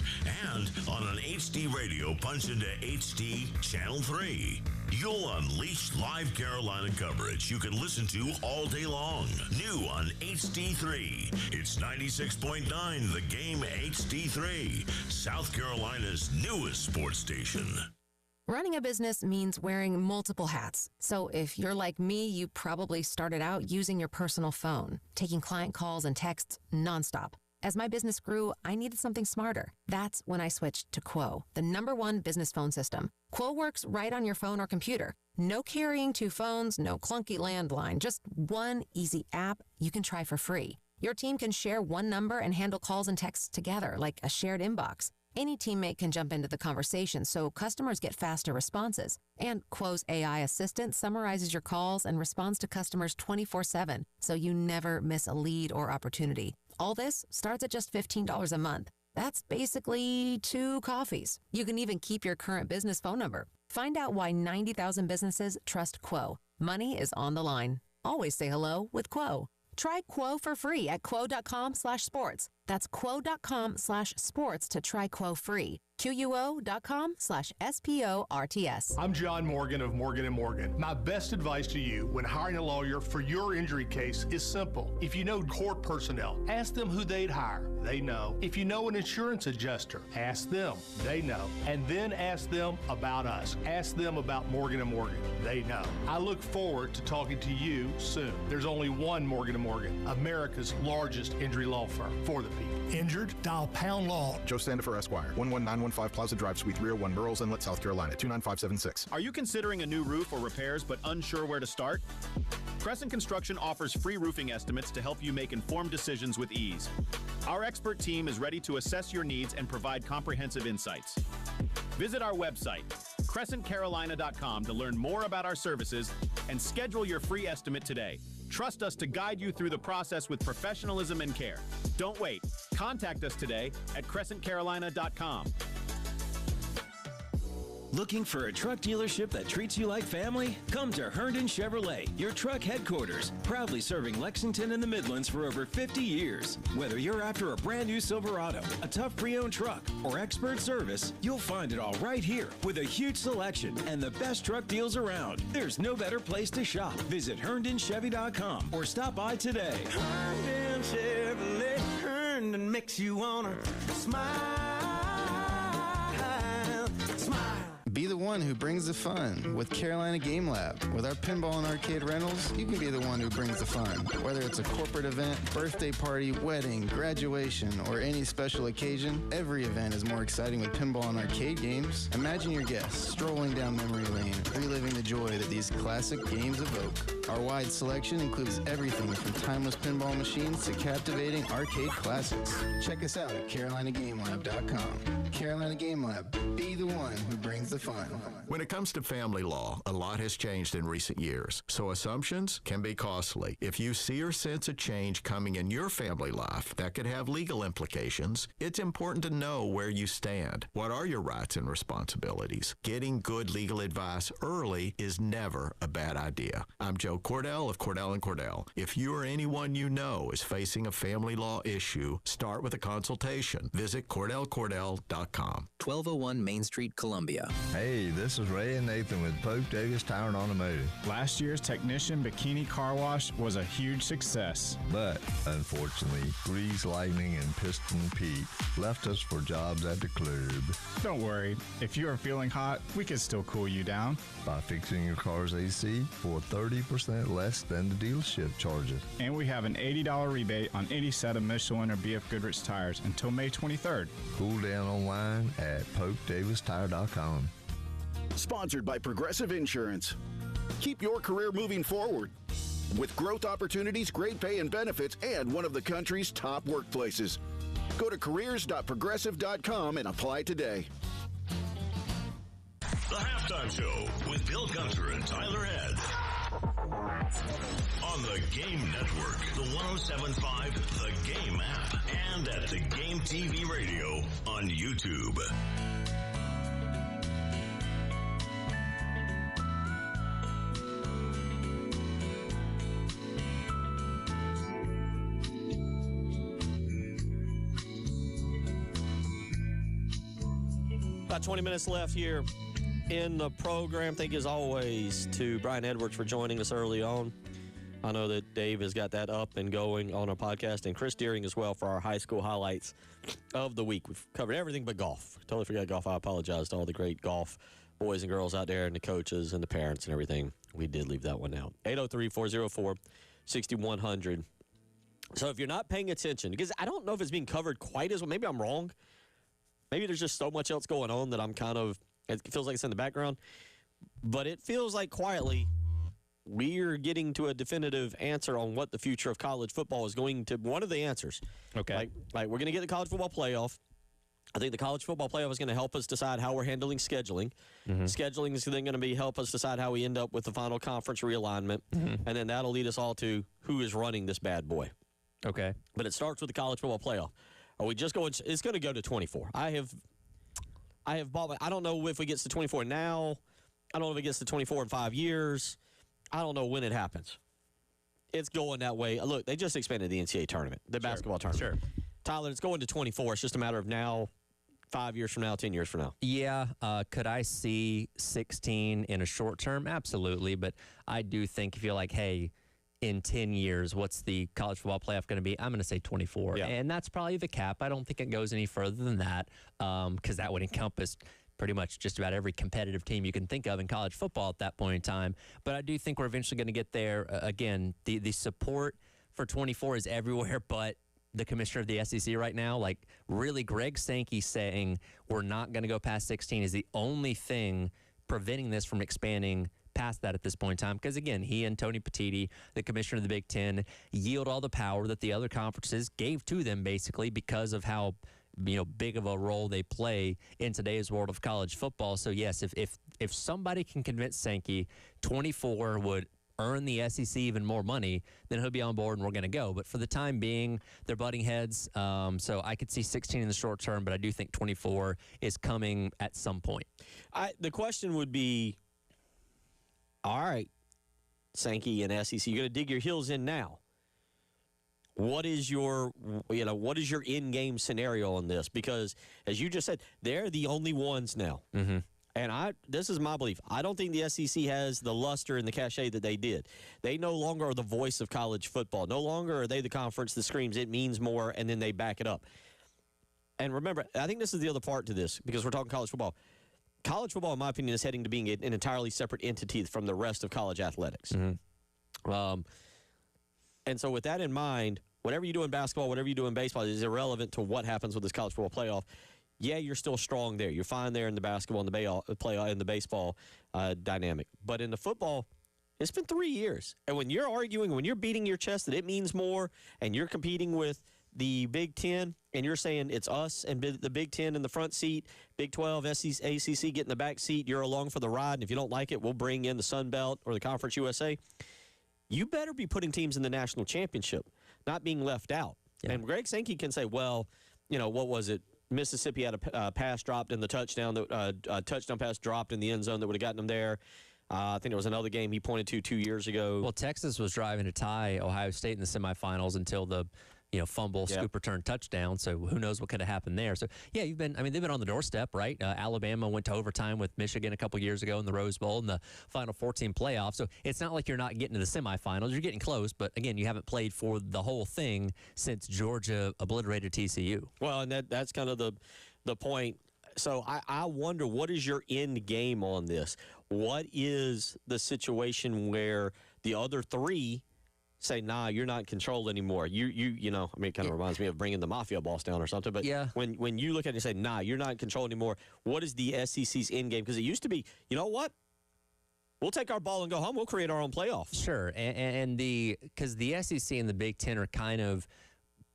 and on an HD radio, punch into HD Channel 3. You'll unleash live Carolina coverage you can listen to all day long. New on HD3. It's 96.9 The Game HD3, South Carolina's newest sports station. Running a business means wearing multiple hats. So if you're like me, you probably started out using your personal phone, taking client calls and texts nonstop. As my business grew, I needed something smarter. That's when I switched to Quo, the #1 business phone system. Quo works right on your phone or computer. No carrying 2 phones, no clunky landline, just one easy app you can try for free. Your team can share one number and handle calls and texts together like a shared inbox. Any teammate can jump into the conversation, so customers get faster responses. And Quo's AI assistant summarizes your calls and responds to customers 24/7, so you never miss a lead or opportunity. All this starts at just $15 a month. That's basically 2 coffees. You can even keep your current business phone number. Find out why 90,000 businesses trust Quo. Money is on the line. Always say hello with Quo. Try Quo for free at quo.com/sports. That's quo.com/sports to try Quo free. QUO.com/SPORTS. I'm John Morgan of Morgan & Morgan. My best advice to you when hiring a lawyer for your injury case is simple. If you know court personnel, ask them who they'd hire. They know. If you know an insurance adjuster, ask them. They know. And then ask them about us. Ask them about Morgan & Morgan. They know. I look forward to talking to you soon. There's only one Morgan & Morgan, America's largest injury law firm for the people. Injured? Dial Pound Law. Joe Standifer, Esquire, 11915 Plaza Drive, Suite 301, Burroughs Inlet, South Carolina, 29576. Are you considering a new roof or repairs but unsure where to start? Crescent Construction offers free roofing estimates to help you make informed decisions with ease. Our expert team is ready to assess your needs and provide comprehensive insights. Visit our website, crescentcarolina.com, to learn more about our services and schedule your free estimate today. Trust us to guide you through the process with professionalism and care. Don't wait. Contact us today at crescentcarolina.com. Looking for a truck dealership that treats you like family? Come to Herndon Chevrolet, your truck headquarters, proudly serving Lexington and the Midlands for over 50 years. Whether you're after a brand new Silverado, a tough pre-owned truck, or expert service, you'll find it all right here with a huge selection and the best truck deals around. There's no better place to shop. Visit HerndonChevy.com or stop by today. Herndon Chevrolet, Herndon makes you wanna smile. Be the one who brings the fun with Carolina Game Lab. With our pinball and arcade rentals, you can be the one who brings the fun. Whether it's a corporate event, birthday party, wedding, graduation, or any special occasion, every event is more exciting with pinball and arcade games. Imagine your guests strolling down memory lane, reliving the joy that these classic games evoke. Our wide selection includes everything from timeless pinball machines to captivating arcade classics. Check us out at CarolinaGameLab.com. Carolina Game Lab. Be the one who brings the fun. When it comes to family law, a lot has changed in recent years, so assumptions can be costly. If you see or sense a change coming in your family life that could have legal implications, it's important to know where you stand. What are your rights and responsibilities? Getting good legal advice early is never a bad idea. I'm Joe Cordell of Cordell & Cordell. If you or anyone you know is facing a family law issue, start with a consultation. Visit CordellCordell.com. 1201 Main Street, Columbia. Hey, this is Ray and Nathan with Pope Davis Tire and Automotive. Last year's Technician Bikini Car Wash was a huge success. But, unfortunately, Grease Lightning and Piston Pete left us for jobs at the club. Don't worry. If you are feeling hot, we can still cool you down. By fixing your car's AC for 30% less than the dealership charges. And we have an $80 rebate on any set of Michelin or BF Goodrich tires until May 23rd. Cool down online at PopeDavisTire.com. Sponsored by Progressive Insurance. Keep your career moving forward with growth opportunities, great pay and benefits, and one of the country's top workplaces. Go to careers.progressive.com and apply today. The Halftime Show with Bill Gunter and Tyler Head. On the Game Network, the 107.5 The Game app, and at The Game TV Radio on YouTube. About 20 minutes left here in the program. Thank you, as always, to Brian Edwards for joining us early on. I know that Dave has got that up and going on our podcast, and Chris Deering as well for our high school highlights of the week. We've covered everything but golf. Totally forgot golf. I apologize to all the great golf boys and girls out there and the coaches and the parents and everything. We did leave that one out. 803-404-6100. So if you're not paying attention, because I don't know if it's being covered quite as well. Maybe I'm wrong. Maybe there's just so much else going on that I'm kind of, it feels like it's in the background. But it feels like quietly we're getting to a definitive answer on what the future of college football is going to, one of the answers. Okay. Like we're going to get the college football playoff. I think the college football playoff is going to help us decide how we're handling scheduling. Scheduling is then going to help us decide how we end up with the final conference realignment, and then that'll lead us all to who is running this bad boy. Okay. But it starts with the college football playoff. Are we just going? It's going to go to 24. I have bought. I don't know if it gets to 24 now. I don't know if it gets to 24 in 5 years. I don't know when it happens. It's going that way. Look, they just expanded the NCAA tournament, the basketball tournament. Sure. Tyler, it's going to 24. It's just a matter of now. 5 years from now, 10 years from now. Yeah. Could I see 16 in a short term? Absolutely. But I do think if you're like, hey, in 10 years, what's the college football playoff going to be? I'm going to say 24. Yeah. And that's probably the cap. I don't think it goes any further than that because that would encompass pretty much just about every competitive team you can think of in college football at that point in time. But I do think we're eventually going to get there. Again, the support for 24 is everywhere, but the commissioner of the SEC right now, like really Greg Sankey saying we're not going to go past 16 is the only thing preventing this from expanding past that at this point in time. Because, again, he and Tony Petitti, the commissioner of the Big Ten, yield all the power that the other conferences gave to them basically because of how big of a role they play in today's world of college football. So, yes, if somebody can convince Sankey 24 would earn the SEC even more money, then he'll be on board and we're going to go. But for the time being, they're butting heads. So I could see 16 in the short term, but I do think 24 is coming at some point. The question would be, all right, Sankey and SEC, you're going to dig your heels in now. What is your in-game scenario on this? Because, as you just said, they're the only ones now. Mm-hmm. And this is my belief. I don't think the SEC has the luster and the cachet that they did. They no longer are the voice of college football. No longer are they the conference that screams it means more, and then they back it up. And remember, I think this is the other part to this, because we're talking college football. College football, in my opinion, is heading to being an entirely separate entity from the rest of college athletics. Mm-hmm. And so with that in mind, whatever you do in basketball, whatever you do in baseball is irrelevant to what happens with this college football playoff. Yeah, you're still strong there. You're fine there in the basketball and the baseball dynamic. But in the football, it's been 3 years. And when you're arguing, when you're beating your chest that it means more, and you're competing with the Big Ten, and you're saying it's us and the Big Ten in the front seat, Big 12, SEC, ACC get in the back seat, you're along for the ride, and if you don't like it, we'll bring in the Sun Belt or the Conference USA. You better be putting teams in the national championship, not being left out. Yeah. And Greg Sankey can say, well, what was it? Mississippi had a pass dropped in the touchdown, touchdown pass dropped in the end zone that would have gotten them there. I think there was another game he pointed to 2 years ago. Well, Texas was driving to tie Ohio State in the semifinals until the fumble, scoop return touchdown. So who knows what could have happened there. So, yeah, they've been on the doorstep, right? Alabama went to overtime with Michigan a couple years ago in the Rose Bowl in the Final 14 playoff. So it's not like you're not getting to the semifinals. You're getting close, but again, you haven't played for the whole thing since Georgia obliterated TCU. Well, and that's kind of the point. So I wonder, what is your end game on this? What is the situation where the other three say, nah, you're not in control anymore? It kind of reminds me of bringing the mafia boss down or something. But yeah, when you look at it and say, nah, you're not in control anymore, what is the SEC's end game? Because it used to be, you know what? We'll take our ball and go home. We'll create our own playoffs. Sure, and because the SEC and the Big Ten are kind of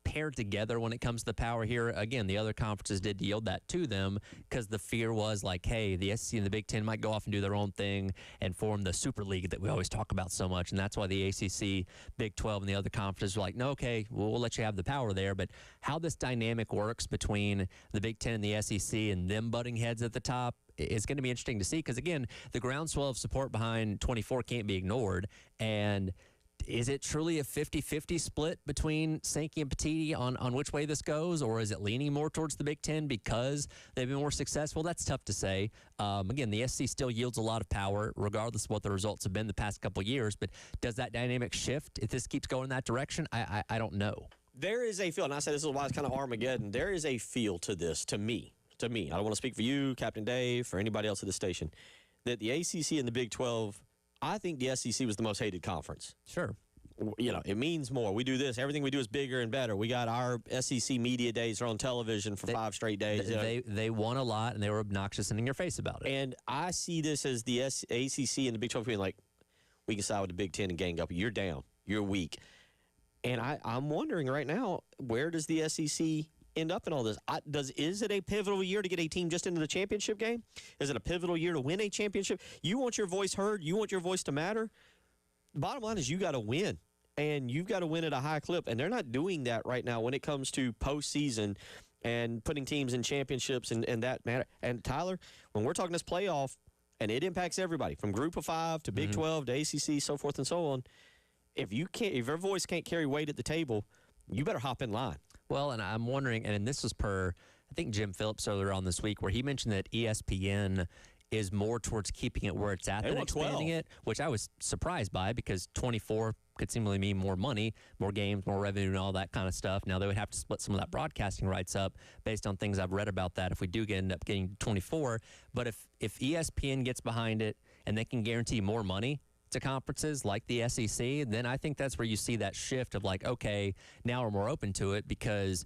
paired together when it comes to the power here. Again, the other conferences did yield that to them because the fear was like, hey, the SEC and the Big Ten might go off and do their own thing and form the Super League that we always talk about so much. And that's why the ACC, Big 12, and the other conferences were like, no, okay, we'll let you have the power there. But how this dynamic works between the Big Ten and the SEC and them butting heads at the top is going to be interesting to see because, again, the groundswell of support behind 24 can't be ignored. And is it truly a 50-50 split between Sankey and Petitti on which way this goes, or is it leaning more towards the Big Ten because they've been more successful? That's tough to say. Again, the SEC still yields a lot of power, regardless of what the results have been the past couple of years. But does that dynamic shift if this keeps going in that direction? I don't know. There is a feel, and I said this is why it's kind of Armageddon. There is a feel to this, to me. I don't want to speak for you, Captain Dave, for anybody else at the station, that the ACC and the Big 12, I think the SEC was the most hated conference. Sure. It means more. We do this. Everything we do is bigger and better. We got our SEC media days are on television for 5 straight days. They won a lot, and they were obnoxious and in your face about it. And I see this as the ACC and the Big 12 being like, we can side with the Big 10 and gang up. You're down. You're weak. And I'm wondering right now, where does the SEC end up in all this. Is it a pivotal year to get a team just into the championship game? Is it a pivotal year to win a championship? You want your voice heard? You want your voice to matter? The bottom line is you got to win, and you've got to win at a high clip, and they're not doing that right now when it comes to postseason and putting teams in championships and that matter. And, Tyler, when we're talking this playoff, and it impacts everybody from Group of 5 to Big 12 to ACC, so forth and so on, if your voice can't carry weight at the table, you better hop in line. Well, and I'm wondering, and this was per, I think, Jim Phillips earlier on this week, where he mentioned that ESPN is more towards keeping it where it's at than expanding it, which I was surprised by because 24 could seemingly mean more money, more games, more revenue, and all that kind of stuff. Now, they would have to split some of that broadcasting rights up based on things I've read about that if we do end up getting 24. But if ESPN gets behind it and they can guarantee more money to conferences like the SEC, then I think that's where you see that shift of like, okay, now we're more open to it because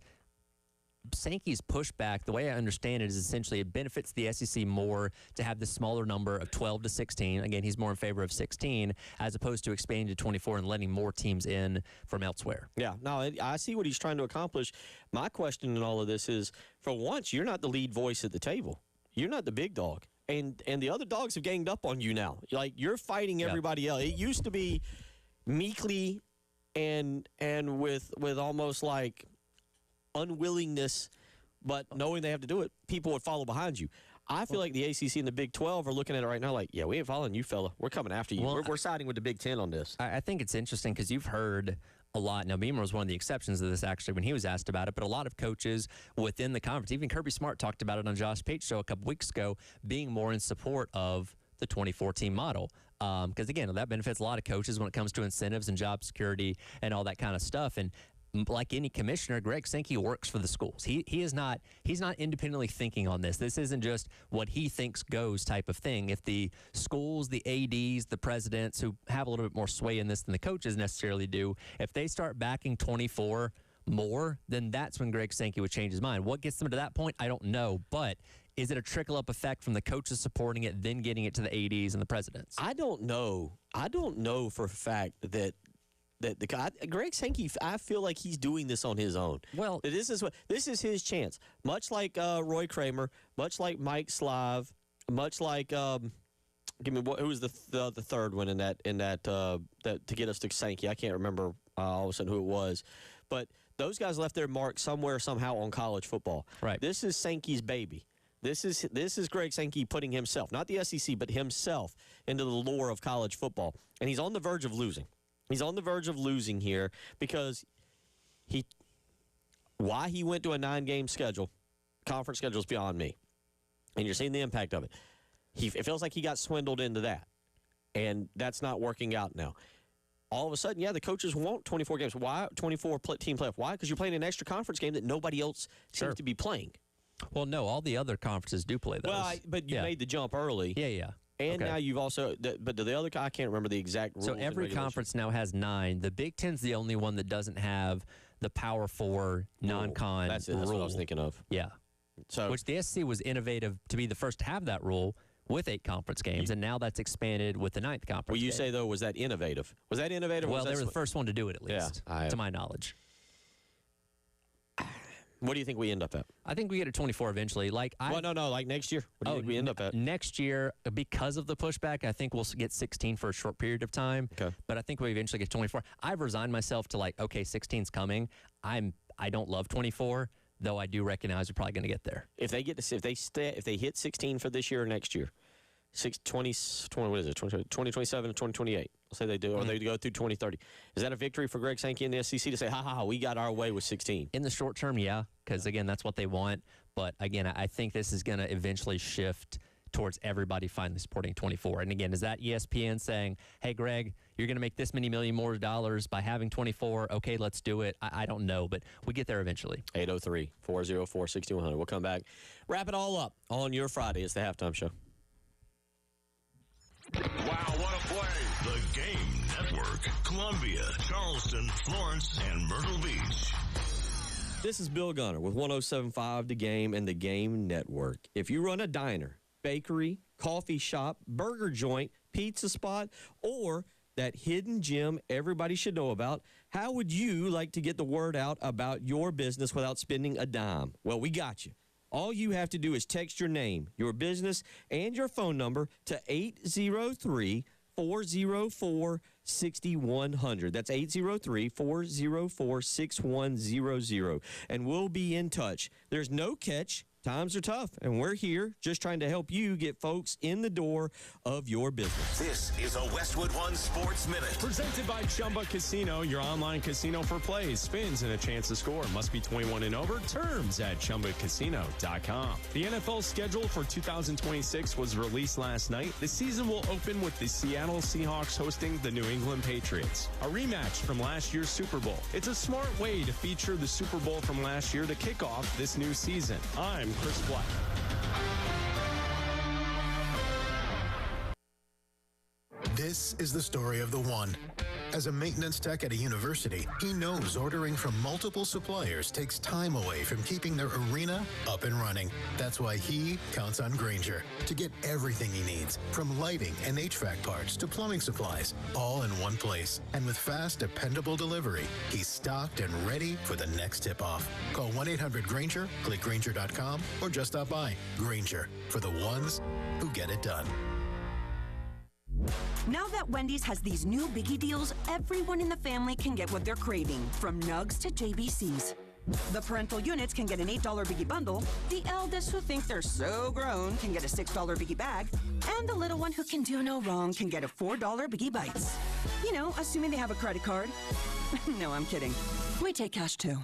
Sankey's pushback, the way I understand it, is essentially it benefits the SEC more to have the smaller number of 12 to 16. Again, he's more in favor of 16 as opposed to expanding to 24 and letting more teams in from elsewhere. Yeah, no, I see what he's trying to accomplish. My question in all of this is, for once, you're not the lead voice at the table. You're not the big dog. And the other dogs have ganged up on you now. Like, you're fighting everybody else. It used to be meekly and with almost like unwillingness, but knowing they have to do it, people would follow behind you. I feel like the ACC and the Big 12 are looking at it right now like, yeah, we ain't following you, fella. We're coming after you. We're siding with the Big 10 on this. I think it's interesting because you've heard a lot. Now, Beamer was one of the exceptions of this, actually, when he was asked about it, but a lot of coaches within the conference, even Kirby Smart talked about it on Josh Pate's show a couple weeks ago, being more in support of the 2014 model. Because, again, that benefits a lot of coaches when it comes to incentives and job security and all that kind of stuff. And like any commissioner, Greg Sankey works for the schools. He's not independently thinking on this. This isn't just what he thinks goes type of thing. If the schools, the ADs, the presidents who have a little bit more sway in this than the coaches necessarily do, if they start backing 24 more, then that's when Greg Sankey would change his mind. What gets them to that point, I don't know. But is it a trickle-up effect from the coaches supporting it, then getting it to the ADs and the presidents? I don't know. I don't know for a fact that Greg Sankey, I feel like he's doing this on his own. Well, this is his chance. Much like Roy Kramer, much like Mike Slive, much like who was the third one in that to get us to Sankey? I can't remember all of a sudden who it was, but those guys left their mark somewhere somehow on college football. Right. This is Sankey's baby. This is Greg Sankey putting himself, not the SEC, but himself into the lore of college football, and he's on the verge of losing. He's on the verge of losing here because why he went to a 9-game schedule, conference schedule, is beyond me. And you're seeing the impact of it. It feels like he got swindled into that, and that's not working out now. All of a sudden, the coaches want 24 games. Why 24-team playoff? Why? Because you're playing an extra conference game that nobody else seems to be playing. Well, no, all the other conferences do play those. Well, but you made the jump early. Yeah. And now you've also, but the other, I can't remember the exact rules. So every conference now has 9. The Big Ten's the only one that doesn't have the Power 4 non-con That's rule. That's what I was thinking of. Yeah. So, which the SEC was innovative to be the first to have that rule with 8 conference games, and now that's expanded with the 9th conference. Well, you say, though, was that innovative? Was that innovative? Well, they were the first one to do it, at least, to my knowledge. What do you think we end up at? I think we get a 24 eventually. Like next year. What do you think we end up at? Next year, because of the pushback, I think we'll get 16 for a short period of time. Okay. But I think we eventually get 24. I've resigned myself to 16's coming. I don't love 24, though I do recognize we're probably going to get there. If they hit 16 for this year or next year, 2027 to 2028. Let's say they do, or they go through 2030. Is that a victory for Greg Sankey and the SEC to say, we got our way with 16? In the short term, yeah, because, again, that's what they want. But, again, I think this is going to eventually shift towards everybody finally supporting 24. And, again, is that ESPN saying, hey, Greg, you're going to make this many million more dollars by having 24? Okay, let's do it. I don't know, but we get there eventually. 803-404-6100. We'll come back. Wrap it all up on your Friday. It's the Halftime Show. Wow, what a play. The Game Network. Columbia, Charleston, Florence, and Myrtle Beach. This is Bill Gunner with 107.5 The Game and The Game Network. If you run a diner, bakery, coffee shop, burger joint, pizza spot, or that hidden gem everybody should know about? How would you like to get the word out about your business without spending a dime? Well, we got you. All you have to do is text your name, your business, and your phone number to 803-404-6100. That's 803-404-6100. And we'll be in touch. There's no catch. Times are tough, and we're here just trying to help you get folks in the door of your business. This is a Westwood One Sports Minute. Presented by Chumba Casino, your online casino for plays, spins, and a chance to score. Must be 21 and over. Terms at ChumbaCasino.com. The NFL schedule for 2026 was released last night. The season will open with the Seattle Seahawks hosting the New England Patriots. A rematch from last year's Super Bowl. It's a smart way to feature the Super Bowl from last year to kick off this new season. I'm Chris Black. This is the story of the one. As a maintenance tech at a university, he knows ordering from multiple suppliers takes time away from keeping their arena up and running. That's why he counts on Grainger to get everything he needs, from lighting and HVAC parts to plumbing supplies, all in one place. And with fast, dependable delivery, he's stocked and ready for the next tip-off. Call 1-800-GRAINGER, click Grainger.com, or just stop by. Grainger, for the ones who get it done. Now that Wendy's has these new biggie deals, everyone in the family can get what they're craving, from nugs to JBCs. The parental units can get an $8 biggie bundle, the eldest who think they're so grown can get a $6 biggie bag, and the little one who can do no wrong can get a $4 biggie bites. You know, assuming they have a credit card. No, I'm kidding. We take cash too.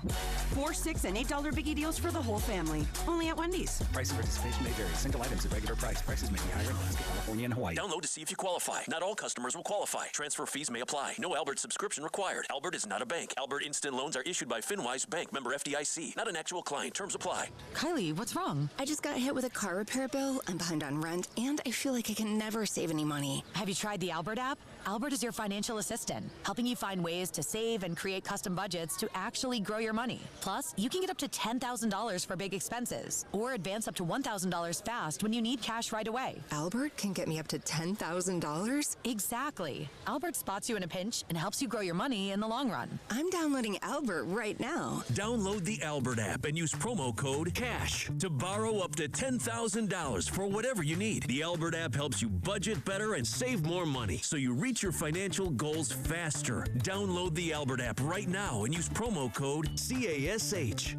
4, 6, and $8 biggie deals for the whole family. Only at Wendy's. Price and participation may vary. Single items at regular price. Prices may be higher in Alaska, California, and Hawaii. Download to see if you qualify. Not all customers will qualify. Transfer fees may apply. No Albert subscription required. Albert is not a bank. Albert Instant Loans are issued by FinWise Bank, member FDIC. Not an actual client. Terms apply. Kylie, what's wrong? I just got hit with a car repair bill. I'm behind on rent, and I feel like I can never save any money. Have you tried the Albert app? Albert is your financial assistant, helping you find ways to save and create custom budgets to actually grow your money. Plus, you can get up to $10,000 for big expenses, or advance up to $1,000 fast when you need cash right away. Albert can get me up to $10,000? Exactly. Albert spots you in a pinch and helps you grow your money in the long run. I'm downloading Albert right now. Download the Albert app and use promo code CASH to borrow up to $10,000 for whatever you need. The Albert app helps you budget better and save more money, so you reach your financial goals faster. Download the Albert app right now and use promo code CASH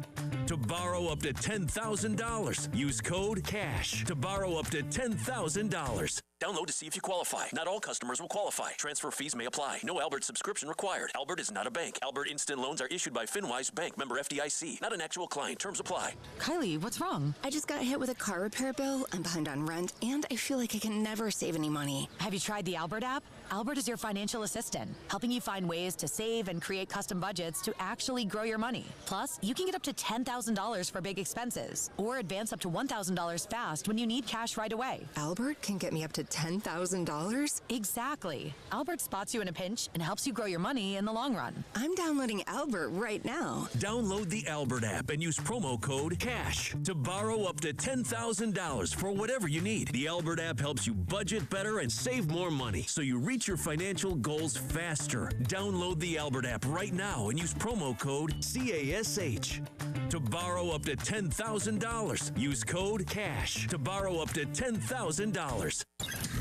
to borrow up to $10,000. Use code CASH to borrow up to $10,000. Download to see if you qualify. Not all customers will qualify. Transfer fees may apply. No Albert subscription required. Albert is not a bank. Albert Instant Loans are issued by FinWise Bank, member FDIC. Not an actual client. Terms apply. Kylie, what's wrong? I just got hit with a car repair bill. I'm behind on rent, and I feel like I can never save any money. Have you tried the Albert app? Albert is your financial assistant, helping you find ways to save and create custom budgets to actually grow your money. Plus, you can get up to $10,000 for big expenses, or advance up to $1,000 fast when you need cash right away. Albert can get me up to $10,000? Exactly. Albert spots you in a pinch and helps you grow your money in the long run. I'm downloading Albert right now. Download the Albert app and use promo code CASH to borrow up to $10,000 for whatever you need. The Albert app helps you budget better and save more money, so you reach your financial goals faster. Download the Albert app right now and use promo code CASH to borrow up to $10,000. Use code CASH to borrow up to $10,000.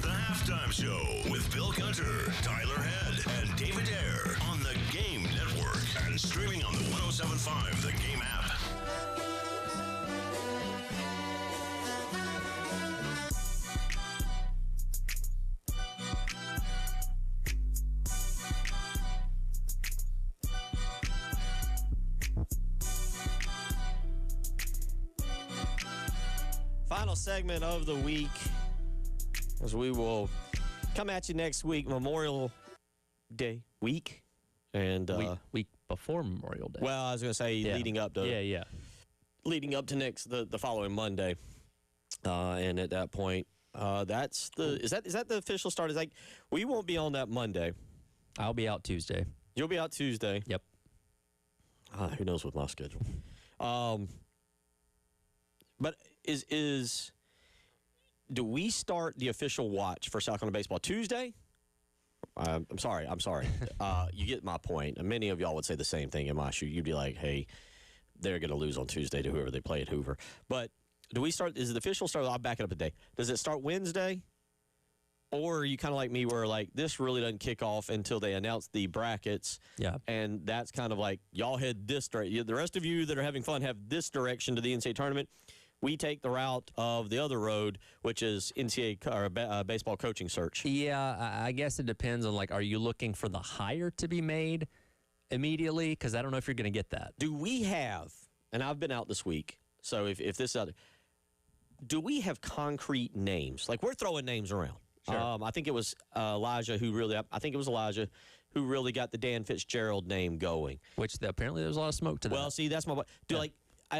The Halftime Show with Bill Gunter, Tyler Head, and David Ayer on the Game Network and streaming on the 107.5 The Game app. Final segment of the week, as we will come at you next week, Memorial Day week. And week before Memorial Day. Well, I was going to say leading up to leading up to the following Monday. And at that point, that's the is that the official start? Is like we won't be on that Monday. I'll be out Tuesday. You'll be out Tuesday. Yep. Who knows with my schedule? But do we start the official watch for South Carolina baseball Tuesday? I'm sorry. You get my point. And many of y'all would say the same thing in my shoe. You'd be like, hey, they're going to lose on Tuesday to whoever they play at Hoover. But do we start? Is it official start? I'll back it up a day. Does it start Wednesday? Or are you kind of like me where, like, this really doesn't kick off until they announce the brackets? Yeah. And that's kind of like, y'all head this direction. The rest of you that are having fun have this direction to the NCAA tournament. We take the route of the other road, which is NCAA or baseball coaching search. Yeah, I guess it depends on, like, are you looking for the hire to be made immediately? Because I don't know if you're going to get that. Do we have, and I've been out this week, so if this other, do we have concrete names? Like, we're throwing names around. Sure. I think it was Elijah who really got the Dan Fitzgerald name going. Which apparently there's a lot of smoke to that. Well, see, that's my point.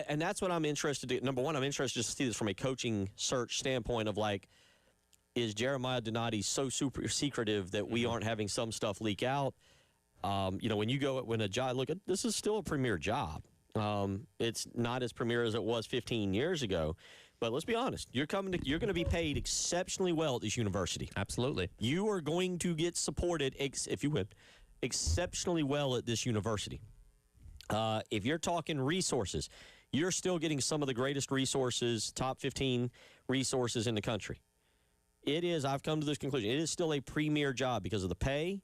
And that's what I'm interested in. Number one, I'm interested to see this from a coaching search standpoint of, like, is Jeremiah Donati so super secretive that we aren't having some stuff leak out? When a job, look, this is still a premier job. It's not as premier as it was 15 years ago. But let's be honest, you're going to be paid exceptionally well at this university. Absolutely. You are going to get supported, if you win, exceptionally well at this university. If you're talking resources, you're still getting some of the greatest resources, top 15 resources in the country. It is, I've come to this conclusion, it is still a premier job because of the pay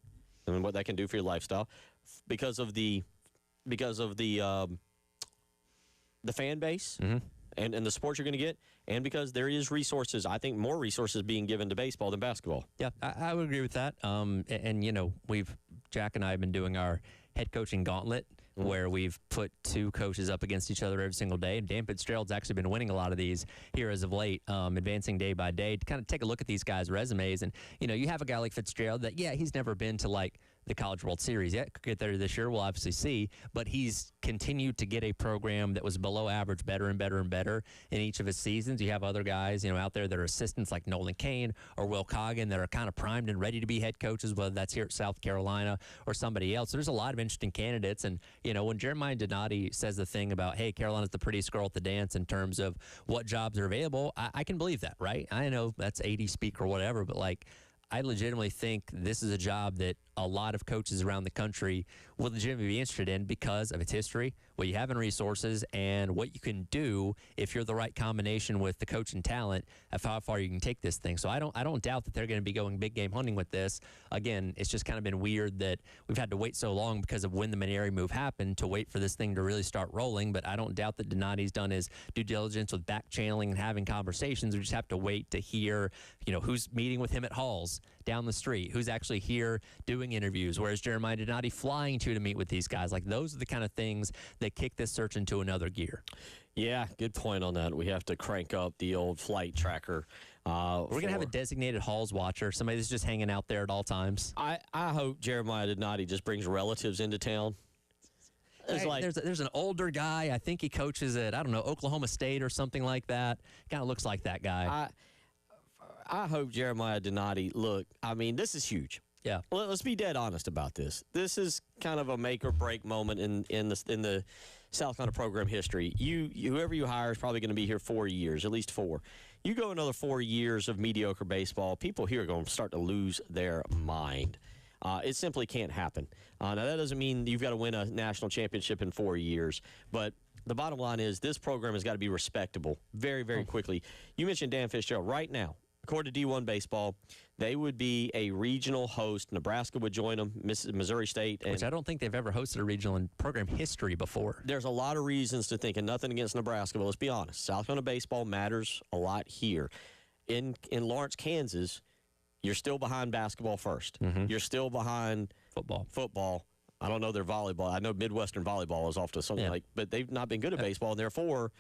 and what that can do for your lifestyle, because of the fan base. Mm-hmm. And the support you're going to get, and because there is resources, I think more resources being given to baseball than basketball. Yeah, I would agree with that. Jack and I have been doing our head coaching gauntlet, where we've put two coaches up against each other every single day. And Dan Fitzgerald's actually been winning a lot of these here as of late, advancing day by day, to kind of take a look at these guys' resumes. And, you have a guy like Fitzgerald that, yeah, he's never been to, like, the College World Series yet. Could get there this year, we'll obviously see. But he's continued to get a program that was below average better and better and better in each of his seasons. You have other guys, out there that are assistants like Nolan Cain or Will Coggin that are kind of primed and ready to be head coaches, whether that's here at South Carolina or somebody else. So there's a lot of interesting candidates. And, when Jeremiah Donati says the thing about, hey, Carolina's the prettiest girl at the dance in terms of what jobs are available, I can believe that, right? I know that's 80 speak or whatever, but, like, I legitimately think this is a job that a lot of coaches around the country will legitimately be interested in because of its history, what you have in resources, and what you can do if you're the right combination with the coach and talent of how far you can take this thing. So I don't doubt that they're going to be going big game hunting with this. Again, it's just kind of been weird that we've had to wait so long because of when the Maneri move happened to wait for this thing to really start rolling. But I don't doubt that Donati's done his due diligence with back channeling and having conversations. We just have to wait to hear, who's meeting with him at Halls down the street, who's actually here doing interviews, whereas Jeremiah Donati flying to meet with these guys. Like, those are the kind of things that kick this search into another gear. Yeah, good point on that. We have to crank up the old flight tracker. We're going to have a designated Halls watcher, somebody that's just hanging out there at all times. I hope Jeremiah Donati just brings relatives into town. There's an older guy. I think he coaches at, Oklahoma State or something like that. Kind of looks like that guy. I hope Jeremiah Donati, this is huge. Yeah. Let's be dead honest about this. This is kind of a make or break moment in the South Carolina program history. Whoever you hire is probably going to be here 4 years, at least 4. You go another 4 years of mediocre baseball, people here are going to start to lose their mind. It simply can't happen. Now, that doesn't mean you've got to win a national championship in 4 years, but the bottom line is this program has got to be respectable very, very quickly. You mentioned Dan Fitzgerald. Right now, according to D1 Baseball, they would be a regional host. Nebraska would join them, Missouri State. Which I don't think they've ever hosted a regional in program history before. There's a lot of reasons to think, and nothing against Nebraska, but let's be honest. South Carolina baseball matters a lot here. In Lawrence, Kansas, you're still behind basketball first. Mm-hmm. You're still behind football. I don't know their volleyball. I know Midwestern volleyball is off to something but they've not been good at baseball, and therefore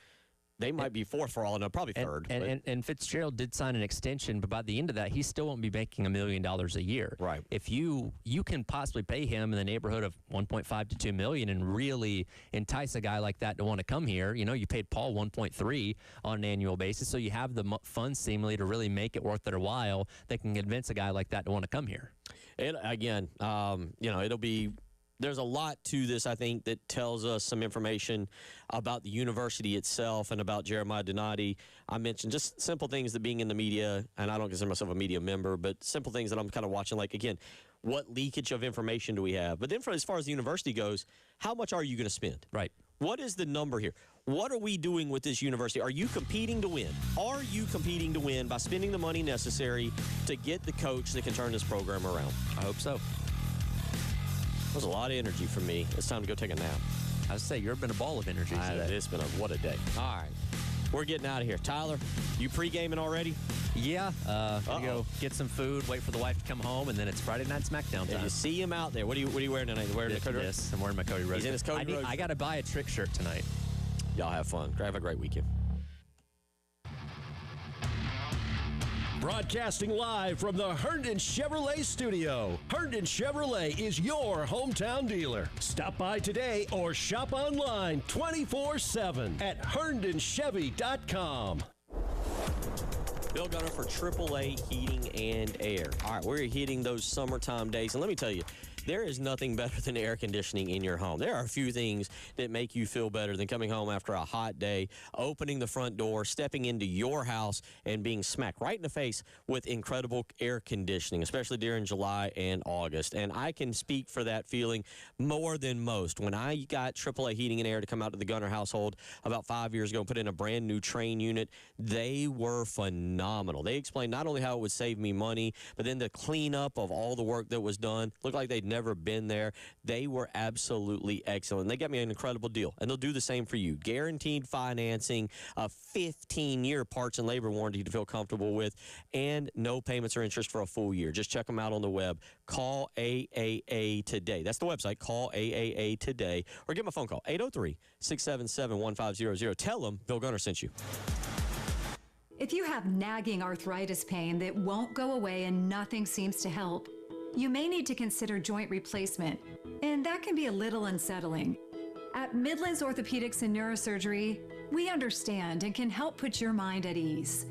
they might be fourth for all I know, probably third. And Fitzgerald did sign an extension, but by the end of that, he still won't be making $1 million a year. Right. If you can possibly pay him in the neighborhood of $1.5 to $2 million and really entice a guy like that to want to come here, you paid Paul $1.3 on an annual basis, so you have the funds seemingly to really make it worth their while. They can convince a guy like that to want to come here. And again, it'll be There's a lot to this, I think, that tells us some information about the university itself and about Jeremiah Donati. I mentioned just simple things that being in the media, and I don't consider myself a media member, but simple things that I'm kind of watching, like, again, what leakage of information do we have? But then as far as the university goes, how much are you going to spend? Right. What is the number here? What are we doing with this university? Are you competing to win? Are you competing to win by spending the money necessary to get the coach that can turn this program around? I hope so. That was a lot of energy from me. It's time to go take a nap. I would say you've been a ball of energy today. It's been what a day. All right. We're getting out of here. Tyler, you pre-gaming already? Yeah. Gonna go get some food, wait for the wife to come home, and then it's Friday Night SmackDown time. You see him out there. What are you wearing tonight? You wearing the Cody Rhodes? I'm wearing my Cody Rhodes. He's in his Cody Rhodes. I got to buy a trick shirt tonight. Y'all have fun. Have a great weekend. Broadcasting live from the Herndon Chevrolet studio. Herndon Chevrolet is your hometown dealer. Stop by today or shop online 24/7 at HerndonChevy.com. Bill Gunner for AAA Heating and Air. All right, we're hitting those summertime days. And let me tell you, there is nothing better than air conditioning in your home. There are a few things that make you feel better than coming home after a hot day, opening the front door, stepping into your house, and being smacked right in the face with incredible air conditioning, especially during July and August. And I can speak for that feeling more than most. When I got AAA Heating and Air to come out to the Gunner household about 5 years ago and put in a brand new train unit, they were phenomenal. They explained not only how it would save me money, but then the cleanup of all the work that was done. Looked like they'd never been there. They were absolutely excellent. They got me an incredible deal, and they'll do the same for you. Guaranteed financing, a 15-year parts and labor warranty to feel comfortable with, and no payments or interest for a full year. Just check them out on the web. Call AAA today. That's the website. Call AAA today, or give them a phone call, 803-677-1500. Tell them Bill Gunner sent you. If you have nagging arthritis pain that won't go away and nothing seems to help, you may need to consider joint replacement, and that can be a little unsettling. At Midlands Orthopedics and Neurosurgery, we understand and can help put your mind at ease.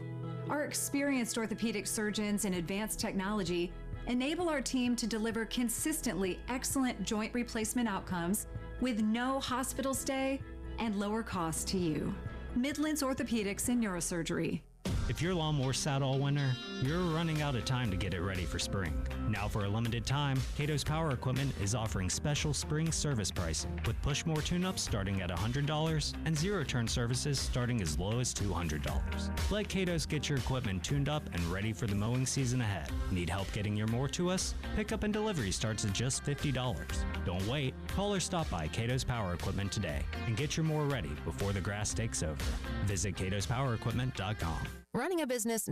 Our experienced orthopedic surgeons and advanced technology enable our team to deliver consistently excellent joint replacement outcomes with no hospital stay and lower costs to you. Midlands Orthopedics and Neurosurgery. If your lawnmower sat all winter, you're running out of time to get it ready for spring. Now for a limited time, Cato's Power Equipment is offering special spring service pricing with push-more tune-ups starting at $100 and zero-turn services starting as low as $200. Let Cato's get your equipment tuned up and ready for the mowing season ahead. Need help getting your mower to us? Pickup and delivery starts at just $50. Don't wait. Call or stop by Cato's Power Equipment today and get your mower ready before the grass takes over. Visit CatosPowerEquipment.com. Running a business